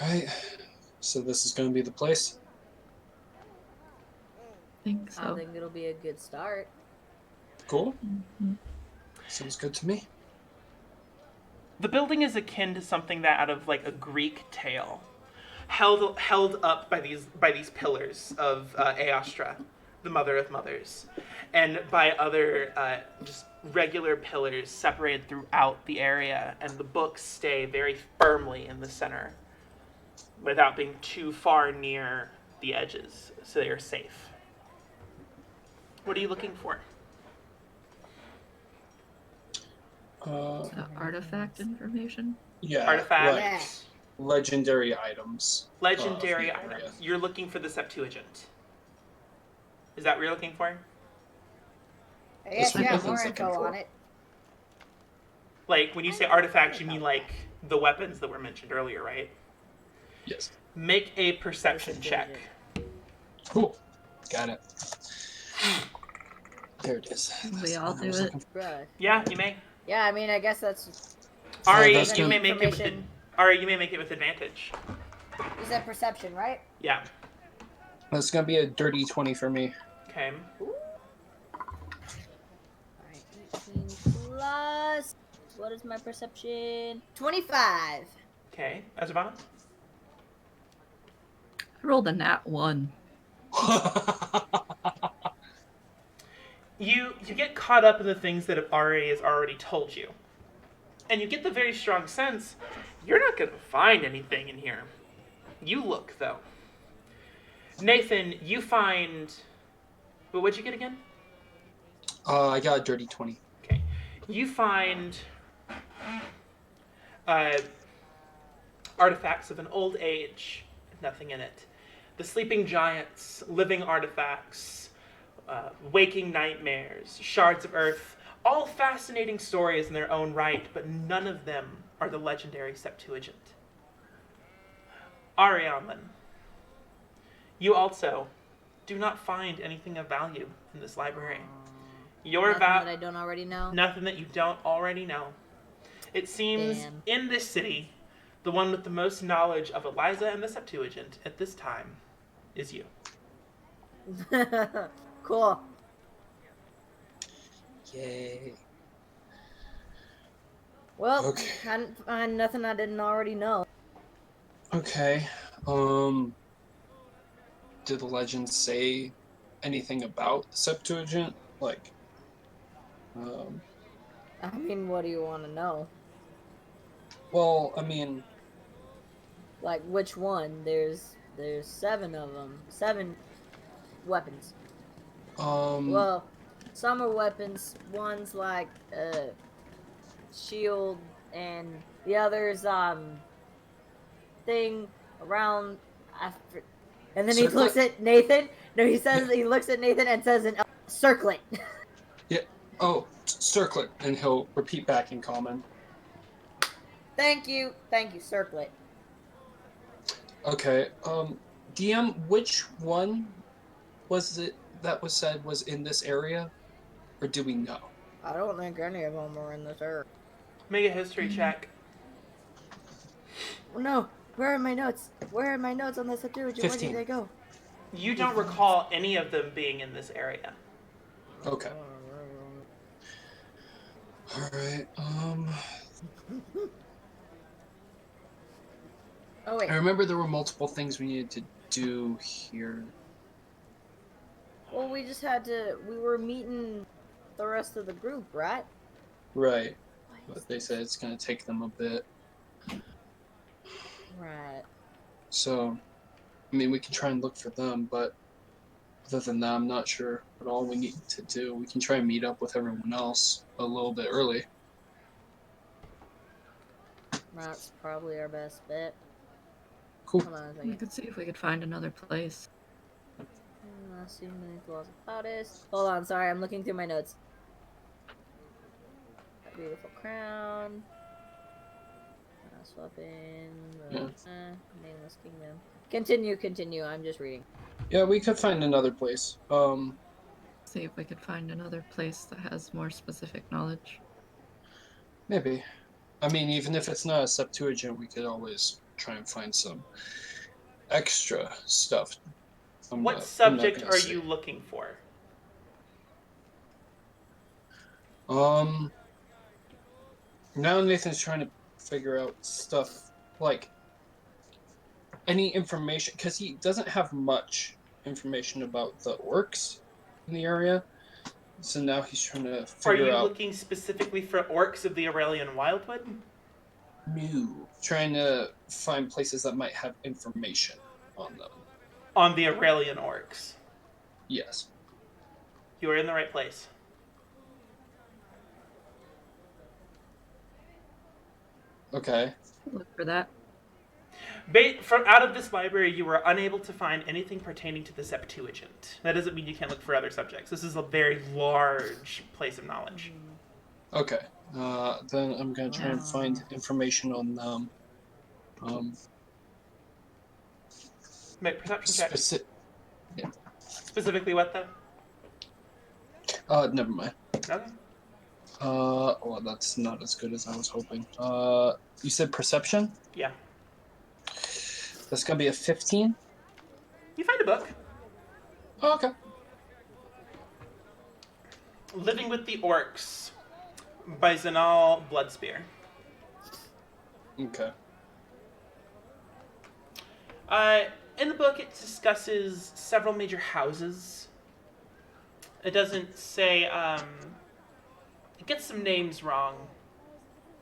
Speaker 3: Right. So this is going to be the place.
Speaker 6: I think
Speaker 2: I
Speaker 6: so.
Speaker 2: think it'll be a good start.
Speaker 3: Cool.
Speaker 6: Mhm.
Speaker 3: Sounds good to me.
Speaker 1: The building is akin to something that out of like a Greek tale, held up by these pillars of Aostra, the mother of mothers, and by other just regular pillars separated throughout the area, and the books stay very firmly in the center, without being too far near the edges, so they are safe. What are you looking for?
Speaker 6: Artifact information.
Speaker 3: Yeah.
Speaker 1: Artifacts?
Speaker 3: like legendary items.
Speaker 1: Legendary
Speaker 3: of the area.
Speaker 1: items. You're looking for the Septuagint. Is that what you're looking for?
Speaker 2: I guess
Speaker 3: what
Speaker 2: you have
Speaker 3: Nathan's
Speaker 2: more
Speaker 3: looking
Speaker 2: info
Speaker 3: for.
Speaker 2: on it.
Speaker 1: Like, when you say artifacts, you mean like the weapons that were mentioned earlier, right?
Speaker 3: Yes.
Speaker 1: Make a perception check.
Speaker 3: Cool. Got it. There it is.
Speaker 6: We all
Speaker 3: That's what I
Speaker 6: do
Speaker 3: was
Speaker 6: it.
Speaker 3: looking for.
Speaker 2: Bruh.
Speaker 1: Yeah, you may.
Speaker 2: Yeah, I mean, I guess that's.
Speaker 1: Ari,
Speaker 3: that's
Speaker 1: you
Speaker 3: good.
Speaker 1: may make it with
Speaker 2: Information.
Speaker 1: Ari, you may make it with advantage.
Speaker 2: You said perception, right?
Speaker 1: Yeah.
Speaker 3: That's going to be a dirty 20 for me.
Speaker 1: Okay.
Speaker 2: Alright, 18 plus. What is my perception? 25.
Speaker 1: Okay. Azavana?
Speaker 6: I rolled a nat 1.
Speaker 1: You get caught up in the things that Ari has already told you. And you get the very strong sense you're not going to find anything in here. You look, though. Nathan, you find... Well, what'd you get again?
Speaker 3: I got a dirty 20.
Speaker 1: Okay. You find artifacts of an old age, nothing in it. The sleeping giants, living artifacts, waking nightmares, shards of earth, all fascinating stories in their own right, but none of them are the legendary Septuagint. Ariaman, you also do not find anything of value in this library.
Speaker 2: Nothing that I don't already know.
Speaker 1: Nothing that you don't already know. It seems
Speaker 2: Damn.
Speaker 1: in this city, the one with the most knowledge of Eliza and the Septuagint at this time is you.
Speaker 2: Cool.
Speaker 3: Yay.
Speaker 2: Well,
Speaker 3: Okay.
Speaker 2: hadn't find nothing I didn't already know.
Speaker 3: Okay. Did the legends say anything about the Septuagint? Like,
Speaker 2: I mean, what do you want to know?
Speaker 3: well, I mean,
Speaker 2: Like, which one? There's 7 of them. 7 weapons. Well, some are weapons. One's like shield, and the other's thing around after. And then he
Speaker 3: Circlet?
Speaker 2: looks at Nathan. No, he looks at Nathan and says an circlet.
Speaker 3: circlet, and he'll repeat back in common.
Speaker 2: Thank you, circlet.
Speaker 3: Okay. DM, which one was it that was said was in this area, or do we know?
Speaker 2: I don't think any of them are in this area.
Speaker 1: Make a history check.
Speaker 2: No, where are my notes? Where are my notes on the Septuagint? Where
Speaker 3: 15.
Speaker 2: did they go?
Speaker 1: You don't recall any of them being in this area.
Speaker 3: Okay. Alright,
Speaker 2: Oh wait.
Speaker 3: I remember there were multiple things we needed to do here.
Speaker 2: Well, we just had to. We were meeting the rest of the group, right?
Speaker 3: Right. But they said it's gonna take them a bit.
Speaker 2: Right.
Speaker 3: So, I mean, we can try and look for them, but other than that, I'm not sure what all we need to do. We can try and meet up with everyone else a little bit early.
Speaker 2: That's probably our best bet.
Speaker 3: Cool.
Speaker 2: Hold on a
Speaker 6: We
Speaker 2: second.
Speaker 6: could see if we could find another place.
Speaker 2: I see many flaws about it. Hold on, sorry, I'm looking through my notes. Beautiful crown. Last weapon. Nameless kingdom. Continue. I'm just reading.
Speaker 3: Yeah, we could find another place.
Speaker 6: See if we could find another place that has more specific knowledge.
Speaker 3: Maybe. I mean, even if it's not a Septuagint, we could always try and find some extra stuff.
Speaker 1: What subject are you looking for?
Speaker 3: Now Nathan's trying to figure out stuff like any information, because he doesn't have much information about the orcs in the area. So now he's trying to
Speaker 1: Are
Speaker 3: figure
Speaker 1: you
Speaker 3: out.
Speaker 1: looking specifically for orcs of the Aurelian Wildwood?
Speaker 3: No, trying to find places that might have information on them.
Speaker 1: On the Aurelian orcs.
Speaker 3: Yes.
Speaker 1: You are in the right place.
Speaker 3: Okay.
Speaker 6: Look for that.
Speaker 1: From out of this library, you were unable to find anything pertaining to the Septuagint. That doesn't mean you can't look for other subjects. This is a very large place of knowledge.
Speaker 3: Okay. Then I'm gonna try and find information on them.
Speaker 1: Make perception check.
Speaker 3: Yeah.
Speaker 1: Specifically what, though?
Speaker 3: Never mind.
Speaker 1: Okay.
Speaker 3: Well, that's not as good as I was hoping. You said perception?
Speaker 1: Yeah.
Speaker 3: That's gonna be a 15?
Speaker 1: You find a book.
Speaker 3: Oh, okay.
Speaker 1: Living with the Orcs by Zanal Bloodspear.
Speaker 3: Okay.
Speaker 1: In the book, it discusses several major houses. It doesn't say, it gets some names wrong.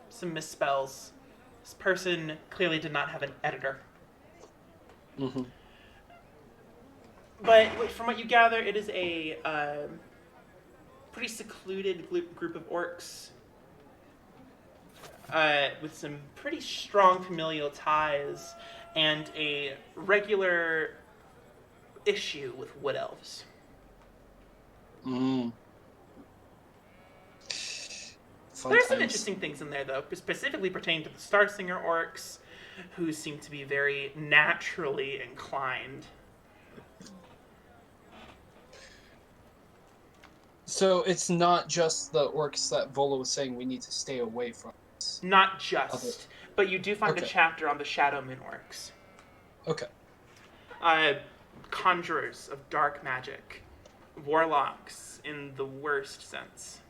Speaker 1: Some misspells. This person clearly did not have an editor.
Speaker 3: Mm-hmm.
Speaker 1: But from what you gather, it is a pretty secluded group of orcs. with some pretty strong familial ties and a regular issue with wood elves.
Speaker 3: Mm. Fun
Speaker 1: There are some
Speaker 3: times.
Speaker 1: interesting things in there, though, specifically pertaining to the Starsinger orcs, who seem to be very naturally inclined.
Speaker 3: So it's not just the orcs that Vola was saying we need to stay away from.
Speaker 1: Not just, but you do find a
Speaker 3: Okay.
Speaker 1: chapter on the Shadow Moon orcs.
Speaker 3: Okay.
Speaker 1: Conjurers of dark magic. Warlocks in the worst sense.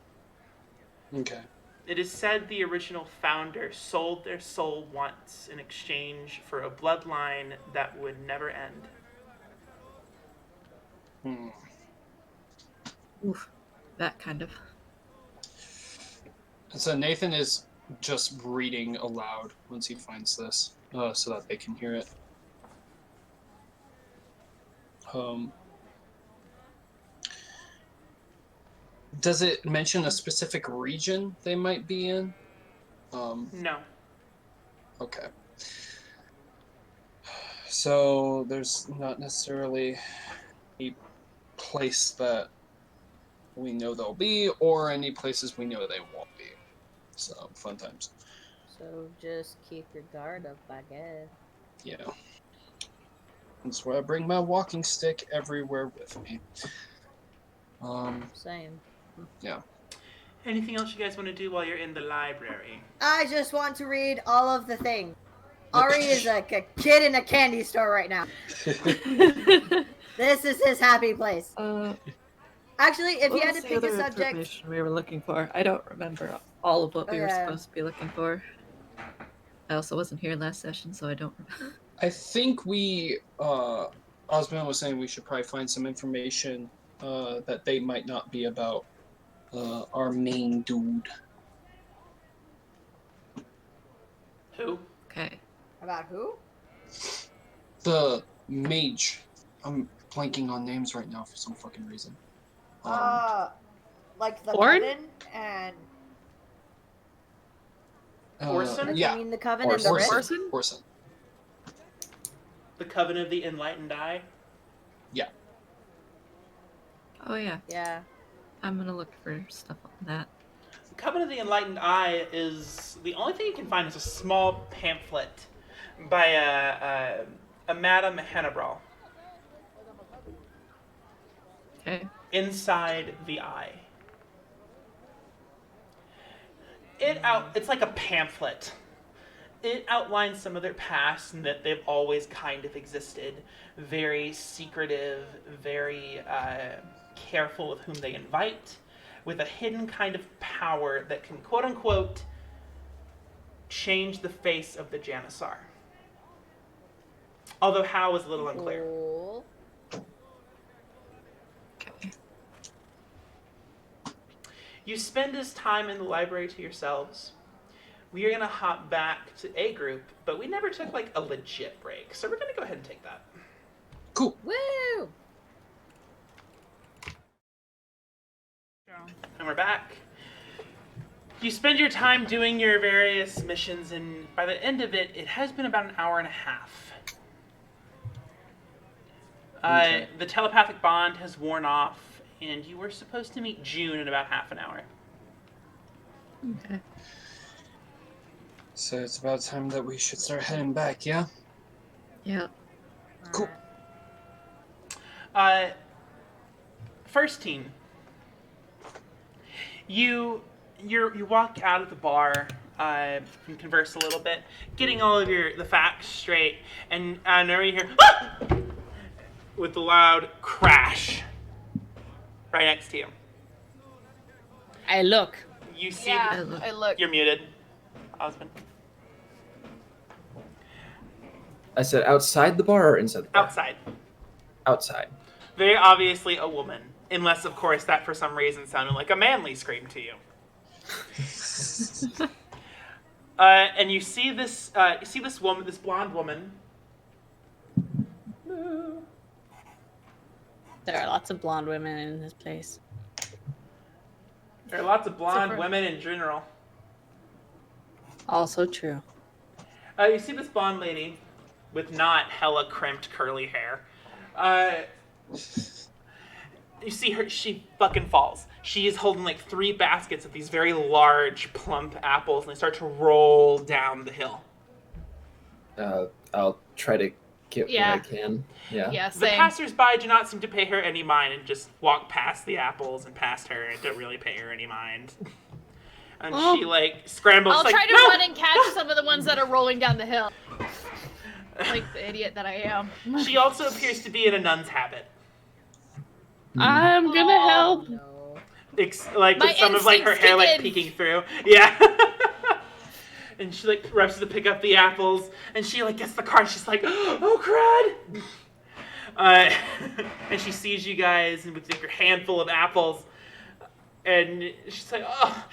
Speaker 3: Okay.
Speaker 1: It is said the original founder sold their soul once in exchange for a bloodline that would never end.
Speaker 3: Hmm.
Speaker 6: Oof, that kind of.
Speaker 3: So Nathan is just reading aloud once he finds this, so that they can hear it. Does it mention a specific region they might be in?
Speaker 1: No.
Speaker 3: Okay. So there's not necessarily a place that we know they'll be, or any places we know they won't be. So, fun times.
Speaker 2: So just keep your guard up, I guess.
Speaker 3: Yeah. That's why I bring my walking stick everywhere with me.
Speaker 2: Same.
Speaker 3: Yeah.
Speaker 1: Anything else you guys want to do while you're in the library?
Speaker 2: I just want to read all of the things. Ari is like a kid in a candy store right now. This is his happy place. Actually, if you
Speaker 6: What
Speaker 2: had
Speaker 6: was
Speaker 2: to
Speaker 6: the
Speaker 2: pick a
Speaker 6: other
Speaker 2: subject,
Speaker 6: information we were looking for? I don't remember all of what we were
Speaker 2: Okay.
Speaker 6: supposed to be looking for. I also wasn't here last session, so I don't remember.
Speaker 3: I think we, Osman was saying we should probably find some information that they might not be about our main dude.
Speaker 1: Who?
Speaker 6: Okay.
Speaker 2: about who?
Speaker 3: The mage. I'm blanking on names right now for some fucking reason.
Speaker 2: Like the
Speaker 7: Orn?
Speaker 2: Coven and
Speaker 1: Orson?
Speaker 3: Yeah.
Speaker 2: I mean the Coven and the
Speaker 3: Orson.
Speaker 2: Rift.
Speaker 3: Orson.
Speaker 1: The Coven of the Enlightened Eye?
Speaker 6: Oh yeah,
Speaker 2: Yeah.
Speaker 6: I'm gonna look for stuff on that.
Speaker 1: The Coven of the Enlightened Eye is... The only thing you can find is a small pamphlet by a Madame Hannibal.
Speaker 6: Okay.
Speaker 1: Inside the Eye. It's like a pamphlet. It outlines some of their past and that they've always kind of existed. Very secretive, very careful with whom they invite, with a hidden kind of power that can, quote unquote, change the face of the Janusaar. Although how is a little unclear.
Speaker 2: Cool.
Speaker 6: Okay.
Speaker 1: You spend this time in the library to yourselves. We are going to hop back to A group, but we never took like a legit break, so we're going to go ahead and take that.
Speaker 3: Cool.
Speaker 2: Woo!
Speaker 1: And we're back. You spend your time doing your various missions, and by the end of it, it has been about an hour and a half.
Speaker 3: Okay.
Speaker 1: The telepathic bond has worn off, and you were supposed to meet June in about half an hour.
Speaker 6: Okay.
Speaker 3: So it's about time that we should start heading back, yeah?
Speaker 6: Yeah.
Speaker 3: Cool.
Speaker 1: First team. You walk out of the bar and converse a little bit, getting all of the facts straight, and now you hear "Ah!" with a loud crash right next to you.
Speaker 7: I look.
Speaker 1: You see,
Speaker 4: Yeah, I look.
Speaker 1: you're muted, Osmond.
Speaker 5: I said outside the bar or inside the bar?
Speaker 1: Outside.
Speaker 5: Outside.
Speaker 1: Very obviously a woman, unless of course that for some reason sounded like a manly scream to you. And you see this woman, this blonde woman.
Speaker 7: There are lots of blonde women in this place.
Speaker 1: There are lots of blonde
Speaker 4: Except for-
Speaker 1: women in general.
Speaker 7: Also true.
Speaker 1: You see this blonde lady with not hella crimped curly hair. You see her, she fucking falls. She is holding like 3 baskets of these very large, plump apples, and they start to roll down the hill.
Speaker 5: I'll try to get
Speaker 4: Yeah.
Speaker 5: what I can. Yeah.
Speaker 4: Yeah,
Speaker 1: The
Speaker 4: same.
Speaker 1: passersby do not seem to pay her any mind and just walk past the apples and past her and don't really pay her any mind. And she like scrambles.
Speaker 4: I'll
Speaker 1: like,
Speaker 4: try to
Speaker 1: "No!"
Speaker 4: run and catch some of the ones that are rolling down the hill. Like the idiot that I am.
Speaker 1: She also appears to be in a nun's habit.
Speaker 7: I'm gonna help.
Speaker 2: No.
Speaker 1: Like
Speaker 4: My
Speaker 1: with some of like her
Speaker 4: instincts
Speaker 1: hair like
Speaker 4: kick in.
Speaker 1: peeking through. Yeah. And she like rushes to pick up the apples, and she like gets the car. And she's like, "Oh crud!" And she sees you guys and with like, your handful of apples, and she's like, "Oh,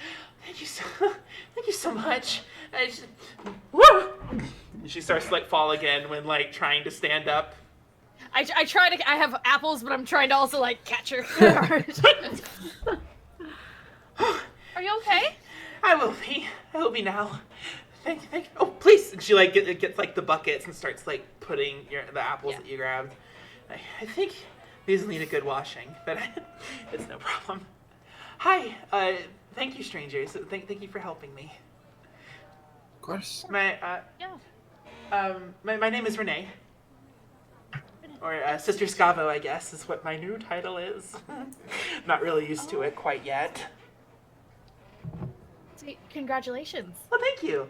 Speaker 1: thank you so much." And she, woo! And she starts to like fall again when like trying to stand up.
Speaker 4: I try to. I have apples, but I'm trying to also like catch her. Are you okay?
Speaker 1: I will be now. Thank you. Oh, please. And she like gets like the buckets and starts like putting the apples that you grabbed. I think these will need a good washing, but it's no problem. Hi. Thank you, strangers. Thank you for helping me.
Speaker 5: Of course.
Speaker 1: My
Speaker 4: Yeah.
Speaker 1: name is Renee. Or Sister Scavo, I guess, is what my new title is. Not really used to it quite yet.
Speaker 4: Congratulations.
Speaker 1: Well, thank you.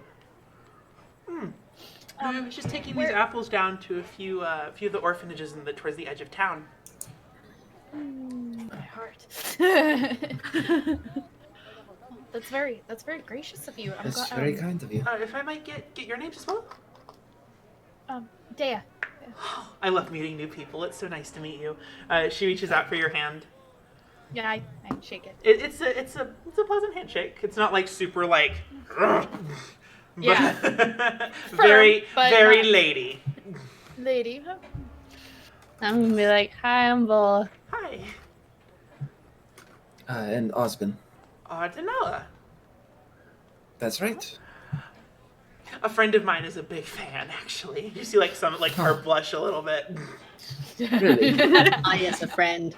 Speaker 1: I was just taking these apples down to a few of the orphanages towards the edge of town.
Speaker 4: My heart. That's very gracious of you. I'm
Speaker 5: That's
Speaker 4: glad,
Speaker 5: very kind of you.
Speaker 1: If I might get your name as well?
Speaker 4: Dea.
Speaker 1: I love meeting new people. It's so nice to meet you. She reaches out for your hand.
Speaker 4: Yeah, I shake it.
Speaker 1: It's a pleasant handshake. It's not like super like.
Speaker 4: Yeah.
Speaker 1: very
Speaker 4: Firm, but
Speaker 1: very
Speaker 4: not-
Speaker 1: lady.
Speaker 4: Lady.
Speaker 7: I'm gonna be like, hi, I'm Bola.
Speaker 1: Hi.
Speaker 5: And Osmond.
Speaker 1: Danella.
Speaker 5: That's right.
Speaker 1: A friend of mine is a big fan, actually. You see, like, some, like, her blush a little bit.
Speaker 5: Really?
Speaker 8: Yes, a friend.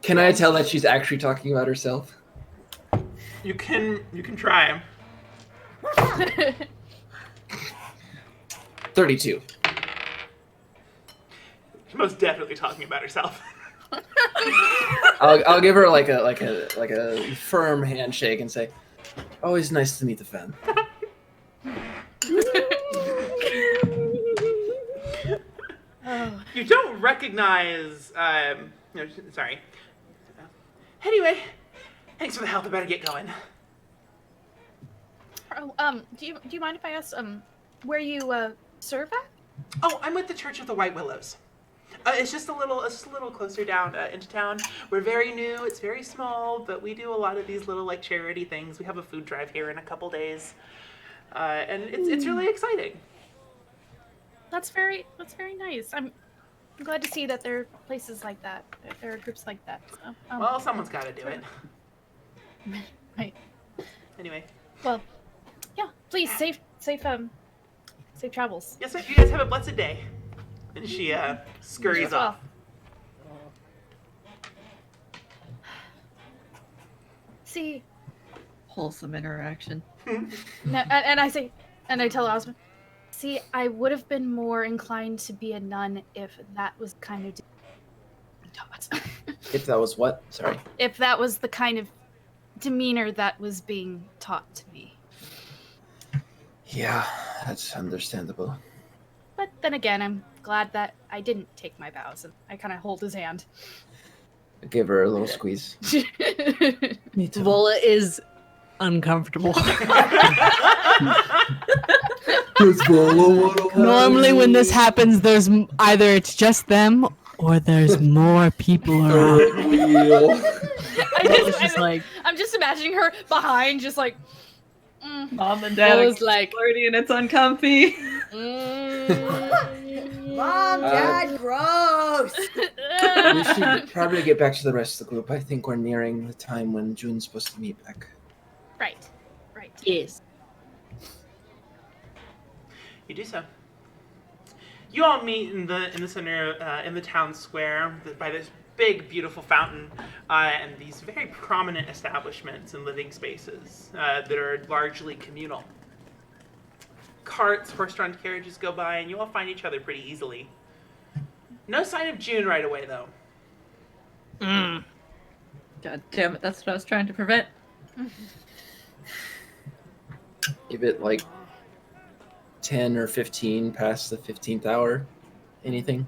Speaker 5: Can I tell that she's actually talking about herself?
Speaker 1: You can try.
Speaker 5: 32.
Speaker 1: She's most definitely talking about herself.
Speaker 5: I'll give her like a firm handshake and say, "Always nice to meet the fan."
Speaker 1: You don't recognize. No, sorry. Anyway, thanks for the help. I better get going.
Speaker 4: Do you mind if I ask where you serve at?
Speaker 1: Oh, I'm with the Church of the White Willows. It's just a little closer down into town. We're very new. It's very small, but we do a lot of these little like charity things. We have a food drive here in a couple days, and it's really exciting.
Speaker 4: That's very nice. I'm glad to see that there are places like that. That there are groups like that. So,
Speaker 1: Well, someone's got to do it.
Speaker 4: right.
Speaker 1: Anyway,
Speaker 4: Well, yeah. Please safe travels.
Speaker 1: yes, sir. You guys have a blessed day. And she scurries
Speaker 4: as well.
Speaker 1: off.
Speaker 4: See,
Speaker 6: Wholesome interaction.
Speaker 4: no, and I tell Osmond, see, I would have been more inclined to be a nun if that was kind of
Speaker 5: If that was what? Sorry.
Speaker 4: if that was the kind of demeanor that was being taught to me.
Speaker 5: Yeah, that's understandable.
Speaker 4: But then again, I'm glad that I didn't take my vows, and I kind of hold his hand.
Speaker 5: I gave her a little squeeze. Me too.
Speaker 7: Vola is uncomfortable. Normally, when this happens, there's either it's just them or there's more people around. It's just like
Speaker 4: I'm just imagining her behind, just like.
Speaker 6: Mom and Dad
Speaker 7: Vola's
Speaker 6: are
Speaker 7: like,
Speaker 6: flirty and it's uncomfy.
Speaker 2: Mom, Dad, gross.
Speaker 5: We should probably get back to the rest of the group. I think we're nearing the time when June's supposed to meet back.
Speaker 4: Right.
Speaker 7: Yes.
Speaker 1: You do so. You all meet in the center in the town square by this big, beautiful fountain and these very prominent establishments and living spaces that are largely communal. Carts, horse-drawn carriages go by, and you all find each other pretty easily. No sign of June right away, though.
Speaker 6: God damn it, that's what I was trying to prevent.
Speaker 5: Give it like 10 or 15 past the 15th hour. Anything?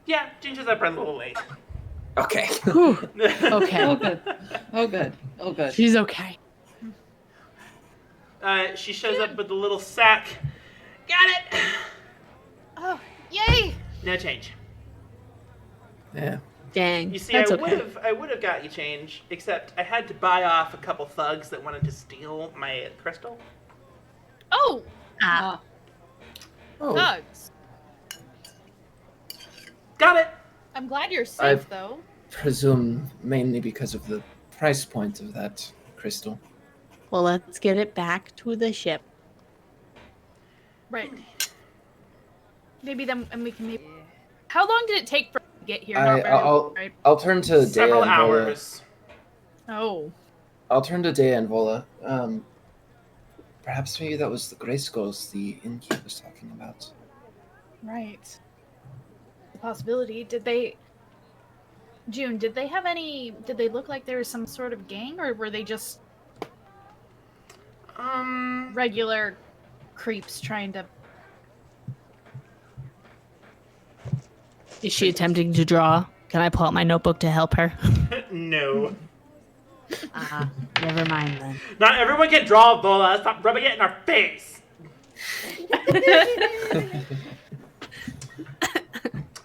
Speaker 1: Yeah, June shows up a little late.
Speaker 5: Okay.
Speaker 7: Okay.
Speaker 6: Oh, good. Oh, good. Oh, good.
Speaker 7: She's okay.
Speaker 1: She shows up with a little sack. Got it!
Speaker 4: Oh, yay!
Speaker 1: No change.
Speaker 5: Yeah.
Speaker 7: Dang.
Speaker 1: You see,
Speaker 7: That's
Speaker 1: I
Speaker 7: okay.
Speaker 1: would have got you change, except I had to buy off a couple thugs that wanted to steal my crystal.
Speaker 4: Oh,
Speaker 6: Ah,
Speaker 5: Oh,
Speaker 4: thugs.
Speaker 1: Got it!
Speaker 4: I'm glad you're safe,
Speaker 5: I've-
Speaker 4: though.
Speaker 5: presume mainly because of the price point of that crystal.
Speaker 7: Well, let's get it back to the ship.
Speaker 4: Right. Maybe then, and we can maybe. How long did it take for us to get here?
Speaker 5: I-
Speaker 4: Not very
Speaker 5: I'll-
Speaker 4: long, right?
Speaker 5: I'll turn to Dea
Speaker 1: Several
Speaker 5: and Vola.
Speaker 1: hours.
Speaker 4: Oh.
Speaker 5: I'll turn to Dea and Vola. Perhaps maybe that was the Grey Skulls the innkeep was talking about.
Speaker 4: Right. The possibility. Did they. June, did they have any. Did they look like there was some sort of gang, or were they just regular creeps trying to.
Speaker 7: Is she attempting to draw? Can I pull out my notebook to help her?
Speaker 1: No.
Speaker 7: Never mind then.
Speaker 1: Not everyone can draw, Vola. Stop rubbing it in our face.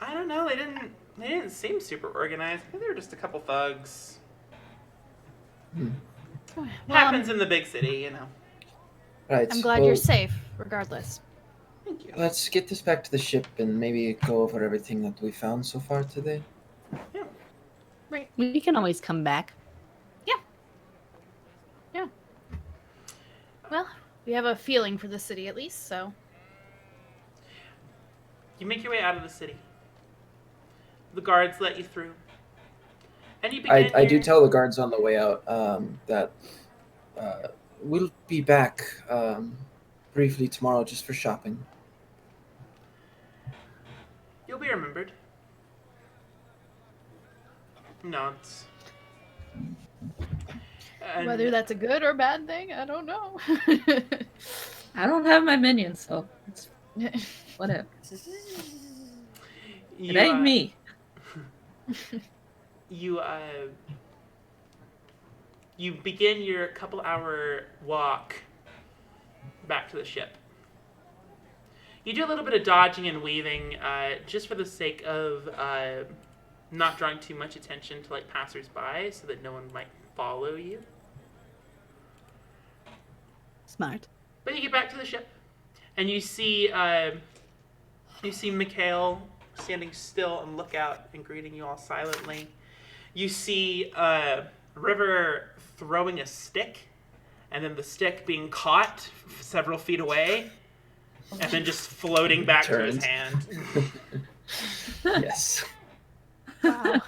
Speaker 1: I don't know. They didn't seem super organized. Maybe they were just a couple thugs.
Speaker 4: Well,
Speaker 1: Happens in the big city, you know.
Speaker 5: Right.
Speaker 4: I'm glad
Speaker 5: well,
Speaker 4: you're safe, regardless.
Speaker 1: Thank you.
Speaker 5: Let's get this back to the ship and maybe go over everything that we found so far today.
Speaker 4: Right.
Speaker 7: We can always come back.
Speaker 4: Well, we have a feeling for the city at least, so.
Speaker 1: You make your way out of the city. The guards let you through. And you begin
Speaker 5: I do
Speaker 1: your-
Speaker 5: tell the guards on the way out that we'll be back briefly tomorrow just for shopping.
Speaker 1: You'll be remembered. Nods. And
Speaker 4: Whether that's a good or bad thing, I don't know.
Speaker 6: I don't have my minions, so it's whatever.
Speaker 1: you,
Speaker 6: It ain't me.
Speaker 1: You you begin your couple-hour walk back to the ship. You do a little bit of dodging and weaving, just for the sake of not drawing too much attention to like passersby, so that no one might follow you.
Speaker 7: Smart.
Speaker 1: But you get back to the ship, and you see Mikhail standing still on lookout and greeting you all silently. You see River throwing a stick, and then the stick being caught several feet away, and then just floating back to his
Speaker 5: Turns.
Speaker 1: hand.
Speaker 5: Yes.
Speaker 4: Wow.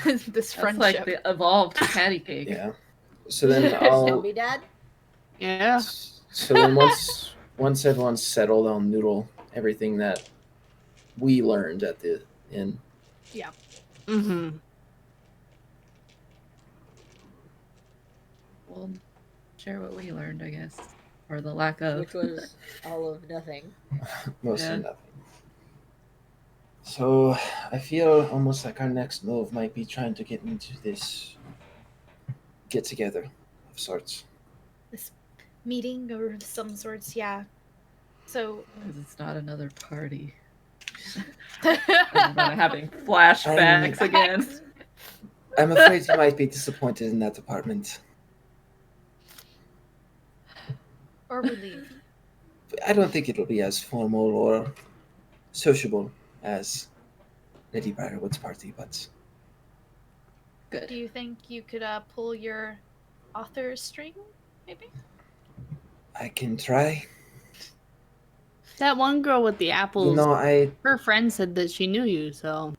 Speaker 4: This
Speaker 6: That's
Speaker 4: friendship.
Speaker 6: like the evolved patty cake.
Speaker 5: Yeah. So then I'll.
Speaker 2: Zombie dad?
Speaker 7: Yeah.
Speaker 5: So then once everyone's settled, I'll noodle everything that we learned at the inn.
Speaker 7: Mm-hmm.
Speaker 6: We'll share what we learned, I guess. Or the lack of.
Speaker 2: Which was all of nothing.
Speaker 5: Mostly
Speaker 6: Yeah.
Speaker 5: nothing. So I feel almost like our next move might be trying to get into this get together of sorts.
Speaker 4: Meeting or some sorts, yeah. So.
Speaker 6: Because it's not another party. I'm not having flashbacks again.
Speaker 5: I'm afraid you might be disappointed in that department.
Speaker 4: Or we leave.
Speaker 5: I don't think it'll be as formal or sociable as Lady Briarwood's party, but
Speaker 6: Good.
Speaker 4: Do you think you could pull your author string, maybe?
Speaker 5: I can try.
Speaker 7: That one girl with the apples,
Speaker 5: You know,
Speaker 7: her friend said that she knew you, so.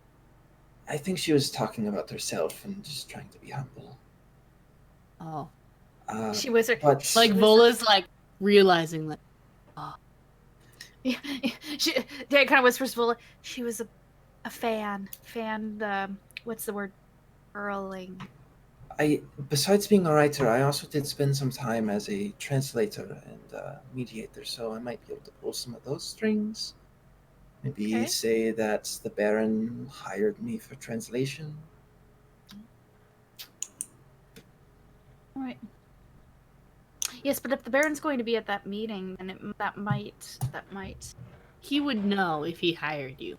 Speaker 5: I think she was talking about herself and just trying to be humble.
Speaker 7: Oh.
Speaker 4: She was her.
Speaker 5: But
Speaker 7: Like, Vola's, like, realizing that. Oh.
Speaker 4: Yeah, Dan kind of whispers, "Vola, she was a fan. What's the word? Burling.
Speaker 5: besides being a writer, I also did spend some time as a translator and mediator, so I might be able to pull some of those strings. Maybe
Speaker 4: Okay.
Speaker 5: say that the Baron hired me for translation.
Speaker 4: All right. Yes, but if the Baron's going to be at that meeting, then that might.
Speaker 7: He would know if he hired you.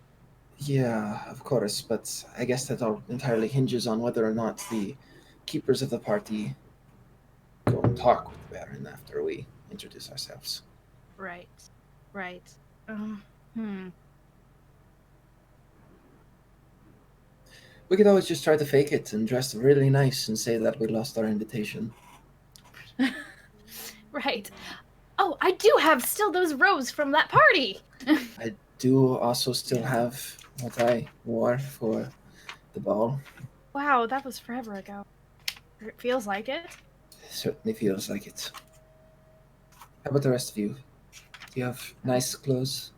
Speaker 5: Yeah, of course, but I guess that all entirely hinges on whether or not the keepers of the party go and talk with the Baron after we introduce ourselves.
Speaker 4: Right.
Speaker 5: We could always just try to fake it and dress really nice and say that we lost our invitation.
Speaker 4: Right. Oh, I do have still those robes from that party.
Speaker 5: I do also still have what I wore for the ball.
Speaker 4: Wow, that was forever ago. It feels like it.
Speaker 5: Certainly feels like it. How about the rest of you? Do you have nice clothes?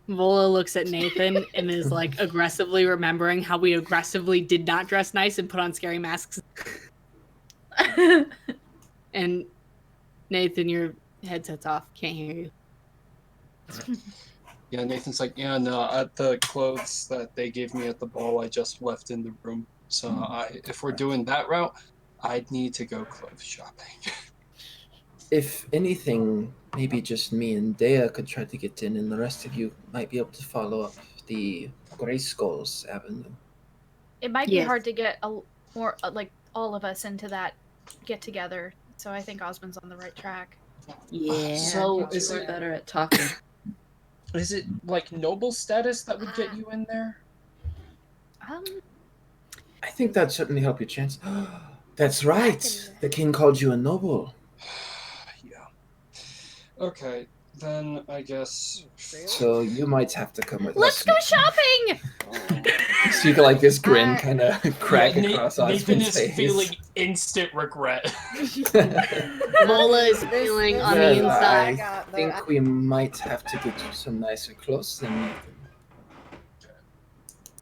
Speaker 7: Vola looks at Nathan and is, like, aggressively remembering how we aggressively did not dress nice and put on scary masks. And Nathan, your headset's off. Can't hear you.
Speaker 3: Yeah, Nathan's like, yeah, no, the clothes that they gave me at the ball, I just left in the room. So if we're doing that route, I'd need to go clothes shopping.
Speaker 5: If anything, maybe just me and Dea could try to get in, and the rest of you might be able to follow up the Grey Skulls Avenue.
Speaker 4: It might be
Speaker 7: Yes.
Speaker 4: hard to get more like all of us into that get together. So I think Osmond's on the right track.
Speaker 7: Yeah.
Speaker 3: So
Speaker 6: Is we're better at talking.
Speaker 3: is it like noble status that would get you in there?
Speaker 5: I think that'd certainly help your chance. That's right! The king called you a noble.
Speaker 3: Yeah. Okay, then I guess.
Speaker 5: So you might have to come with
Speaker 4: Let's
Speaker 5: us.
Speaker 4: go shopping!
Speaker 5: So you can like this grin
Speaker 2: Uh,
Speaker 5: kind of crack across
Speaker 3: Nathan
Speaker 5: Osmond's
Speaker 3: is
Speaker 5: face.
Speaker 3: feeling instant regret.
Speaker 7: Vola is feeling on the
Speaker 5: Well,
Speaker 7: inside.
Speaker 5: I think we might have to get you some nicer clothes than Nathan.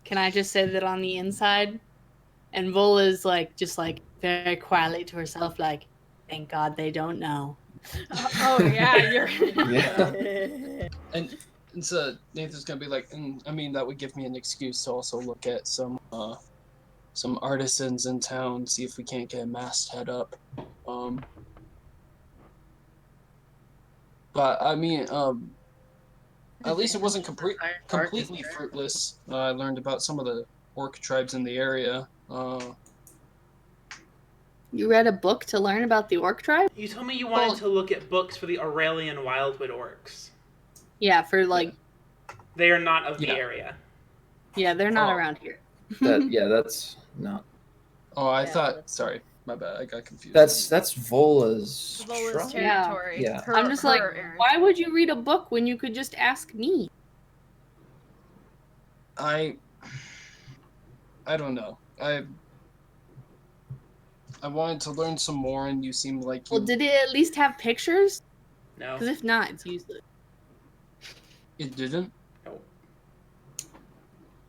Speaker 7: Can I just say that on the inside? And Vola's like, just like very quietly to herself, like, thank God they don't know.
Speaker 4: Oh yeah, you're.
Speaker 5: Yeah.
Speaker 3: And so Nathan's gonna be like, I mean, that would give me an excuse to also look at some artisans in town, see if we can't get a masthead up. But I mean, at least it wasn't completely fruitless. I learned about some of the orc tribes in the area.
Speaker 7: You read a book to learn about the orc tribe?
Speaker 1: You told me you wanted to look at books for the Aurelian Wildwood orcs.
Speaker 7: Yeah, for like,
Speaker 1: They are not of the
Speaker 3: Yeah.
Speaker 1: area.
Speaker 7: yeah, they're not
Speaker 3: Oh.
Speaker 7: around here.
Speaker 5: That's not.
Speaker 3: Oh, I
Speaker 2: Yeah,
Speaker 3: thought.
Speaker 2: that's-
Speaker 3: Sorry, my bad. I got confused.
Speaker 5: That's Vola's
Speaker 4: Vola's
Speaker 5: tribe.
Speaker 4: territory.
Speaker 5: Yeah.
Speaker 7: I'm just like,
Speaker 4: area.
Speaker 7: why would you read a book when you could just ask me?
Speaker 3: I don't know. I wanted to learn some more, and you seem like you.
Speaker 7: Well, did it at least have pictures?
Speaker 1: No.
Speaker 7: Because if not, it's useless.
Speaker 3: It didn't.
Speaker 1: No.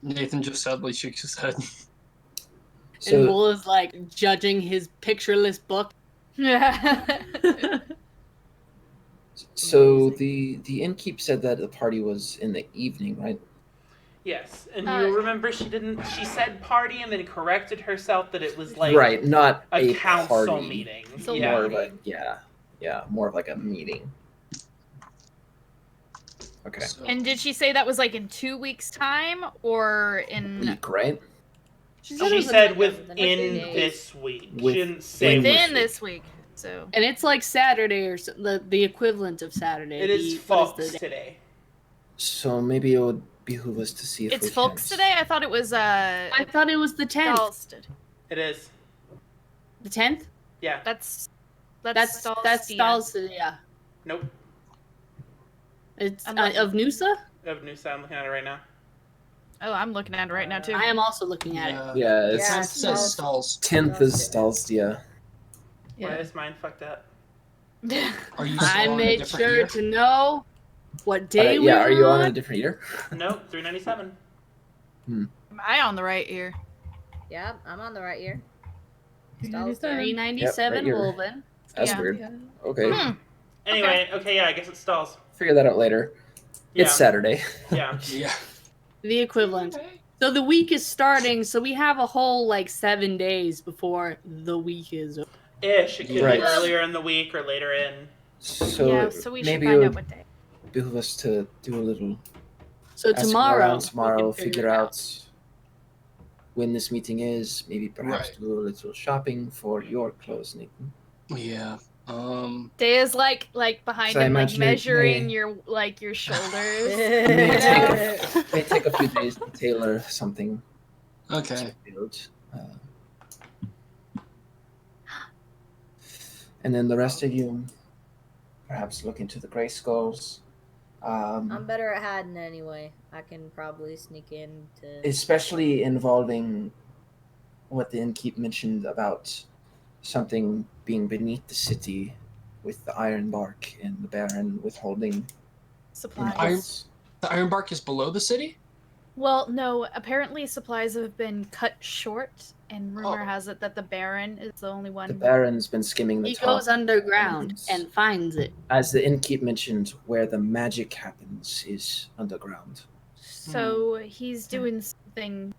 Speaker 3: Nathan just sadly shook his head.
Speaker 7: And
Speaker 5: So
Speaker 7: Vola's like judging his pictureless book.
Speaker 5: so the innkeep said that the party was in the evening, right?
Speaker 1: Yes, and you'll remember she said party and then corrected herself that it was like
Speaker 5: Right, not
Speaker 1: a
Speaker 5: a
Speaker 1: council
Speaker 5: party.
Speaker 1: meeting.
Speaker 2: So
Speaker 1: Yeah.
Speaker 5: More of a more of like a meeting. Okay.
Speaker 3: So,
Speaker 4: And did she say that was like in 2 weeks' time or in
Speaker 5: Week, right?
Speaker 7: She
Speaker 1: She
Speaker 7: it was
Speaker 1: said
Speaker 2: the
Speaker 1: within
Speaker 2: days.
Speaker 1: this week.
Speaker 5: With-
Speaker 1: She didn't say
Speaker 5: within
Speaker 4: within
Speaker 1: which
Speaker 4: this week? So
Speaker 7: and it's like Saturday or the equivalent of Saturday.
Speaker 1: It is
Speaker 7: what
Speaker 1: Fox
Speaker 7: the day?
Speaker 1: today.
Speaker 5: So maybe it would behoove us to see if
Speaker 4: it's
Speaker 5: we
Speaker 4: Folks
Speaker 5: can...
Speaker 4: today. I thought it was
Speaker 7: I thought it was the 10th.
Speaker 4: Dalston.
Speaker 1: It is.
Speaker 7: The 10th?
Speaker 1: Yeah.
Speaker 4: That's That's
Speaker 7: Stalsia. Yeah.
Speaker 1: Nope.
Speaker 7: It's
Speaker 4: I'm looking.
Speaker 7: of Noosa.
Speaker 1: Of Noosa, I'm looking at it right now.
Speaker 4: Oh, I'm looking at it right now too.
Speaker 7: I am also looking at it.
Speaker 5: Yeah,
Speaker 3: It
Speaker 5: it's
Speaker 2: Yeah,
Speaker 3: says stalls.
Speaker 5: 10th is Stalstia.
Speaker 1: Why is mine fucked up?
Speaker 3: Are you
Speaker 7: I
Speaker 3: still on a
Speaker 7: made
Speaker 3: different
Speaker 7: sure
Speaker 3: year?
Speaker 7: to know what day we
Speaker 5: Yeah,
Speaker 7: were
Speaker 5: are you on
Speaker 7: on.
Speaker 5: a different year?
Speaker 1: Nope, 397.
Speaker 4: Am I on the right year?
Speaker 2: Yeah, I'm on the right year.
Speaker 7: 397
Speaker 5: Yep, right here.
Speaker 7: Woven.
Speaker 5: That's
Speaker 4: Yeah.
Speaker 5: weird. Okay.
Speaker 4: Hmm.
Speaker 1: Anyway, okay, yeah, I guess it stalls.
Speaker 5: Figure that out later.
Speaker 1: Yeah.
Speaker 5: It's Saturday.
Speaker 1: Yeah.
Speaker 3: Yeah.
Speaker 7: The equivalent. So the week is starting, so we have a whole 7 days before the week is over.
Speaker 1: Ish. It could
Speaker 5: Right.
Speaker 1: be earlier in the week or later in.
Speaker 5: So,
Speaker 4: Yeah, so we should
Speaker 5: maybe
Speaker 4: find
Speaker 5: it
Speaker 4: out
Speaker 5: would
Speaker 4: what day.
Speaker 5: behoove us to do a little
Speaker 7: So
Speaker 5: ask
Speaker 7: tomorrow,
Speaker 5: around tomorrow,
Speaker 7: we can
Speaker 5: figure
Speaker 7: it
Speaker 5: out when this meeting is, maybe perhaps
Speaker 3: Right.
Speaker 5: do a little shopping for your clothes, Nathan.
Speaker 3: Yeah.
Speaker 4: Daya's like behind
Speaker 5: So I
Speaker 4: him,
Speaker 5: imagine it
Speaker 4: measuring
Speaker 5: may-
Speaker 4: your shoulders.
Speaker 5: It may take a few days to tailor something
Speaker 3: Okay.
Speaker 5: to build. And then the rest of you perhaps look into the Grey Skulls.
Speaker 2: I'm better at hiding anyway. I can probably sneak in to.
Speaker 5: Especially involving what the innkeep mentioned about something being beneath the city with the iron bark and the Baron withholding
Speaker 4: Supplies.
Speaker 5: inputs.
Speaker 3: The Iron Bark is below the city?
Speaker 4: Well, no. Apparently, supplies have been cut short, and rumor
Speaker 3: Oh.
Speaker 4: has it that the Baron is the only one.
Speaker 5: The Baron's been skimming the
Speaker 7: He
Speaker 5: top.
Speaker 7: goes underground
Speaker 5: Yes.
Speaker 7: and finds it.
Speaker 5: As the innkeep mentioned, where the magic happens is underground.
Speaker 4: So he's doing something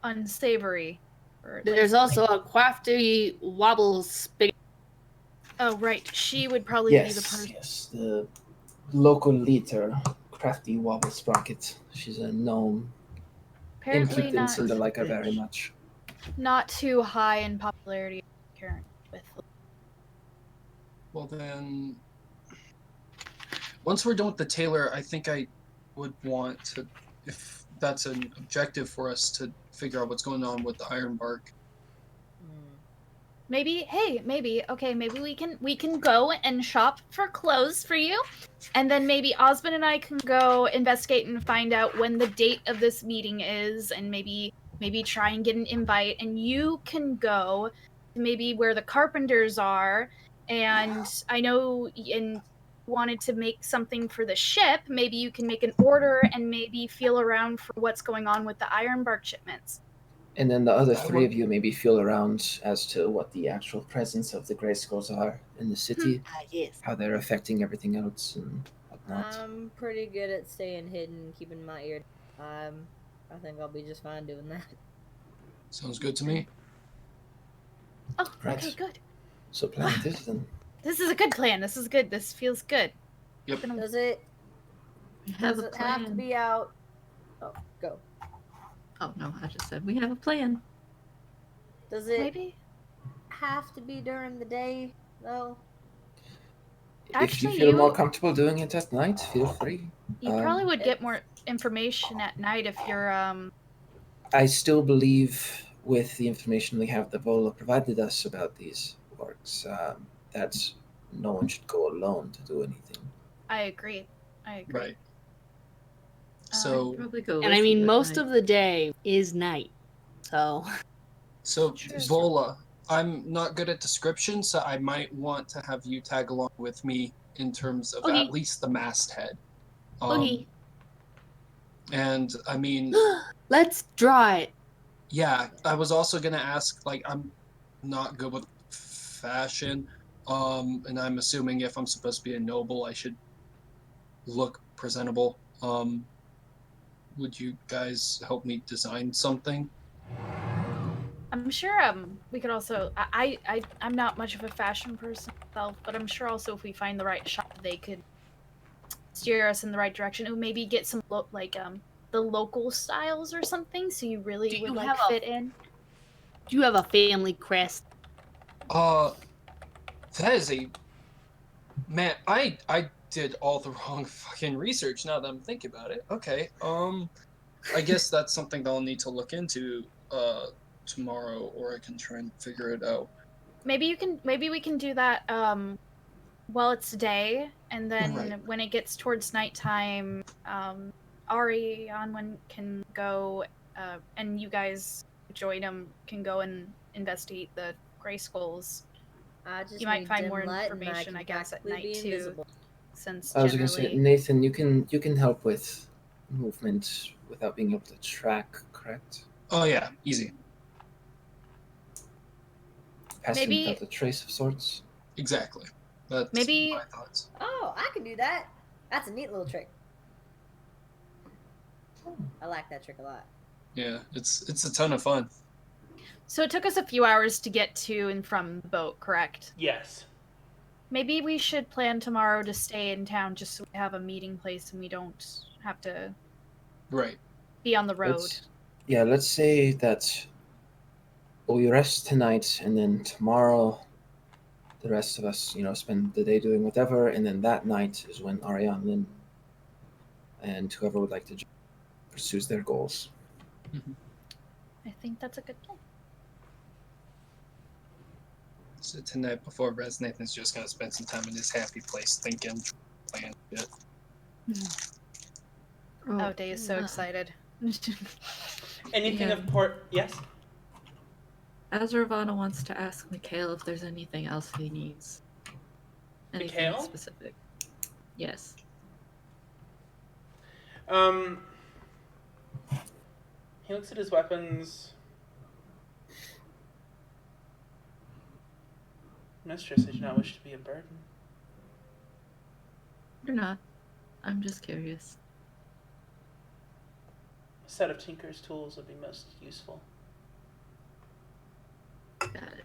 Speaker 4: unsavory. Or at
Speaker 7: There's
Speaker 4: least,
Speaker 7: also a crafty wobble spigot.
Speaker 4: Oh, right. She would probably be the
Speaker 5: Yes,
Speaker 4: person.
Speaker 5: yes, the local leader, Crafty Wobble Sprocket. She's a gnome.
Speaker 4: Apparently
Speaker 5: Innkeep didn't
Speaker 4: not,
Speaker 5: seem to like her very much.
Speaker 4: not too high in popularity current with.
Speaker 3: Well then, once we're done with the tailor, I think I would want to, if that's an objective for us, to figure out what's going on with the Iron Bark.
Speaker 4: Maybe we can go and shop for clothes for you, and then maybe Osmond and I can go investigate and find out when the date of this meeting is, and maybe try and get an invite, and you can go to maybe where the carpenters are, and I know and wanted to make something for the ship. Maybe you can make an order and maybe feel around for what's going on with the Ironbark shipments.
Speaker 5: And then the other three of you maybe feel around as to what the actual presence of the Grey Skulls are in the city,
Speaker 7: Yes.
Speaker 5: how they're affecting everything else and whatnot.
Speaker 2: I'm pretty good at staying hidden and keeping my ear. I think I'll be just fine doing that.
Speaker 3: Sounds good to me.
Speaker 4: Oh,
Speaker 5: Right.
Speaker 4: okay, good.
Speaker 5: So plan it is then.
Speaker 4: This is a good plan. This is good. This feels good.
Speaker 3: Yep.
Speaker 2: Does it?
Speaker 6: We have
Speaker 2: Does
Speaker 6: a
Speaker 2: it have to
Speaker 6: plan.
Speaker 2: be out? Oh, go.
Speaker 6: Oh no, I just said we have a plan.
Speaker 2: Does it
Speaker 4: Maybe.
Speaker 2: have to be during the day though?
Speaker 5: If
Speaker 4: Actually,
Speaker 5: you feel more
Speaker 4: you-
Speaker 5: comfortable doing it at night, feel free.
Speaker 4: You probably would
Speaker 2: it-
Speaker 4: get more information at night if you're
Speaker 5: I still believe, with the information we have that Vola provided us about these works, that no one should go alone to do anything.
Speaker 4: I agree.
Speaker 3: Right.
Speaker 4: Um,
Speaker 3: So,
Speaker 6: Probably go.
Speaker 7: And
Speaker 6: with
Speaker 7: I mean,
Speaker 6: you at
Speaker 7: most
Speaker 6: night.
Speaker 7: of the day is night. So
Speaker 3: Vola, I'm not good at description, so I might want to have you tag along with me in terms of
Speaker 7: Okay.
Speaker 3: at least the masthead.
Speaker 7: Okay.
Speaker 3: And I mean,
Speaker 7: let's draw it.
Speaker 3: yeah, I was also gonna ask, like, I'm not good with fashion, and I'm assuming if I'm supposed to be a noble, I should look presentable. Would you guys help me design something?
Speaker 4: I'm sure we could also I'm not much of a fashion person myself, but I'm sure also if we find the right shop they could steer us in the right direction and maybe get some the local styles or something so you really
Speaker 7: Do
Speaker 4: would
Speaker 7: you
Speaker 4: like
Speaker 7: have a-
Speaker 4: fit in.
Speaker 7: Do you have a family crest?
Speaker 3: That is a man. I did all the wrong fucking research now that I'm thinking about it. Okay. I guess that's something that I'll need to look into tomorrow, or I can try and figure it out.
Speaker 4: Maybe we can do that while it's day, and then
Speaker 3: Right.
Speaker 4: when it gets towards nighttime, Ari Onwin can go, and you guys, Joydum, can go and investigate the Gray Skulls.
Speaker 2: I just
Speaker 4: You might
Speaker 2: need
Speaker 4: find
Speaker 2: dim
Speaker 4: more
Speaker 2: light and
Speaker 4: information, I guess, at night
Speaker 2: practically be
Speaker 4: too.
Speaker 2: invisible.
Speaker 4: Since
Speaker 5: I was gonna say,
Speaker 4: generally,
Speaker 5: Nathan, you can help with movement without being able to track, correct?
Speaker 3: Oh yeah, easy.
Speaker 5: Passing
Speaker 4: Maybe-
Speaker 5: without a trace of sorts.
Speaker 3: Exactly. That's
Speaker 4: Maybe-
Speaker 3: my thoughts.
Speaker 2: Oh, I can do that. That's a neat little trick. I like that trick a lot.
Speaker 3: Yeah, it's a ton of fun.
Speaker 4: so it took us a few hours to get to and from the boat, correct?
Speaker 1: Yes.
Speaker 4: Maybe we should plan tomorrow to stay in town just so we have a meeting place and we don't have to
Speaker 3: Right.
Speaker 4: be on the road.
Speaker 5: Let's say that we rest tonight, and then tomorrow, the rest of us, spend the day doing whatever, and then that night is when Ariane Lin and whoever would like to pursues their goals.
Speaker 4: I think that's a good plan.
Speaker 3: So tonight before rest, Nathan's just gonna spend some time in his happy place thinking, playing shit.
Speaker 4: Oh, Day is so excited.
Speaker 1: Anything
Speaker 6: Yeah.
Speaker 1: of port? Yes.
Speaker 6: Azravana wants to ask Mikhail if there's anything else he needs. Anything
Speaker 1: Mikhail?
Speaker 6: specific. Yes.
Speaker 1: He looks at his weapons. Mistress, I do not wish to be a burden.
Speaker 6: You're not. I'm just curious.
Speaker 1: A set of Tinker's tools would be most useful.
Speaker 6: Got it.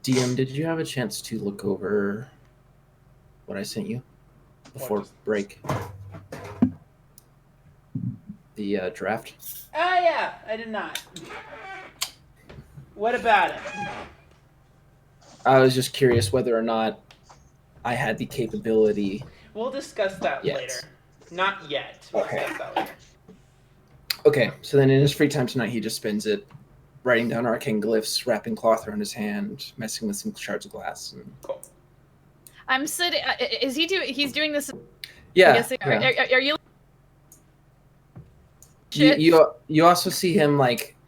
Speaker 5: DM, did you have a chance to look over what I sent you before break? The draft?
Speaker 1: Ah, yeah, I did not. What about it?
Speaker 5: I was just curious whether or not I had the capability.
Speaker 1: We'll discuss that
Speaker 5: Yes.
Speaker 1: later. Not yet. We'll
Speaker 5: Okay.
Speaker 1: discuss that later.
Speaker 5: Okay, so then in his free time tonight, he just spends it writing down arcane glyphs, wrapping cloth around his hand, messing with some shards of glass. And...
Speaker 1: Cool.
Speaker 4: I'm sitting. Is he doing? He's doing this.
Speaker 5: Yeah.
Speaker 4: I'm guessing,
Speaker 5: yeah.
Speaker 4: Are you?
Speaker 5: You also see him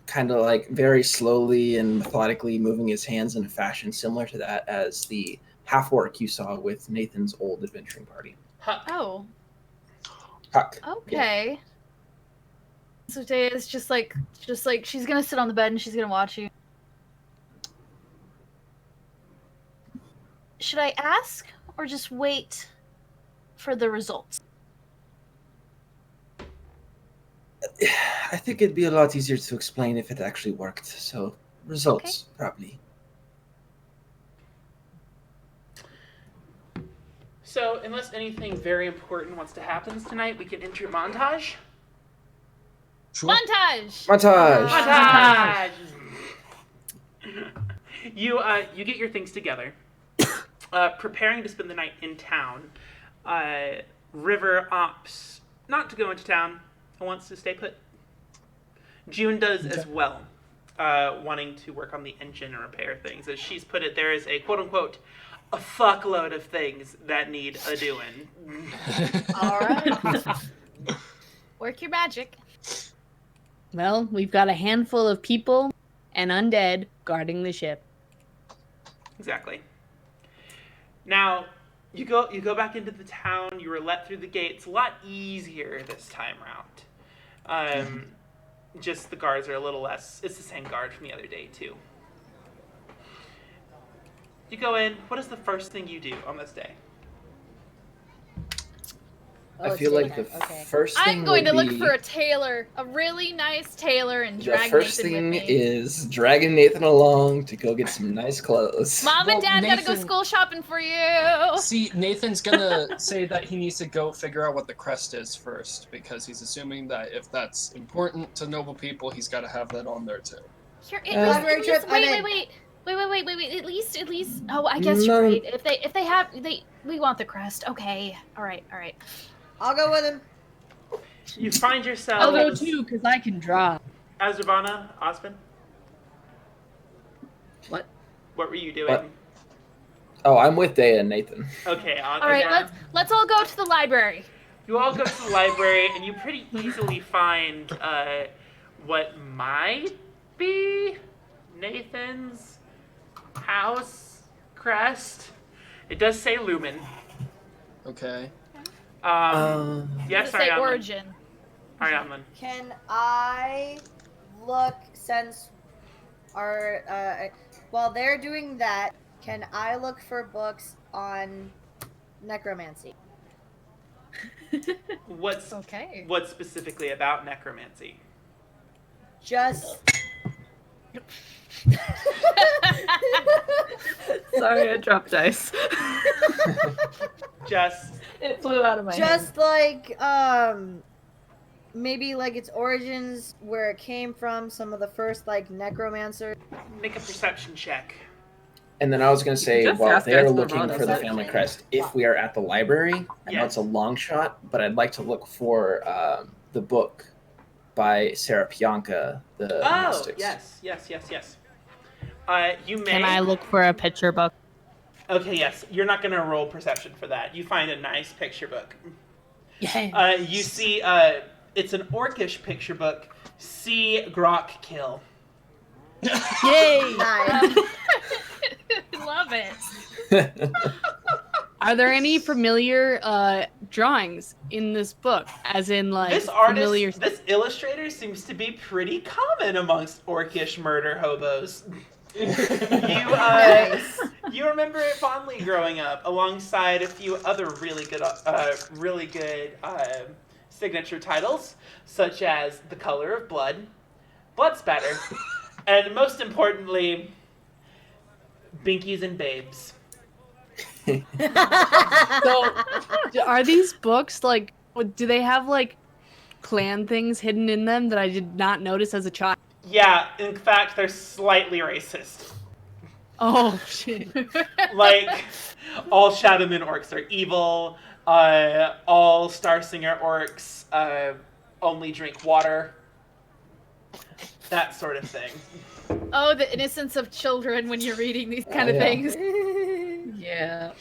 Speaker 5: kind of very slowly and methodically moving his hands in a fashion similar to that as the half orc you saw with Nathan's old adventuring party.
Speaker 4: Oh.
Speaker 5: Huck.
Speaker 4: Okay. So Day is just like she's gonna sit on the bed and she's gonna watch you. Should I ask or just wait for the results?
Speaker 5: I think it'd be a lot easier to explain if it actually worked. So results, probably.
Speaker 1: So, unless anything very important wants to happen tonight, we can enter montage.
Speaker 3: Sure.
Speaker 4: Montage.
Speaker 5: Montage.
Speaker 1: You get your things together, preparing to spend the night in town. River opts not to go into town and wants to stay put. June does as well, wanting to work on the engine and repair things. As she's put it, there is a quote-unquote a fuckload of things that need a doing.
Speaker 4: All right. Work your magic.
Speaker 7: Well, we've got a handful of people and undead guarding the ship.
Speaker 1: Exactly. Now, you go back into the town. You were let through the gates a lot easier this time around. Just the guards are a little less. It's the same guard from the other day too. You go in. What is the first thing you do on this day?
Speaker 5: I feel like the first thing
Speaker 4: I'm going to
Speaker 5: would
Speaker 4: look
Speaker 5: be-
Speaker 4: for a tailor, a really nice tailor, and
Speaker 5: The
Speaker 4: drag
Speaker 5: first
Speaker 4: Nathan
Speaker 5: thing
Speaker 4: with me.
Speaker 5: is dragging Nathan along to go get some nice clothes.
Speaker 4: Mom and
Speaker 3: Well,
Speaker 4: Dad gotta go
Speaker 3: Nathan-
Speaker 4: school shopping for you.
Speaker 3: See, Nathan's gonna say that he needs to go figure out what the crest is first, because he's assuming that if that's important to noble people, he's got to have that on there too.
Speaker 4: Here,
Speaker 2: Library trip, I'm in.
Speaker 4: wait. At least. Oh, I guess
Speaker 5: No.
Speaker 4: you're right. If they have, we want the crest. Okay. All right.
Speaker 2: I'll go with him.
Speaker 1: You find
Speaker 7: I'll go
Speaker 1: yourselves
Speaker 7: too, because I can draw.
Speaker 1: Azravana, Osmond.
Speaker 6: What?
Speaker 1: What were you doing?
Speaker 5: What? Oh, I'm with Dea and Nathan.
Speaker 1: Okay,
Speaker 4: All right, let's all go to the library.
Speaker 1: You all go to the library, and you pretty easily find what might be Nathan's house crest. It does say Lumen.
Speaker 3: Okay.
Speaker 1: Yes,
Speaker 4: Does it say
Speaker 1: Ariadne.
Speaker 4: origin?
Speaker 1: Ariadne.
Speaker 2: Can I look since our while they're doing that? Can I look for books on necromancy?
Speaker 1: What's
Speaker 4: Okay.
Speaker 1: What specifically about necromancy?
Speaker 2: Just
Speaker 6: Sorry, I dropped dice.
Speaker 1: Just
Speaker 6: It flew out of my hand.
Speaker 2: just like maybe like its origins, where it came from, some of the first like necromancers.
Speaker 1: make a perception check.
Speaker 5: And then I was going to say,
Speaker 6: just
Speaker 5: while
Speaker 6: ask
Speaker 5: they're
Speaker 6: us the
Speaker 5: looking
Speaker 6: wrong
Speaker 5: for the
Speaker 2: question.
Speaker 5: family crest, if we are at the library, I know
Speaker 1: Yes.
Speaker 5: it's a long shot, but I'd like to look for the book by Sarah Pianka, the
Speaker 1: Oh,
Speaker 5: Mystics.
Speaker 1: yes. You may.
Speaker 7: Can I look for a picture book?
Speaker 1: Okay, yes. You're not going to roll perception for that. You find a nice picture book.
Speaker 7: Yeah.
Speaker 1: You see, it's an orcish picture book. See Grok kill.
Speaker 7: Yay!
Speaker 2: Nice.
Speaker 4: Love it.
Speaker 7: Are there any familiar drawings in this book? As in, like,
Speaker 1: This artist,
Speaker 7: familiar...
Speaker 1: this illustrator seems to be pretty common amongst orcish murder hobos.
Speaker 2: Nice.
Speaker 1: You remember it fondly growing up, alongside a few other really good signature titles, such as The Color of Blood, Blood Spatter, and most importantly, Binkies and Babes.
Speaker 7: So, are these books, like, do they have, like, clan things hidden in them that I did not notice as a child?
Speaker 1: Yeah, in fact, they're slightly racist.
Speaker 7: Oh, shit.
Speaker 1: Like, all Shadowman orcs are evil, all Starsinger orcs only drink water, that sort of thing.
Speaker 4: Oh, the innocence of children when you're reading these kind of
Speaker 5: Yeah.
Speaker 4: things.
Speaker 6: Yeah.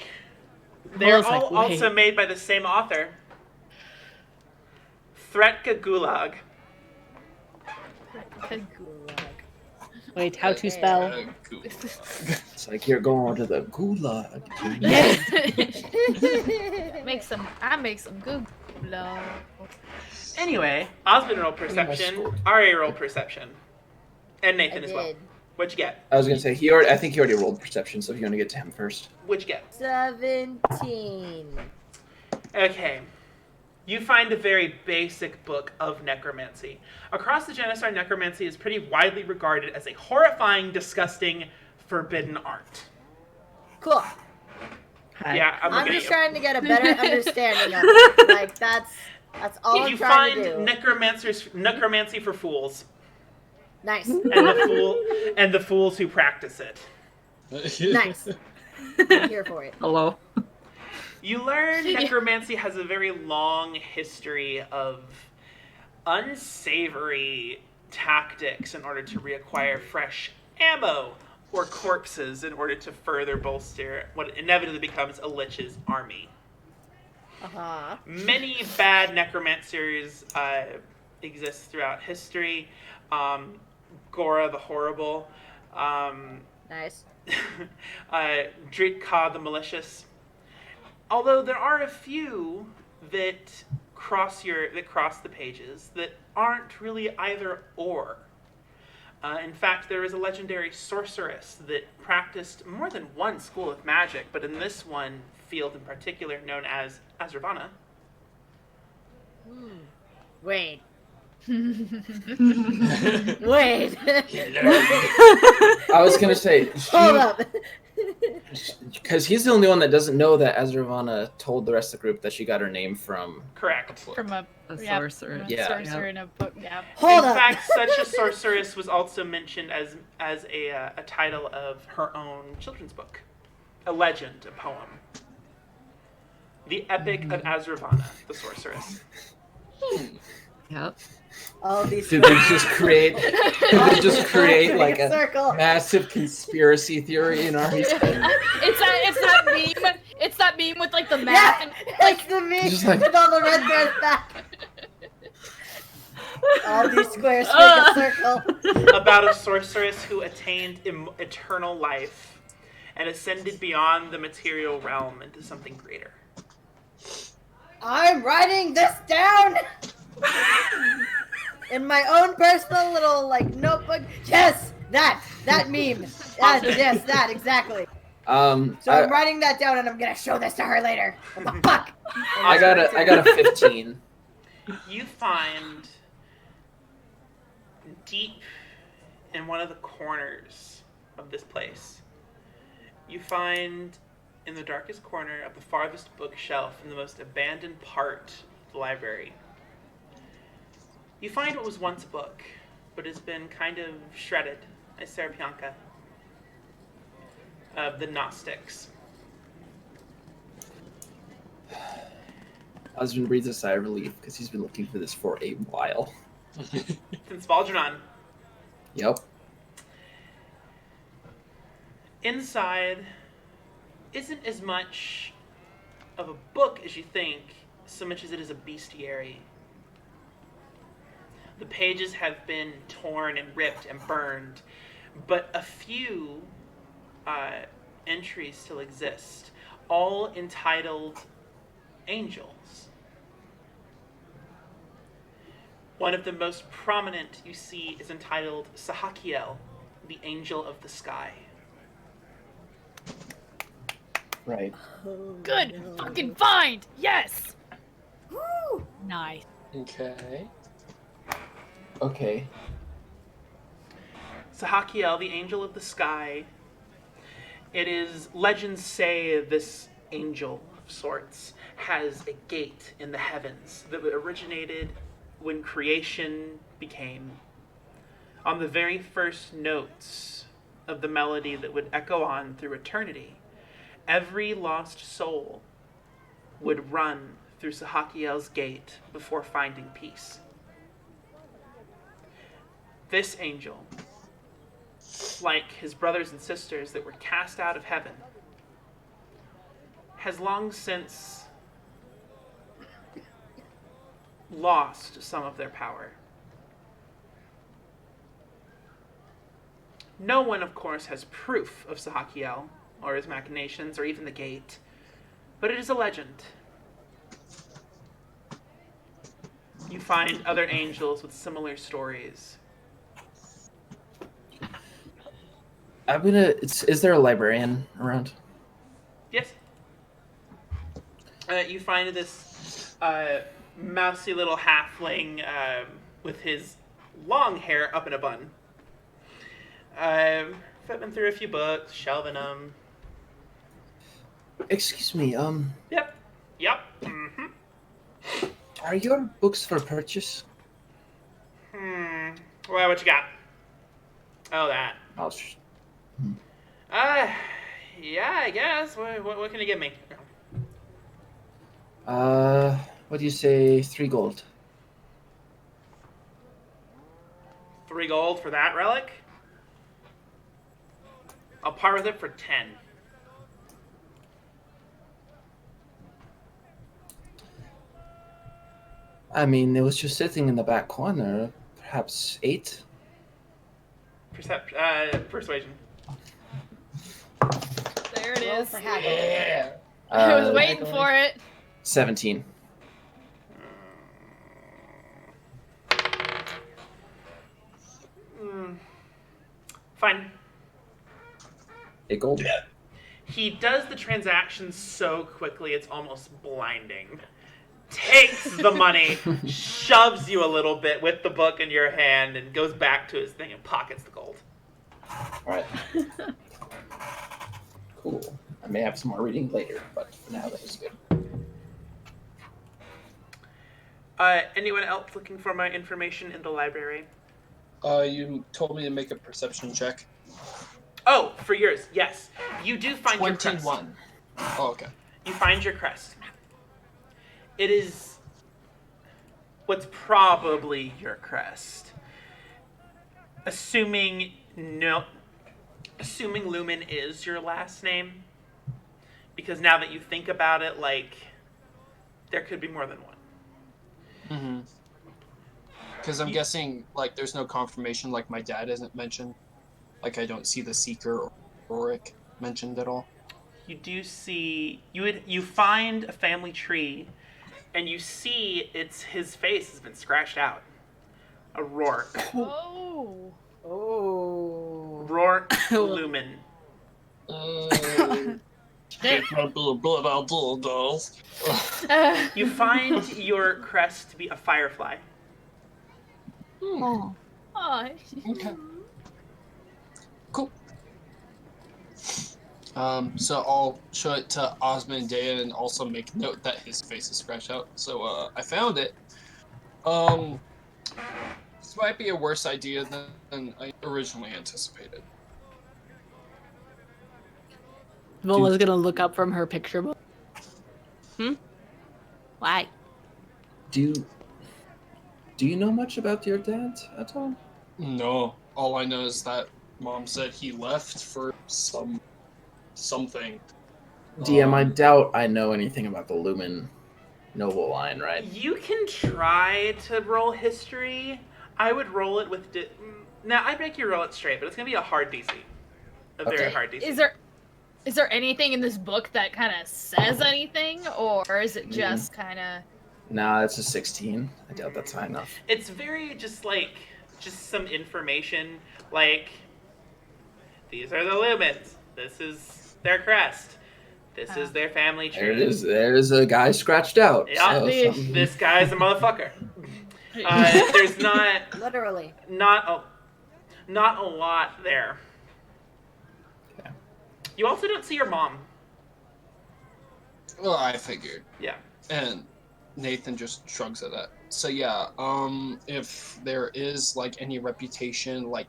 Speaker 1: They're
Speaker 7: It's like,
Speaker 1: all
Speaker 7: wait.
Speaker 1: also made by the same author. Thretka Gulag.
Speaker 7: Wait, how to spell?
Speaker 5: It's like you're going to the gulag.
Speaker 4: I make some good love.
Speaker 1: Anyway, Osmond roll perception, Ari roll perception, and Nathan as well.
Speaker 2: did.
Speaker 1: What'd you get?
Speaker 5: I was going to say, I think he already rolled perception, so if you want to get to him first.
Speaker 1: What'd you get?
Speaker 2: 17.
Speaker 1: Okay. You find a very basic book of necromancy. Across the Janusaar, necromancy is pretty widely regarded as a horrifying, disgusting, forbidden art.
Speaker 2: Cool.
Speaker 6: Hi.
Speaker 1: Yeah, I'm
Speaker 2: I'm
Speaker 1: looking
Speaker 2: just
Speaker 1: at you.
Speaker 2: trying to get a better understanding of it. Like that's all I'm
Speaker 1: You
Speaker 2: trying
Speaker 1: find
Speaker 2: to do.
Speaker 1: necromancy for fools,
Speaker 2: Nice.
Speaker 1: and the fools who practice it.
Speaker 2: Nice. I'm here for it.
Speaker 6: Hello.
Speaker 1: You learn necromancy has a very long history of unsavory tactics in order to reacquire fresh ammo or corpses in order to further bolster what inevitably becomes a lich's army.
Speaker 2: Uh-huh.
Speaker 1: Many bad necromancers exist throughout history. Gora the Horrible,
Speaker 2: Nice.
Speaker 1: Dritka the Malicious. Although there are a few that cross the pages that aren't really either or. In fact, there is a legendary sorceress that practiced more than one school of magic, but in this one field in particular, known as Azravana.
Speaker 2: Wait. Wait.
Speaker 5: I was going to say,
Speaker 2: Hold up.
Speaker 5: because he's the only one that doesn't know that Azravana told the rest of the group that she got her name from.
Speaker 1: Correct.
Speaker 4: From a
Speaker 6: Sorcerer.
Speaker 4: From a
Speaker 5: Yeah.
Speaker 4: sorcerer in a book. Yeah.
Speaker 2: Hold
Speaker 1: in
Speaker 2: up.
Speaker 1: fact, such a sorceress was also mentioned as a title of her own children's book, a legend, a poem. The Epic of Azravana, the Sorceress.
Speaker 6: Yep.
Speaker 2: All these.
Speaker 5: Did they just create? Did they just create like a
Speaker 2: circle?
Speaker 5: massive conspiracy theory in our head?
Speaker 4: It's that meme. It's that meme with like the math and
Speaker 2: It's the me
Speaker 5: Just like-
Speaker 2: with all the red bears back. All these squares make a circle.
Speaker 1: About a sorceress who attained eternal life and ascended beyond the material realm into something greater.
Speaker 2: I'm writing this down in my own personal little like notebook. Yes, that meme. Yes, that exactly. So I'm writing that down, and I'm gonna show this to her later. What the fuck?
Speaker 5: I got a 15.
Speaker 1: You find deep in one of the corners of this place, you find in the darkest corner of the farthest bookshelf in the most abandoned part of the library, you find what was once a book, but has been kind of shredded, a Serapianka of the Gnostics.
Speaker 5: Husband breathes a sigh of relief because he's been looking for this for a while.
Speaker 1: Since Baldrinon.
Speaker 5: Yep.
Speaker 1: Inside isn't as much of a book as you think, so much as it is a bestiary. The pages have been torn and ripped and burned, but a few entries still exist, all entitled Angels. One of the most prominent you see is entitled Sahakiel, the Angel of the Sky.
Speaker 5: Right.
Speaker 4: good fucking find. Yes.
Speaker 2: Woo!
Speaker 7: Nice.
Speaker 3: Okay.
Speaker 5: Okay.
Speaker 1: Sahakiel, the Angel of the Sky. It is, legends say this angel of sorts has a gate in the heavens that originated when creation became. On the very first notes of the melody that would echo on through eternity, every lost soul would run through Sahakiel's gate before finding peace. This angel, like his brothers and sisters that were cast out of heaven, has long since lost some of their power. No one, of course, has proof of Sahakiel, or his machinations, or even the gate, but it is a legend. You find other angels with similar stories.
Speaker 5: Is there a librarian around?
Speaker 1: Yes. You find this mousy little halfling with his long hair up in a bun. Flipping through a few books, shelving them.
Speaker 5: Excuse me,
Speaker 1: Yep. Mm-hmm.
Speaker 5: are your books for purchase?
Speaker 1: Well, what you got? Oh, that. Yeah, I guess. What can you give me?
Speaker 5: What do you say, 3 gold?
Speaker 1: 3 gold for that relic? I'll par with it for 10.
Speaker 5: I mean, it was just sitting in the back corner. Perhaps 8?
Speaker 1: Persuasion.
Speaker 4: There it
Speaker 2: Roll
Speaker 4: is.
Speaker 2: for habit.
Speaker 3: Yeah.
Speaker 4: I was waiting for it.
Speaker 5: 17.
Speaker 1: Fine.
Speaker 5: 8 gold?
Speaker 1: He does the transaction so quickly it's almost blinding. Takes the money, shoves you a little bit with the book in your hand, and goes back to his thing and pockets the gold.
Speaker 5: Alright. Cool. I may have some more reading later, but for now that was good.
Speaker 1: Anyone else looking for my information in the library?
Speaker 3: You told me to make a perception check.
Speaker 1: Oh, for yours, yes. You do find your crest.
Speaker 3: 21. Oh, okay.
Speaker 1: You find your crest. It is what's probably your crest. Assuming Lumen is your last name, because now that you think about it, like, there could be more than one.
Speaker 3: Mm-hmm. Because I'm guessing, like, there's no confirmation, like, my dad isn't mentioned. Like, I don't see the Seeker or Auric mentioned at all.
Speaker 1: You do see, you find a family tree, and you see his face has been scratched out. A Rourke.
Speaker 4: Oh.
Speaker 1: Rourke Lumen.
Speaker 3: Get my blood out, little dolls.
Speaker 1: You find your crest to be a firefly.
Speaker 7: Oh.
Speaker 4: Oh.
Speaker 3: Okay. Cool. So I'll show it to Osmond and Dea and also make note that his face is scratched out. So I found it. This might be a worse idea than I originally anticipated.
Speaker 7: Vola's gonna look up from her picture book. Why?
Speaker 5: Do you know much about your dad at all?
Speaker 3: No, all I know is that Mom said he left for something.
Speaker 5: DM, I doubt I know anything about the Lumen noble line, right?
Speaker 1: You can try to roll history. I would roll it with... Now, I'd make you roll it straight, but it's going to be a hard DC. A very hard DC.
Speaker 4: Is there anything in this book that kind of says anything, or is it just kind of...
Speaker 5: Nah, it's a 16. I doubt that's high enough.
Speaker 1: It's very just some information, like, these are the Lumens. This is their crest. This is their family tree.
Speaker 5: There it is. There's a guy scratched out.
Speaker 1: Yeah,
Speaker 5: So
Speaker 1: this guy's a motherfucker. There's not
Speaker 2: Literally.
Speaker 1: not a lot there.
Speaker 5: Okay.
Speaker 1: You also don't see your mom.
Speaker 3: Well, I figured.
Speaker 1: Yeah.
Speaker 3: And Nathan just shrugs at that. So yeah, if there is like any reputation, like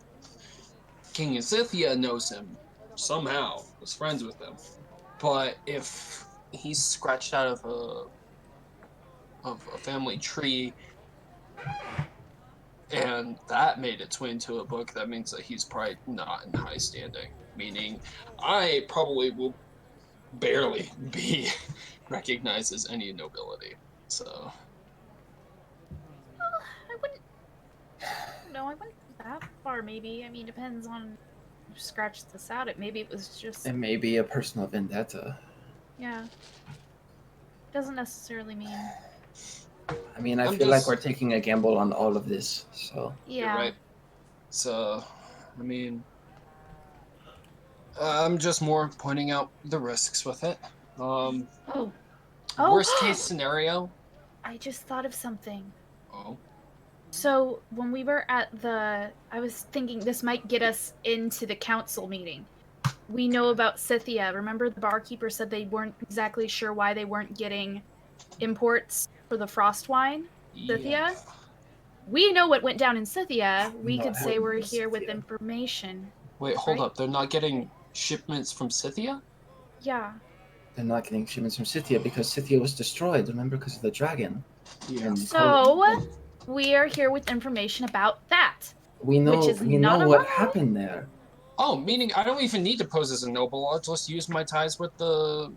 Speaker 3: King Scythia knows him somehow, is friends with him. But if he's scratched out of a family tree, and that made its way into a book, that means that he's probably not in high standing. Meaning, I probably will barely be recognized as any nobility. So.
Speaker 4: I wouldn't go that far, maybe. I mean, depends on who scratched this out. Maybe it was just...
Speaker 5: It may be a personal vendetta.
Speaker 4: Yeah. Doesn't necessarily mean...
Speaker 5: I mean, I feel like we're taking a gamble on all of this, so...
Speaker 4: Yeah.
Speaker 3: You're right. So, I mean... I'm just more pointing out the risks with it. Worst case scenario...
Speaker 4: I just thought of something.
Speaker 3: Oh.
Speaker 4: So, when we were at I was thinking this might get us into the council meeting. We know about Scythia. Remember the barkeeper said they weren't exactly sure why they weren't getting imports for the frost wine? Scythia? We know what went down in Scythia. We could say we're here with information.
Speaker 3: Wait, hold up. They're not getting shipments from Scythia?
Speaker 4: Yeah.
Speaker 5: They're not getting shipments from Scythia because Scythia was destroyed, remember, because of the dragon.
Speaker 3: Yeah.
Speaker 4: So, we are here with information about that.
Speaker 5: We know what happened there.
Speaker 3: Oh, meaning I don't even need to pose as a noble. I'll just use my ties with the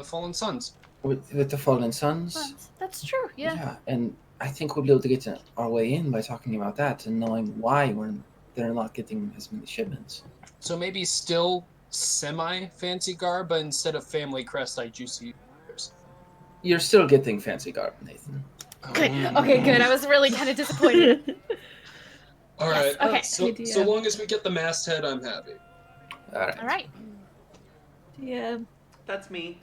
Speaker 3: Fallen Sons.
Speaker 5: With the Fallen Sons?
Speaker 4: That's true, yeah.
Speaker 5: Yeah, and I think we'll be able to get our way in by talking about that and knowing why they're not getting as many shipments.
Speaker 3: So maybe still semi-fancy garb, but instead of family crest, I juicy.
Speaker 5: You're still getting fancy garb, Nathan.
Speaker 4: Good. Okay, good. I was really kind of disappointed.
Speaker 3: All right.
Speaker 4: Okay.
Speaker 3: So long as we get the masthead, I'm happy.
Speaker 5: All right.
Speaker 4: All right.
Speaker 6: Yeah.
Speaker 1: That's me.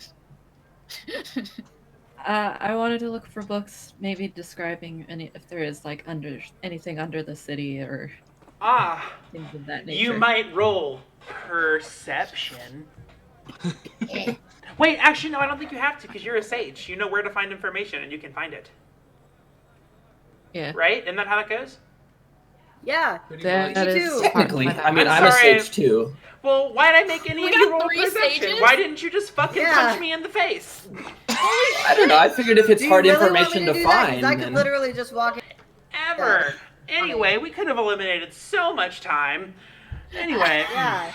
Speaker 6: I wanted to look for books, maybe describing if there is like anything under the city or things of that nature.
Speaker 1: You might roll perception. Wait, actually, no, I don't think you have to because you're a sage. You know where to find information and you can find it.
Speaker 6: Yeah.
Speaker 1: Right? Isn't that how that goes?
Speaker 2: Yeah.
Speaker 3: Pretty
Speaker 6: That
Speaker 3: much.
Speaker 2: Me
Speaker 6: is
Speaker 2: too.
Speaker 5: Technically,
Speaker 6: smart.
Speaker 5: I mean,
Speaker 1: I'm
Speaker 5: I'm a
Speaker 1: sorry.
Speaker 5: sage too.
Speaker 1: Well, why'd I make any
Speaker 4: We
Speaker 1: of you
Speaker 4: got
Speaker 1: roll
Speaker 4: 3
Speaker 1: perception?
Speaker 4: stages?
Speaker 1: Why didn't you just fucking
Speaker 2: Yeah.
Speaker 1: punch me in the face?
Speaker 5: I don't know. I figured if it's
Speaker 2: Do you
Speaker 5: hard
Speaker 2: really want me
Speaker 5: information
Speaker 2: to
Speaker 5: to
Speaker 2: do that? 'Cause
Speaker 5: find,
Speaker 2: I could
Speaker 5: then
Speaker 2: literally just walk in.
Speaker 1: Ever. Anyway, we could have eliminated so much time. Anyway.
Speaker 2: Yeah.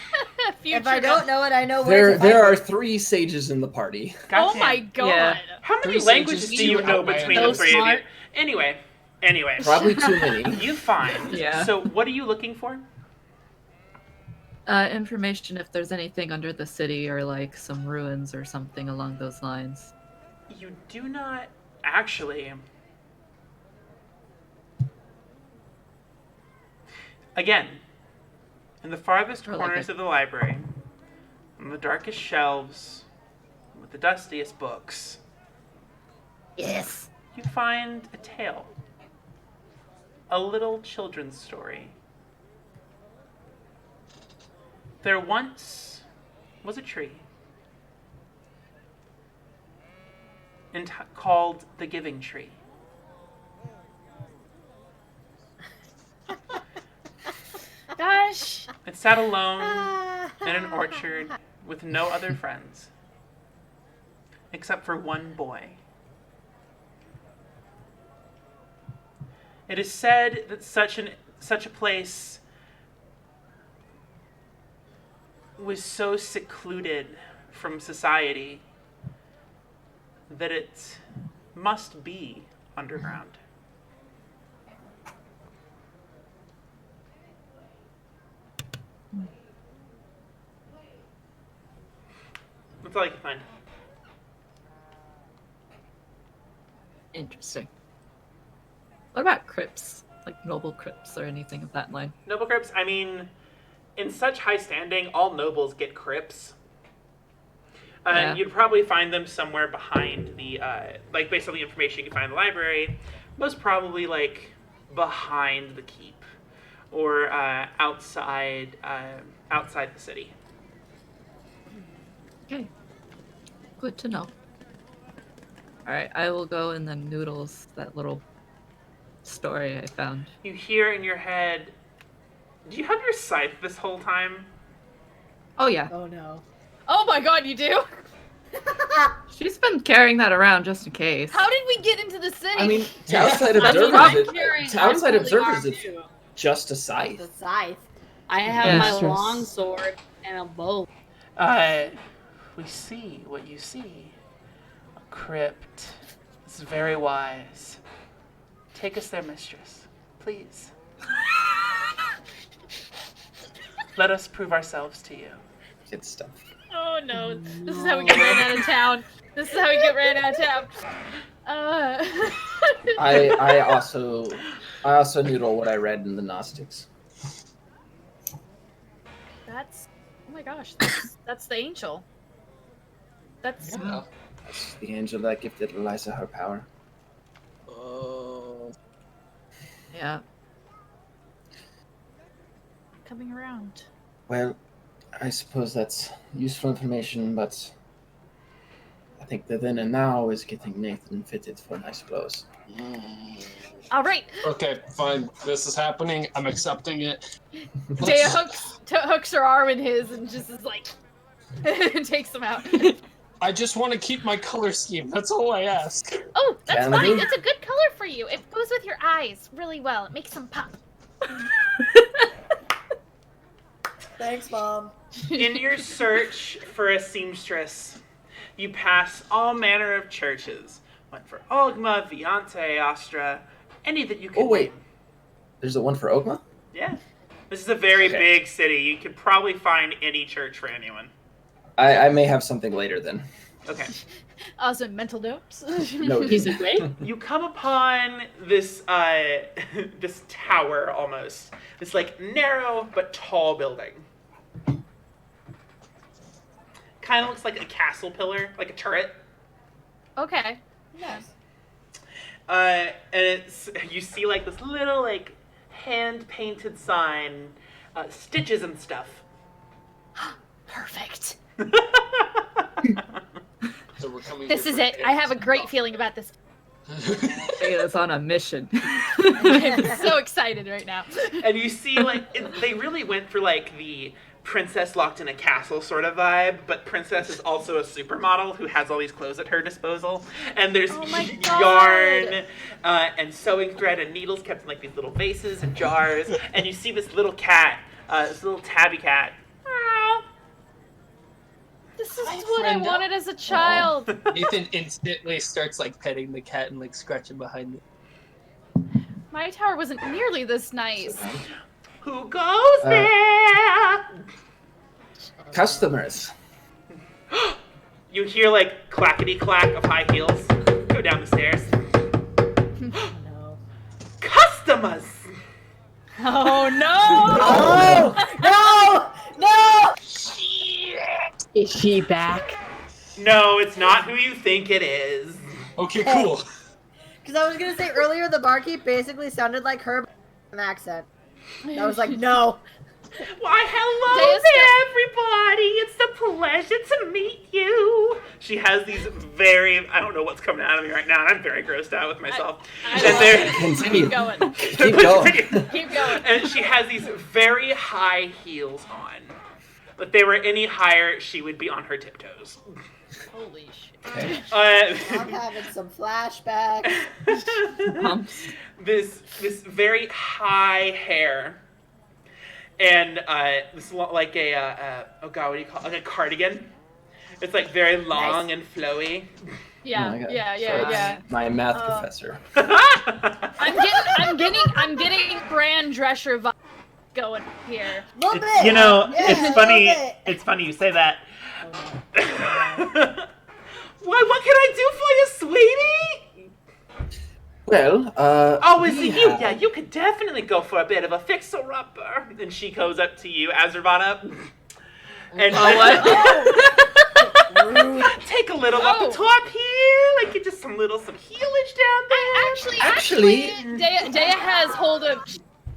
Speaker 4: Future
Speaker 2: If I don't know it, I know where to
Speaker 5: there
Speaker 2: find
Speaker 5: are
Speaker 2: it.
Speaker 5: 3 sages in the party.
Speaker 4: Oh
Speaker 1: goddamn.
Speaker 4: my god.
Speaker 6: Yeah.
Speaker 1: How many
Speaker 3: 3
Speaker 1: languages
Speaker 3: sages,
Speaker 1: do you
Speaker 3: 2
Speaker 1: know
Speaker 3: outlanders.
Speaker 1: between the
Speaker 4: So
Speaker 1: 3
Speaker 4: smart.
Speaker 1: of you? Anyway.
Speaker 5: Probably too many.
Speaker 1: You find.
Speaker 6: Yeah.
Speaker 1: So what are you looking for?
Speaker 6: Information if there's anything under the city or like some ruins or something along those lines.
Speaker 1: You do not actually. Again, in the farthest
Speaker 6: Prologue.
Speaker 1: corners of the library, on the darkest shelves, with the dustiest books,
Speaker 2: Yes.
Speaker 1: you find a tale. A little children's story. There once was a tree called the Giving Tree.
Speaker 4: Gosh.
Speaker 1: It sat alone in an orchard with no other friends, except for one boy. It is said that such a place was so secluded from society that it must be underground. That's all I can find.
Speaker 6: Interesting. What about crypts? Like noble crypts or anything of that line?
Speaker 1: Noble crypts, I mean, in such high standing, all nobles get crypts.
Speaker 6: Yeah.
Speaker 1: You'd probably find them somewhere behind the, like, based on the information you can find in the library, most probably, like, behind the keep or outside the city.
Speaker 6: Okay. Good to know. Alright, I will go and then noodles that little story I found.
Speaker 1: You hear in your head, do you have your scythe this whole time?
Speaker 6: Oh yeah.
Speaker 2: Oh no.
Speaker 4: Oh my god, you do?
Speaker 6: She's been carrying that around just in case.
Speaker 4: How did we get into the city?
Speaker 5: I mean, to outside
Speaker 7: I mean,
Speaker 5: observers,
Speaker 7: I'm
Speaker 5: it,
Speaker 7: carrying-
Speaker 5: to outside
Speaker 7: I'm fully
Speaker 5: observers,
Speaker 7: armed
Speaker 5: it's
Speaker 7: too.
Speaker 5: just a
Speaker 2: The
Speaker 5: scythe.
Speaker 2: scythe.
Speaker 7: I have
Speaker 6: Yeah.
Speaker 7: my
Speaker 6: Mistress.
Speaker 7: long sword and a bow.
Speaker 1: We see what you see. A crypt. It's very wise. Take us there, mistress. Please. Let us prove ourselves to you.
Speaker 5: Good stuff.
Speaker 4: Oh no, this is how we get ran out of town. This is how we get ran out of town.
Speaker 5: I also noodle what I read in the Gnostics.
Speaker 4: That's, oh my gosh, that's the angel. That's,
Speaker 3: Yeah.
Speaker 5: That's the angel that gifted Eliza her power.
Speaker 6: Yeah.
Speaker 4: coming around.
Speaker 5: Well, I suppose that's useful information, but I think the then and now is getting Nathan fitted for nice clothes.
Speaker 4: All right,
Speaker 3: Okay, fine. This is happening. I'm accepting it.
Speaker 4: Dea hooks her arm in his and just is like, takes him out.
Speaker 3: I just want to keep my color scheme. That's all I ask.
Speaker 8: Oh, that's
Speaker 5: Can
Speaker 8: fine.
Speaker 5: we?
Speaker 8: It's a good color for you. It goes with your eyes really well. It makes them pop.
Speaker 2: Thanks, Mom.
Speaker 1: In your search for a seamstress, you pass all manner of churches. One for Ogma, Viante, Astra, any that you can
Speaker 5: Oh, wait.
Speaker 1: name.
Speaker 5: There's a one for Ogma?
Speaker 1: Yeah. This is a very
Speaker 5: Okay.
Speaker 1: big city. You could probably find any church for anyone.
Speaker 5: I may have something later then.
Speaker 1: Okay.
Speaker 4: Awesome, mental notes.
Speaker 5: No,
Speaker 7: Piece of great.
Speaker 1: You come upon this this tower almost. This like narrow but tall building. Kind of looks like a castle pillar, like a turret.
Speaker 4: Okay.
Speaker 2: Yes.
Speaker 1: And it's you see like this little like hand painted sign, stitches and stuff.
Speaker 8: Perfect.
Speaker 3: So we're coming.
Speaker 8: This
Speaker 3: here
Speaker 8: is
Speaker 3: for
Speaker 8: it. I have a
Speaker 3: gifts.
Speaker 8: great feeling about this.
Speaker 6: Daya's on a mission.
Speaker 4: I'm so excited right now.
Speaker 1: And you see, like, they really went for, like, the princess locked in a castle sort of vibe, but princess is also a supermodel who has all these clothes at her disposal. And there's yarn and sewing thread and needles kept in, like, these little vases and jars. And you see this little cat, this little tabby cat. Meow.
Speaker 4: This is what I wanted as a child.
Speaker 3: Ethan instantly starts like petting the cat and like scratching behind it.
Speaker 4: My tower wasn't nearly this nice.
Speaker 1: Who goes there?
Speaker 5: Customers.
Speaker 1: You hear like clackety clack of high heels go down the stairs.
Speaker 2: No.
Speaker 1: Customers.
Speaker 4: Oh no!
Speaker 2: Oh no! No!
Speaker 7: Is she back?
Speaker 1: No, it's not who you think it is.
Speaker 3: Okay, cool.
Speaker 2: Because I was gonna say earlier, the barkeep basically sounded like her with an accent. I was like, no.
Speaker 1: Why, hello there, everybody. It's a pleasure to meet you. She has these very, I don't know what's coming out of me right now, and I'm very grossed out with myself.
Speaker 5: Continue.
Speaker 4: Keep going.
Speaker 5: Keep going.
Speaker 4: Keep going.
Speaker 1: And she has these very high heels on. If they were any higher, she would be on her tiptoes.
Speaker 4: Holy shit.
Speaker 5: Okay.
Speaker 2: I'm having some flashbacks.
Speaker 1: This very high hair, and this like a oh god, what do you call it? Like a cardigan. It's like very long and flowy.
Speaker 4: Yeah,
Speaker 5: Oh my God.
Speaker 4: yeah.
Speaker 5: My math professor.
Speaker 4: I'm getting Grand Drescher vibe going here.
Speaker 2: Little bit.
Speaker 1: You know,
Speaker 2: Yeah,
Speaker 1: it's
Speaker 2: a
Speaker 1: funny.
Speaker 2: little bit.
Speaker 1: It's funny you say that. Why? What can I do for you, sweetie?
Speaker 5: Well,
Speaker 1: Oh, is
Speaker 5: we
Speaker 1: it you?
Speaker 5: have-
Speaker 1: Yeah, you could definitely go for a bit of a fixer-upper. And she goes up to you, Azurvana. And take a little up the top here, like get just some heelage down there.
Speaker 4: Actually, Dea has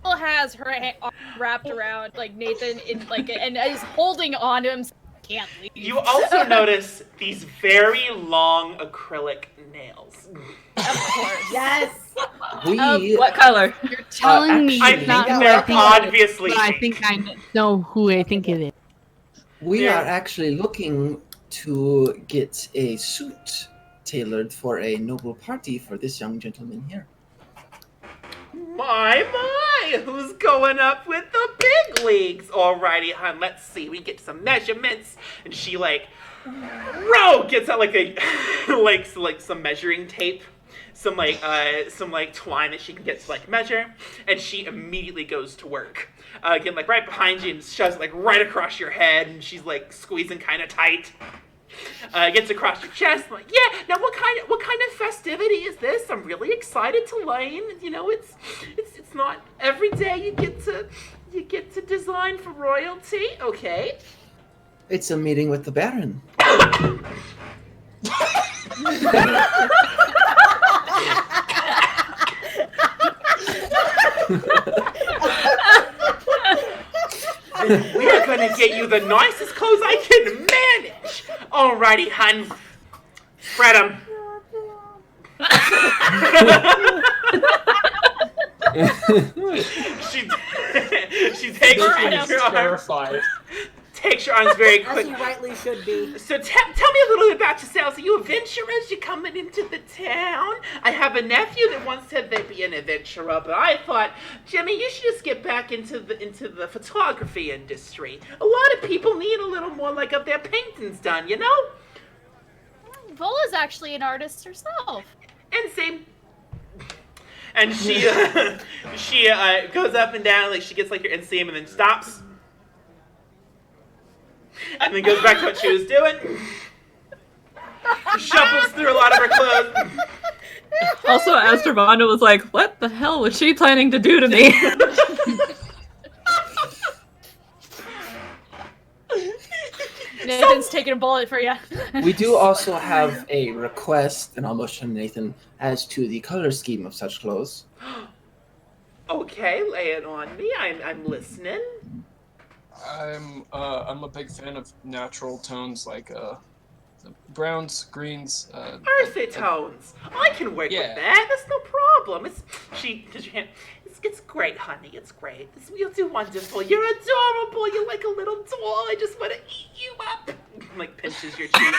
Speaker 4: has her arm wrapped around like Nathan and is holding on to him. So he can't leave.
Speaker 1: You also notice these very long acrylic nails.
Speaker 4: Of course.
Speaker 2: Yes.
Speaker 5: we
Speaker 6: What color?
Speaker 7: You're telling me
Speaker 1: I
Speaker 7: it's not
Speaker 1: think
Speaker 7: who
Speaker 1: they're
Speaker 7: I think it is,
Speaker 1: obviously
Speaker 7: but I
Speaker 1: pink.
Speaker 7: think I know who I think it is.
Speaker 5: we
Speaker 1: Yeah.
Speaker 5: are actually looking to get a suit tailored for a noble party for this young gentleman here.
Speaker 1: My, who's going up with the big leagues? Alrighty, hon, let's see. We get some measurements. And she, gets out, some measuring tape. Some twine that she can get to, measure. And she immediately goes to work. Again, right behind you and shoves it, right across your head. And she's, squeezing kind of tight. Gets across your chest. Yeah. Now, what kind of festivity is this? I'm really excited to learn. You know, it's not every day you get to design for royalty. Okay.
Speaker 5: It's a meeting with the Baron.
Speaker 1: We are gonna get you the nicest clothes I can manage. Alrighty, hun. Spread 'em. she takes your arms.
Speaker 3: Terrified.
Speaker 1: Takes your arms very
Speaker 2: As
Speaker 1: quick.
Speaker 2: he rightly should be.
Speaker 1: So tell me a little bit about yourselves. Are you adventurers? You coming into the town? I have a nephew that once said they'd be an adventurer, but I thought, Jimmy, you should just get back into the photography industry. A lot of people need a little more of their paintings done, you know?
Speaker 4: Vola's actually an artist herself.
Speaker 1: And same. And she goes up and down, she gets your inseam and then stops. And then goes back to what she was doing. Shuffles through a lot of her clothes.
Speaker 6: Also, Astravana was like, what the hell was she planning to do to me?
Speaker 4: Nathan's taking a bullet for you.
Speaker 5: We do also have a request, and I'll motion Nathan, as to the color scheme of such clothes.
Speaker 1: Okay, lay it on me. I'm listening.
Speaker 3: I'm a big fan of natural tones like browns, greens.
Speaker 1: Earthy tones. I can work
Speaker 3: Yeah.
Speaker 1: with that. That's no problem. It's great, honey. It's great. You'll do wonderful. You're adorable. You're like a little doll. I just want to eat you up. Like pinches your cheek.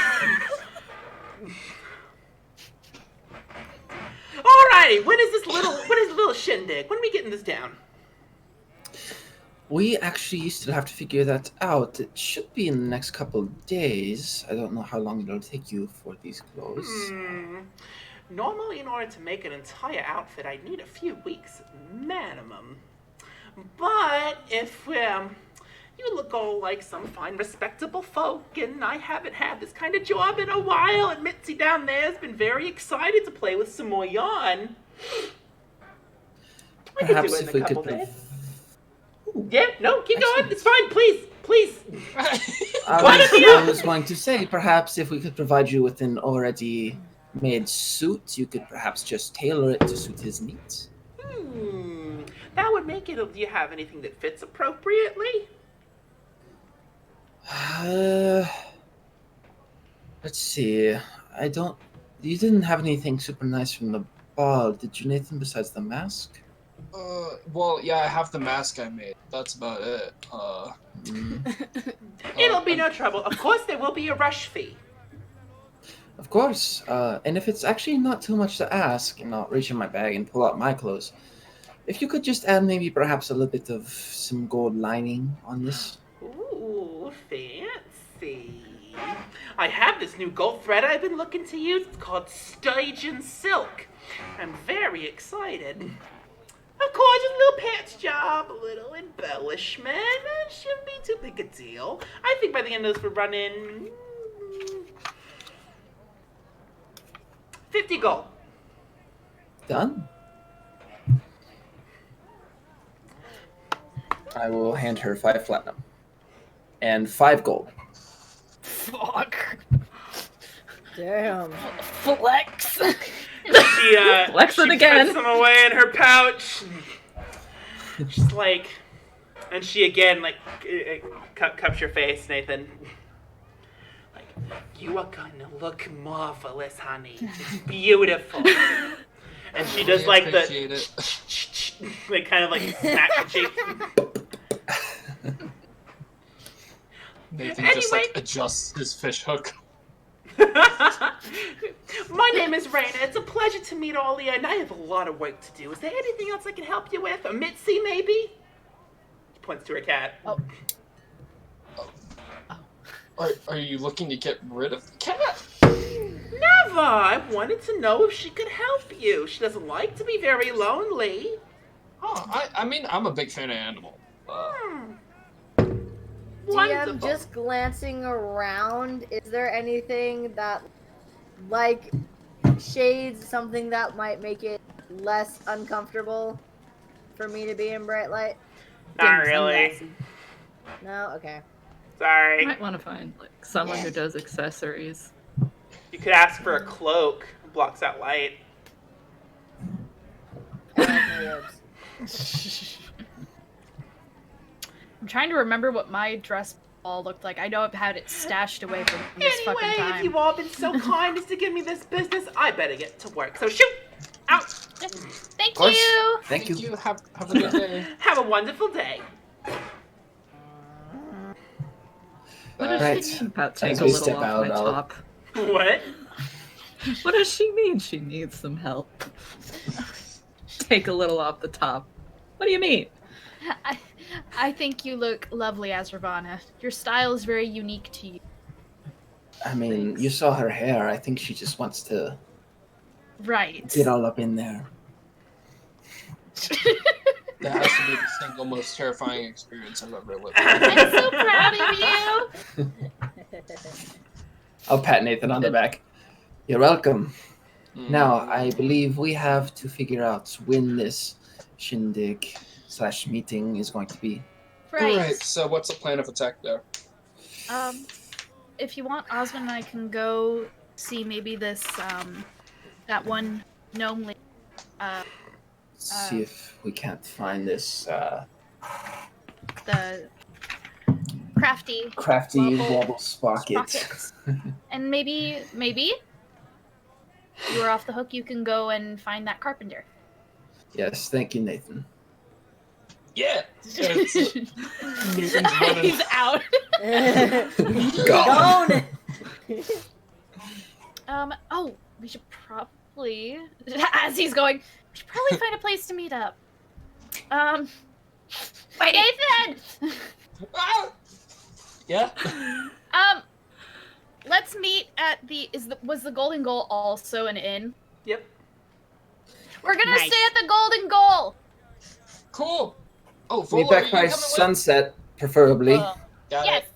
Speaker 1: Alrighty. When is this little shindig? When are we getting this down?
Speaker 5: We actually still have to figure that out. It should be in the next couple of days. I don't know how long it'll take you for these clothes.
Speaker 1: Normally, in order to make an entire outfit, I need a few weeks minimum. But if you look all like some fine, respectable folk, and I haven't had this kind of job in a while, and Mitzi down there has been very excited to play with some more yarn. I can do it in a couple days. Yeah, no, keep going. It's fine, please.
Speaker 5: I was going to say, perhaps if we could provide you with an already made suit, you could perhaps just tailor it to suit his needs.
Speaker 1: That would make it. Do you have anything that fits appropriately?
Speaker 5: Let's see. You didn't have anything super nice from the ball, did you, Nathan, besides the mask?
Speaker 3: Well, yeah, I have the mask I made. That's about it.
Speaker 1: It'll be no trouble. Of course, there will be a rush fee.
Speaker 5: Of course. And if it's actually not too much to ask, and I'll reach in my bag and pull out my clothes, if you could just add maybe perhaps a little bit of some gold lining on this.
Speaker 1: Ooh, fancy. I have this new gold thread I've been looking to use. It's called Stygian Silk. I'm very excited. Of course, just a little patch job, a little embellishment. It shouldn't be too big a deal. I think by the end of this, we're running 50 gold.
Speaker 5: Done. I will hand her 5 platinum. And 5 gold.
Speaker 7: Fuck.
Speaker 2: Damn.
Speaker 7: Flex.
Speaker 1: She
Speaker 6: Flexing again.
Speaker 1: puts them away in her pouch. She's like, and she again cups your face, Nathan. Like, you are gonna look marvelous, honey. It's beautiful. And she does like
Speaker 3: appreciate
Speaker 1: the, like kind of like smack the cheek.
Speaker 3: Nathan just like adjusts his fish hook.
Speaker 1: My name is Raina. It's a pleasure to meet all of you, and I have a lot of work to do. Is there anything else I can help you with? A Mitzi, maybe? She points to her cat.
Speaker 3: Are you looking to get rid of the cat?
Speaker 1: Never! I wanted to know if she could help you. She doesn't like to be very lonely.
Speaker 3: Oh, I mean, I'm a big fan of animals.
Speaker 2: DM, just glancing around, is there anything that, like, shades something that might make it less uncomfortable for me to be in bright light?
Speaker 1: Not really.
Speaker 2: No? Okay.
Speaker 1: Sorry.
Speaker 6: You might want to find like someone who does accessories.
Speaker 1: You could ask for a cloak. It blocks out light.
Speaker 2: I like my robes.
Speaker 4: I'm trying to remember what my dress ball looked like. I know I've had it stashed away for this fucking
Speaker 1: Anyway,
Speaker 4: time.
Speaker 1: if you've all been so kind as to give me this business, I better get to work. So shoot! Out!
Speaker 8: Thank
Speaker 5: course.
Speaker 8: you.
Speaker 5: Thank you.
Speaker 3: Have a good day.
Speaker 1: Have a wonderful day.
Speaker 6: What does
Speaker 5: Right.
Speaker 6: she mean about
Speaker 5: As
Speaker 6: take a
Speaker 5: we
Speaker 6: little
Speaker 5: step
Speaker 6: off
Speaker 5: out,
Speaker 6: my
Speaker 5: I'll-
Speaker 6: top?
Speaker 1: What?
Speaker 6: What does she mean she needs some help? Take a little off the top. What do you mean?
Speaker 4: I think you look lovely as Ravana. Your style is very unique to you.
Speaker 5: I mean, you saw her hair. I think she just wants to
Speaker 4: Right.
Speaker 5: get all up in there.
Speaker 3: That has to be the single most terrifying experience I've ever lived.
Speaker 8: I'm so proud of you.
Speaker 5: I'll pat Nathan on the back. You're welcome. Now,
Speaker 3: Mm.
Speaker 5: I believe we have to figure out when this shindig/meeting is going to be.
Speaker 4: Right.
Speaker 3: Alright, so what's the plan of attack there?
Speaker 4: If you want, Osmond and I can go see maybe this, that one gnome lady.
Speaker 5: See if we can't find this.
Speaker 4: The
Speaker 8: crafty
Speaker 5: Crafty
Speaker 8: Wobble
Speaker 5: wobble spocket.
Speaker 8: sprockets. And maybe you are off the hook. You can go and find that carpenter.
Speaker 5: Yes, thank you, Nathan.
Speaker 3: Yeah. Newton's running.
Speaker 4: He's out.
Speaker 5: Gone.
Speaker 8: Oh, we should probably, as he's going, we should probably find a place to meet up. Wait, Nathan!
Speaker 3: Ah! Yeah.
Speaker 8: Let's meet at was the Golden Goal also an inn?
Speaker 1: Yep.
Speaker 8: We're gonna
Speaker 7: Nice.
Speaker 8: stay at the Golden Goal!
Speaker 3: Cool. Oh,
Speaker 5: Meet
Speaker 3: Vola, are
Speaker 5: back
Speaker 3: you
Speaker 5: by
Speaker 3: coming with?
Speaker 5: sunset, preferably.
Speaker 3: Got
Speaker 8: Yes!
Speaker 3: it.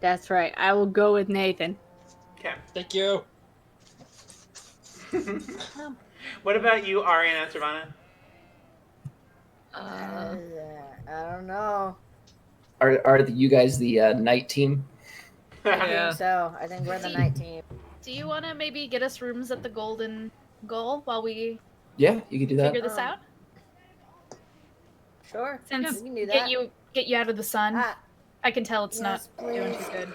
Speaker 7: That's right. I will go with Nathan.
Speaker 1: Okay.
Speaker 3: Thank you.
Speaker 1: What about you, Ari and Asravana?
Speaker 2: I don't know.
Speaker 5: Are you guys the night team?
Speaker 2: I
Speaker 6: Yeah.
Speaker 2: think so. I think we're the night team.
Speaker 8: Do you want to maybe get us rooms at the Golden Goal while we
Speaker 5: Yeah, you can do that.
Speaker 8: figure this out?
Speaker 2: Sure.
Speaker 4: Since
Speaker 2: we can do that.
Speaker 8: Get you out of the sun.
Speaker 2: Ah,
Speaker 8: I can tell it's
Speaker 2: yes,
Speaker 8: not doing
Speaker 2: please.
Speaker 8: too good.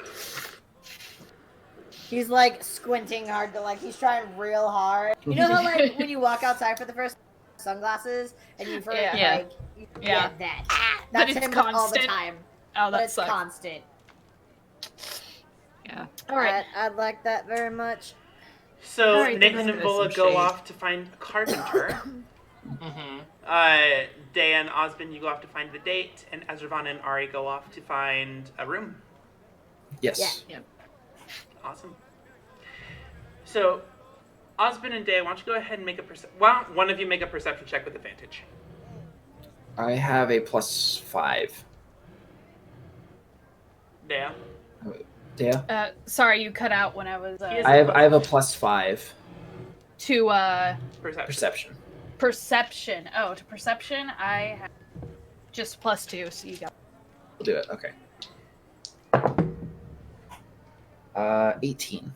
Speaker 2: He's like squinting hard to he's trying real hard. You know how when you walk outside for the first sunglasses and you forget
Speaker 8: Yeah.
Speaker 2: you
Speaker 4: Yeah.
Speaker 2: get that.
Speaker 8: But
Speaker 2: That's
Speaker 8: it's
Speaker 2: him all the
Speaker 8: constant.
Speaker 2: time.
Speaker 4: Oh,
Speaker 2: But
Speaker 4: that
Speaker 2: it's
Speaker 4: sucks.
Speaker 2: constant.
Speaker 6: Yeah.
Speaker 8: All right.
Speaker 2: I'd like that very much.
Speaker 1: So
Speaker 8: Alright,
Speaker 1: Nathan
Speaker 8: then
Speaker 1: and
Speaker 6: there's
Speaker 1: Vola
Speaker 6: some
Speaker 1: go
Speaker 6: shade.
Speaker 1: off to find a carpenter.
Speaker 3: Mm-hmm.
Speaker 1: Dea and Osmond, you go off to find the date, and Asravana and Ari go off to find a room.
Speaker 5: Yes.
Speaker 2: Yeah.
Speaker 1: Awesome. So, Osmond and Dea, why don't you go ahead and make a one of you make a perception check with advantage.
Speaker 5: I have a +5.
Speaker 1: Dea.
Speaker 5: Dea?
Speaker 8: Sorry, you cut out when I was
Speaker 1: He is-
Speaker 5: I have a +5
Speaker 8: to
Speaker 1: Perception.
Speaker 5: perception.
Speaker 8: perception. Oh, to perception, I have just +2, so you got.
Speaker 5: We'll do it. Okay. 18.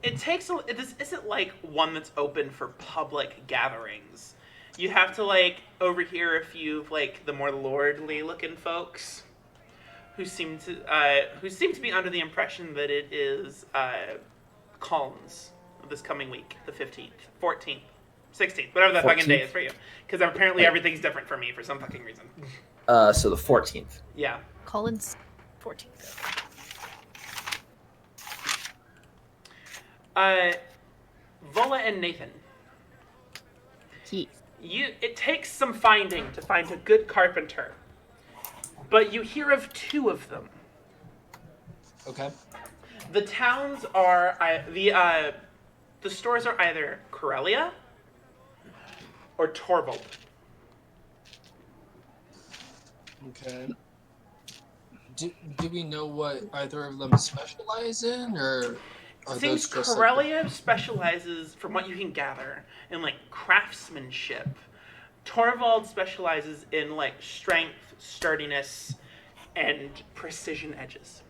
Speaker 1: It takes this isn't like one that's open for public gatherings. You have to overhear a few of the more lordly looking folks who seem to be under the impression that it is Collins this coming week, the 15th, 14th, 16th, whatever that fucking day
Speaker 5: 14th.
Speaker 1: is for you. Because apparently everything's different for me for some fucking reason.
Speaker 5: So the 14th.
Speaker 1: Yeah.
Speaker 8: Collins 14th.
Speaker 1: Vola and Nathan.
Speaker 7: He.
Speaker 1: It takes some finding to find a good carpenter, but you hear of two of them.
Speaker 3: Okay.
Speaker 1: The towns are the stores are either Corellia or Torvald.
Speaker 3: Okay. Do we know what either of them specialize in, or are
Speaker 1: Seems
Speaker 3: those just
Speaker 1: Corellia specializes, from what you can gather, in craftsmanship. Torvald specializes in strength, sturdiness, and precision edges.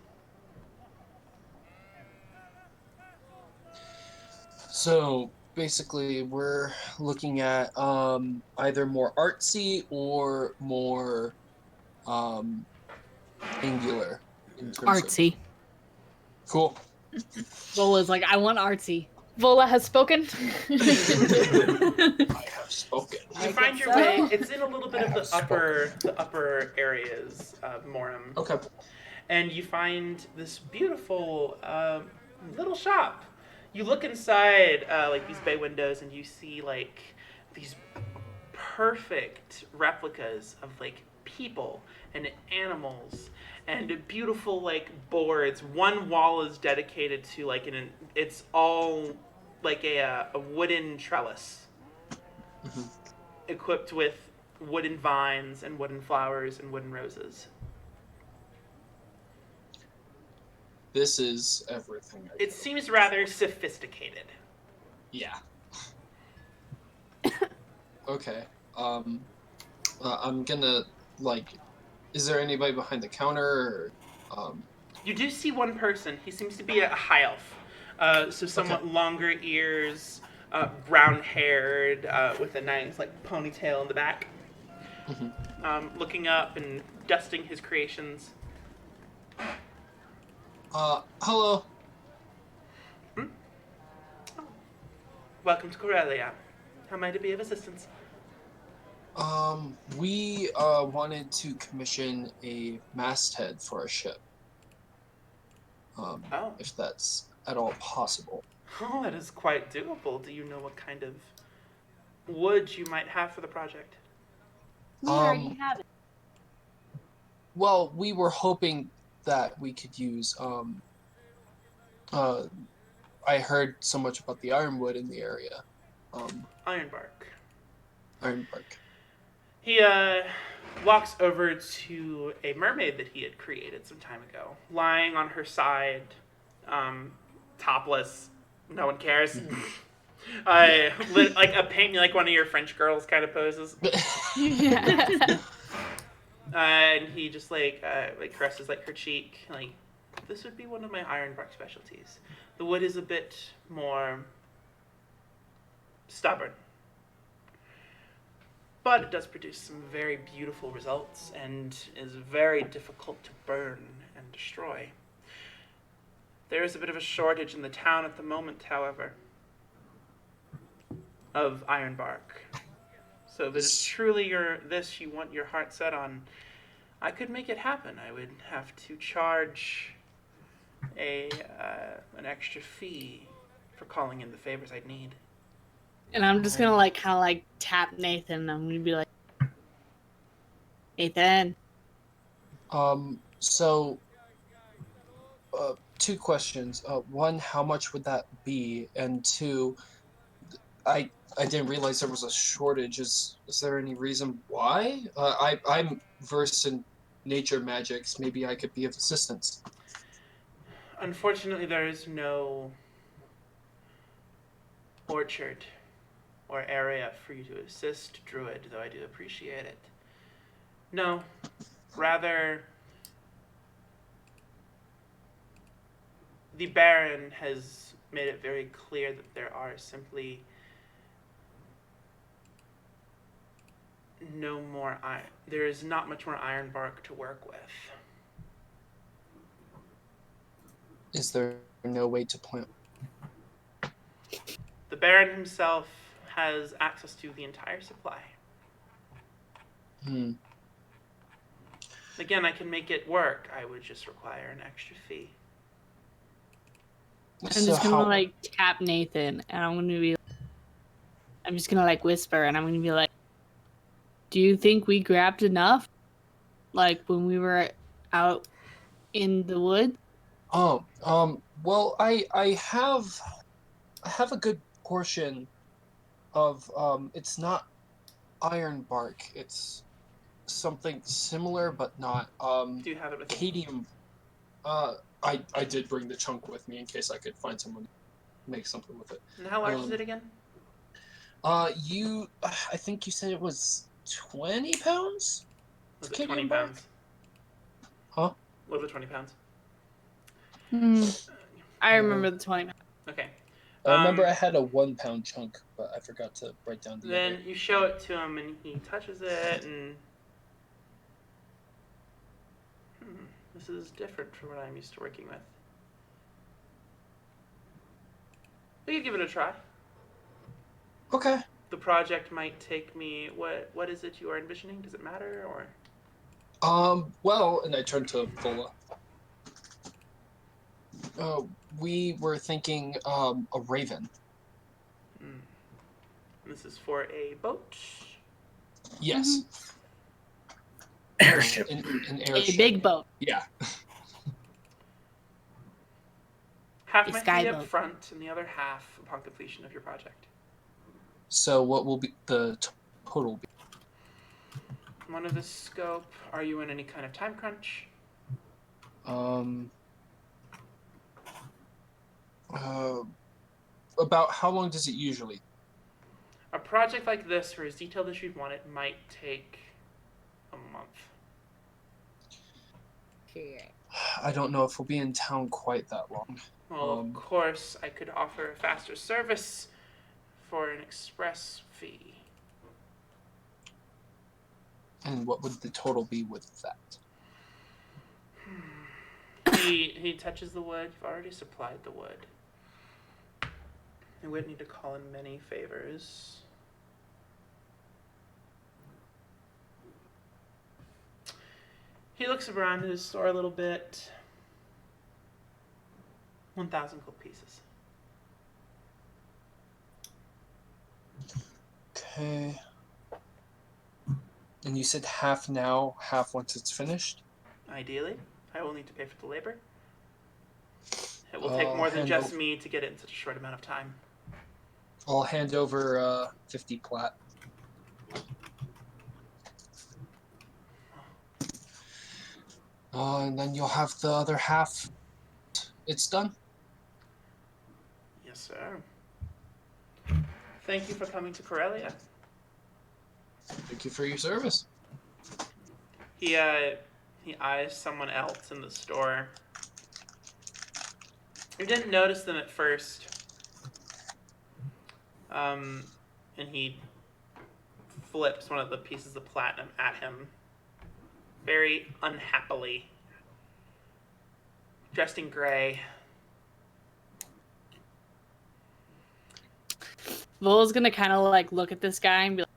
Speaker 3: So basically, we're looking at either more artsy or more angular. In terms of-
Speaker 7: Artsy.
Speaker 3: Cool.
Speaker 7: Vola's like, I want artsy.
Speaker 8: Vola has spoken.
Speaker 3: I have spoken.
Speaker 1: You find your way. It's in a little bit of the upper areas of Morum,
Speaker 3: Okay.
Speaker 1: and you find this beautiful little shop. You look inside these bay windows, and you see these perfect replicas of people and animals and beautiful boards. One wall is dedicated to it's all a wooden trellis equipped with wooden vines and wooden flowers and wooden roses.
Speaker 3: This is everything.
Speaker 1: It seems rather sophisticated.
Speaker 3: Yeah. Okay. I'm gonna is there anybody behind the counter? Or,
Speaker 1: You do see one person. He seems to be a high elf. So somewhat longer ears, brown haired, with a nice ponytail in the back. looking up and dusting his creations.
Speaker 3: Hello.
Speaker 1: Welcome to Corellia. How may I be of assistance?
Speaker 3: We wanted to commission a masthead for a ship.
Speaker 1: Oh.
Speaker 3: If that's at all possible.
Speaker 1: Oh, that is quite doable. Do you know what kind of wood you might have for the project?
Speaker 8: We already have it.
Speaker 3: Well, we were hoping that we could use, I heard so much about the ironwood in the area.
Speaker 1: Ironbark.
Speaker 3: Ironbark.
Speaker 1: He walks over to a mermaid that he had created some time ago, lying on her side, topless. No one cares. Like a paint me like one of your French girls kind of poses. And he just like caresses like her cheek. Like, this would be one of my ironbark specialties. The wood is a bit more stubborn, but it does produce some very beautiful results and is very difficult to burn and destroy. There is a bit of a shortage in the town at the moment, however, of ironbark. So if it is truly this you want your heart set on, I could make it happen. I would have to charge an extra fee for calling in the favors I'd need.
Speaker 7: And I'm just gonna like kind of like tap Nathan. I'm gonna be like, Nathan.
Speaker 3: So, two questions. One, how much would that be? And two, I didn't realize there was a shortage. Is there any reason why? I'm versed in nature magics. Maybe I could be of assistance.
Speaker 1: Unfortunately, there is no orchard or area for you to assist Druid, though I do appreciate it. No, rather, the Baron has made it very clear that there are simply no more iron. There is not much more ironbark to work with.
Speaker 3: Is there no way to plant?
Speaker 1: The Baron himself has access to the entire supply. Again, I can make it work. I would just require an extra fee.
Speaker 7: I'm just gonna like tap Nathan, and I'm just gonna like whisper, and I'm gonna be like, do you think we grabbed enough? Like when we were out in the woods?
Speaker 3: Well, I have a good portion of, it's not ironbark, it's something similar, but not,
Speaker 1: Do you have it with you?
Speaker 3: cadmium. I did bring the chunk with me in case I could find someone to make something with it.
Speaker 1: And how large is it again?
Speaker 3: I think you said it was 20 pounds?
Speaker 1: Was it 20
Speaker 3: cadmium
Speaker 1: pounds?
Speaker 3: Huh?
Speaker 1: Was it 20 pounds?
Speaker 7: I remember the 20.
Speaker 1: Okay.
Speaker 3: I remember I had a 1 pound chunk, but I forgot to write down the
Speaker 1: Then
Speaker 3: other.
Speaker 1: you show it to him, and he touches it, and this is different from what I'm used to working with. We could give it a try.
Speaker 3: Okay.
Speaker 1: The project might take me. What is it you are envisioning? Does it matter, or?
Speaker 3: Well, and I turned to Vola. We were thinking, a raven.
Speaker 1: This is for a boat.
Speaker 3: Yes.
Speaker 5: Airship.
Speaker 3: An
Speaker 7: A
Speaker 3: airship.
Speaker 7: big boat.
Speaker 3: Yeah.
Speaker 1: Half
Speaker 7: A
Speaker 1: my fee
Speaker 7: sky
Speaker 1: up
Speaker 7: boat.
Speaker 1: front, and the other half upon completion of your project.
Speaker 3: So what will be the total be?
Speaker 1: One of the scope. Are you in any kind of time crunch?
Speaker 3: About how long does it usually?
Speaker 1: A project like this, for as detailed as you'd want it, might take a month.
Speaker 3: I don't know if we'll be in town quite that long.
Speaker 1: Well, of course, I could offer a faster service for an express fee.
Speaker 3: And what would the total be with that?
Speaker 1: He touches the wood. You've already supplied the wood. You wouldn't need to call in many favors. He looks around his store a little bit. 1,000 gold pieces.
Speaker 3: Okay. And you said half now, half once it's finished?
Speaker 1: Ideally, I will need to pay for the labor. It will take more than
Speaker 3: hand
Speaker 1: just
Speaker 3: over-
Speaker 1: me to get it in such a short amount of time.
Speaker 3: I'll hand over 50 plat. And then you'll have the other half. It's done.
Speaker 1: Yes, sir. Thank you for coming to Corellia.
Speaker 3: Thank you for your service.
Speaker 1: He eyes someone else in the store. You didn't notice them at first. And he flips one of the pieces of platinum at him. Very unhappily. Dressed in gray.
Speaker 7: Vol's gonna kind of like look at this guy and be like,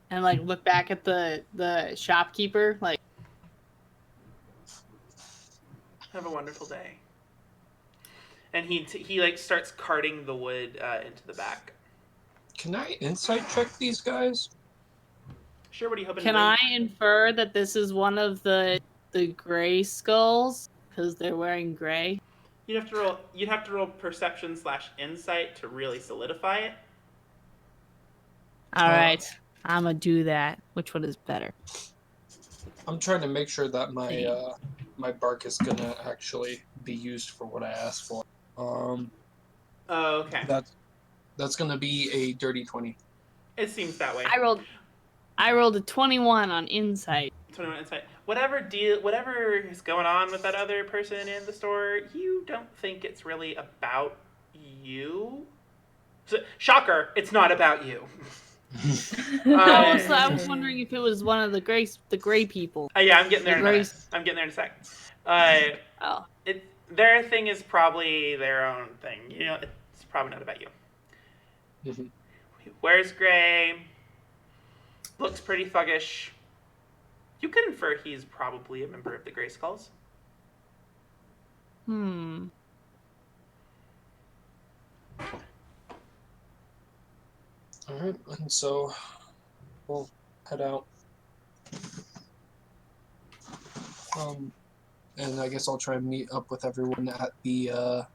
Speaker 7: and like look back at the shopkeeper like,
Speaker 1: Have a wonderful day. And he like starts carting the wood into the back.
Speaker 3: Can I insight check these guys?
Speaker 1: Sure, what are you hoping
Speaker 7: can
Speaker 1: to
Speaker 7: I
Speaker 1: win?
Speaker 7: infer that this is one of the gray skulls because they're wearing gray?
Speaker 1: You'd have to roll perception/insight to really solidify it.
Speaker 7: All right, I'm gonna do that. Which one is better?
Speaker 3: I'm trying to make sure that my my bark is gonna actually be used for what I asked for.
Speaker 1: Oh, okay.
Speaker 3: That's gonna be a dirty 20.
Speaker 1: It seems that way.
Speaker 7: I rolled a 21 on insight.
Speaker 1: 21 insight. Whatever is going on with that other person in the store, you don't think it's really about you. So, shocker! It's not about you.
Speaker 7: Oh, so I was wondering if it was one of the gray people.
Speaker 1: Yeah, I'm getting there.
Speaker 7: The
Speaker 1: I'm getting there in a sec.
Speaker 7: Oh,
Speaker 1: Their thing is probably their own thing. You know, it's probably not about you.
Speaker 3: Mhm.
Speaker 1: Wears gray. Looks pretty thuggish. You could infer he's probably a member of the Grey Skulls.
Speaker 7: hmm.
Speaker 3: Alright, and so we'll head out. And I guess I'll try and meet up with everyone at the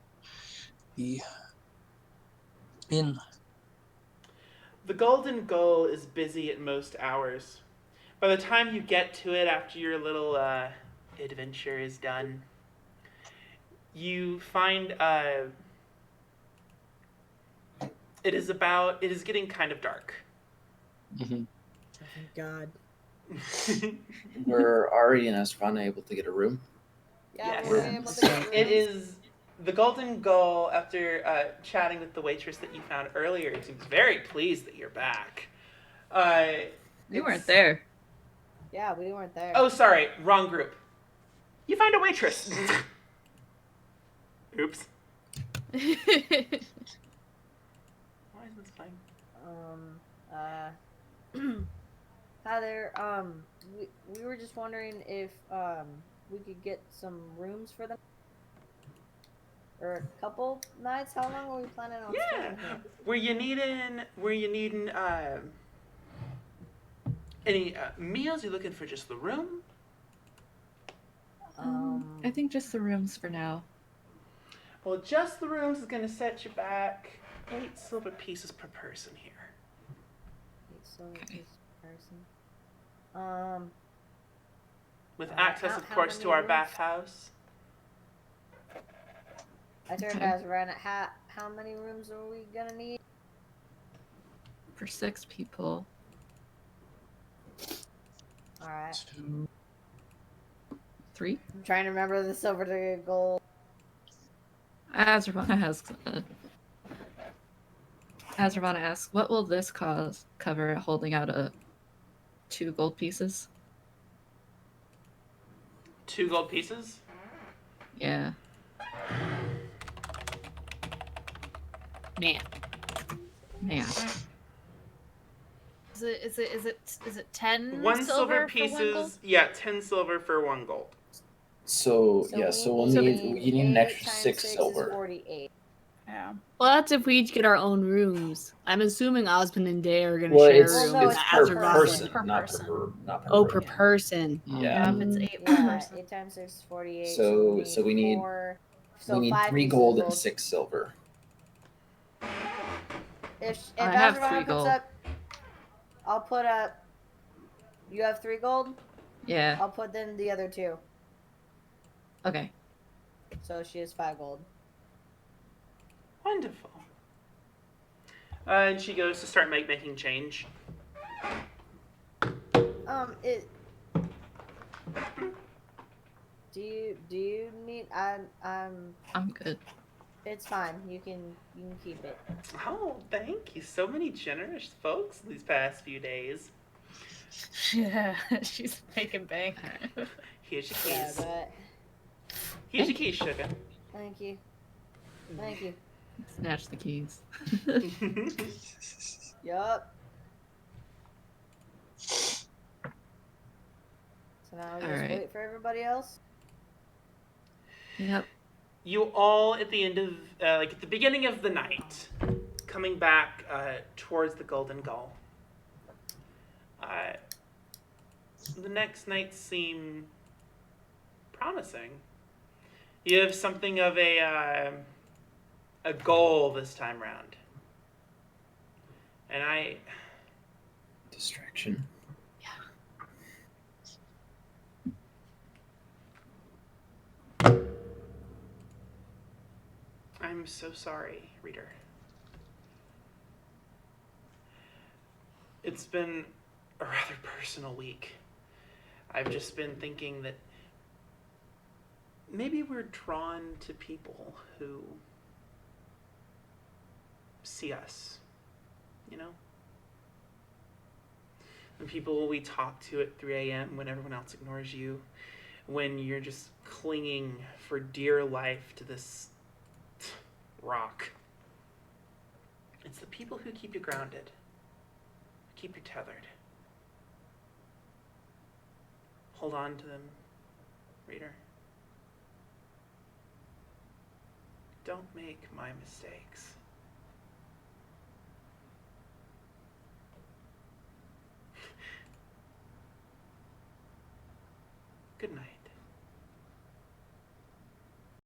Speaker 3: inn.
Speaker 1: The Golden Gull is busy at most hours. By the time you get to it after your little adventure is done, you find it is getting kind of dark.
Speaker 3: Mm-hmm.
Speaker 2: Oh, thank God.
Speaker 5: Were Ari and Esfan able to get a room?
Speaker 2: Yeah,
Speaker 1: Yes.
Speaker 2: we're able to get
Speaker 1: It
Speaker 2: rooms.
Speaker 1: is the Golden Gull. After chatting with the waitress that you found earlier, seems very pleased that you're back.
Speaker 6: We weren't there.
Speaker 2: Yeah, we weren't there.
Speaker 1: Oh, sorry, wrong group. You find a waitress. Oops. Why is this fine?
Speaker 2: Hi there. We were just wondering if we could get some rooms for them, or a couple nights. How long are we planning on staying here?
Speaker 1: Were you needing any meals? You looking for just the room?
Speaker 6: I think just the rooms for now.
Speaker 1: Well, just the rooms is gonna set you back 8 silver pieces per person here.
Speaker 2: So
Speaker 6: Okay.
Speaker 2: this person.
Speaker 1: With
Speaker 2: How-
Speaker 1: access, of
Speaker 2: how
Speaker 1: course, to
Speaker 2: many
Speaker 1: our
Speaker 2: rooms?
Speaker 1: bathhouse.
Speaker 2: I turned
Speaker 6: Okay.
Speaker 2: guys around. How many rooms are we gonna need?
Speaker 6: For 6 people.
Speaker 2: All right.
Speaker 3: 2.
Speaker 6: 3?
Speaker 2: I'm trying to remember the silver to gold.
Speaker 6: Azravana has Azravana asks, what will this cover holding out 2 gold pieces?
Speaker 1: 2 gold pieces?
Speaker 6: Yeah.
Speaker 7: Man.
Speaker 6: Man.
Speaker 8: Is it 10
Speaker 1: 1 silver
Speaker 8: for 1 gold?
Speaker 1: pieces. Yeah, 10 silver for 1 gold.
Speaker 5: So yeah, so we'll need an
Speaker 2: 8
Speaker 5: extra
Speaker 2: times
Speaker 5: 6
Speaker 2: 6 is
Speaker 5: silver.
Speaker 2: 48.
Speaker 4: Yeah.
Speaker 7: Well, that's if we each get our own rooms. I'm assuming Osmond and Day are gonna
Speaker 5: Well,
Speaker 7: share
Speaker 5: it's
Speaker 7: a room.
Speaker 2: no,
Speaker 7: with
Speaker 2: it's
Speaker 5: per
Speaker 2: per
Speaker 5: person,
Speaker 8: Per
Speaker 5: not
Speaker 8: person.
Speaker 5: per
Speaker 7: Oh,
Speaker 5: room.
Speaker 7: per person.
Speaker 5: Yeah.
Speaker 8: If it's 8 per
Speaker 2: Yeah,
Speaker 8: person.
Speaker 2: 8 times 6 is 48.
Speaker 5: So we need
Speaker 2: 4.
Speaker 5: we need
Speaker 2: 5
Speaker 5: 3
Speaker 2: pieces
Speaker 5: gold
Speaker 2: of
Speaker 5: and 6 silver.
Speaker 2: If
Speaker 6: I have 3
Speaker 2: Azravana puts
Speaker 6: gold.
Speaker 2: up, I'll put up. You have 3 gold.
Speaker 6: Yeah.
Speaker 2: I'll put in the other 2.
Speaker 6: Okay.
Speaker 2: So she has 5 gold.
Speaker 1: Wonderful. And she goes to start making change.
Speaker 2: It. Do you need?
Speaker 6: I'm good.
Speaker 2: It's fine. You can keep it.
Speaker 1: Oh, thank you. So many generous folks these past few days.
Speaker 8: Yeah, she's making bank.
Speaker 1: Here's your
Speaker 2: Yeah,
Speaker 1: keys.
Speaker 2: but
Speaker 1: Here's your keys, sugar.
Speaker 2: thank you. Thank you.
Speaker 6: Snatch the keys.
Speaker 2: Yup. So now we just
Speaker 6: Alright.
Speaker 2: wait for everybody else.
Speaker 6: Yep.
Speaker 1: You all at the end of, at the beginning of the night, coming back towards the Golden Gull. The next night seem promising. You have something of a goal this time round. And
Speaker 5: Distraction.
Speaker 1: I'm so sorry, reader. It's been a rather personal week. I've just been thinking that maybe we're drawn to people who see us, you know? The people we talk to at 3 a.m. when everyone else ignores you, when you're just clinging for dear life to this rock. It's the people who keep you grounded, keep you tethered. Hold on to them, reader. Don't make my mistakes.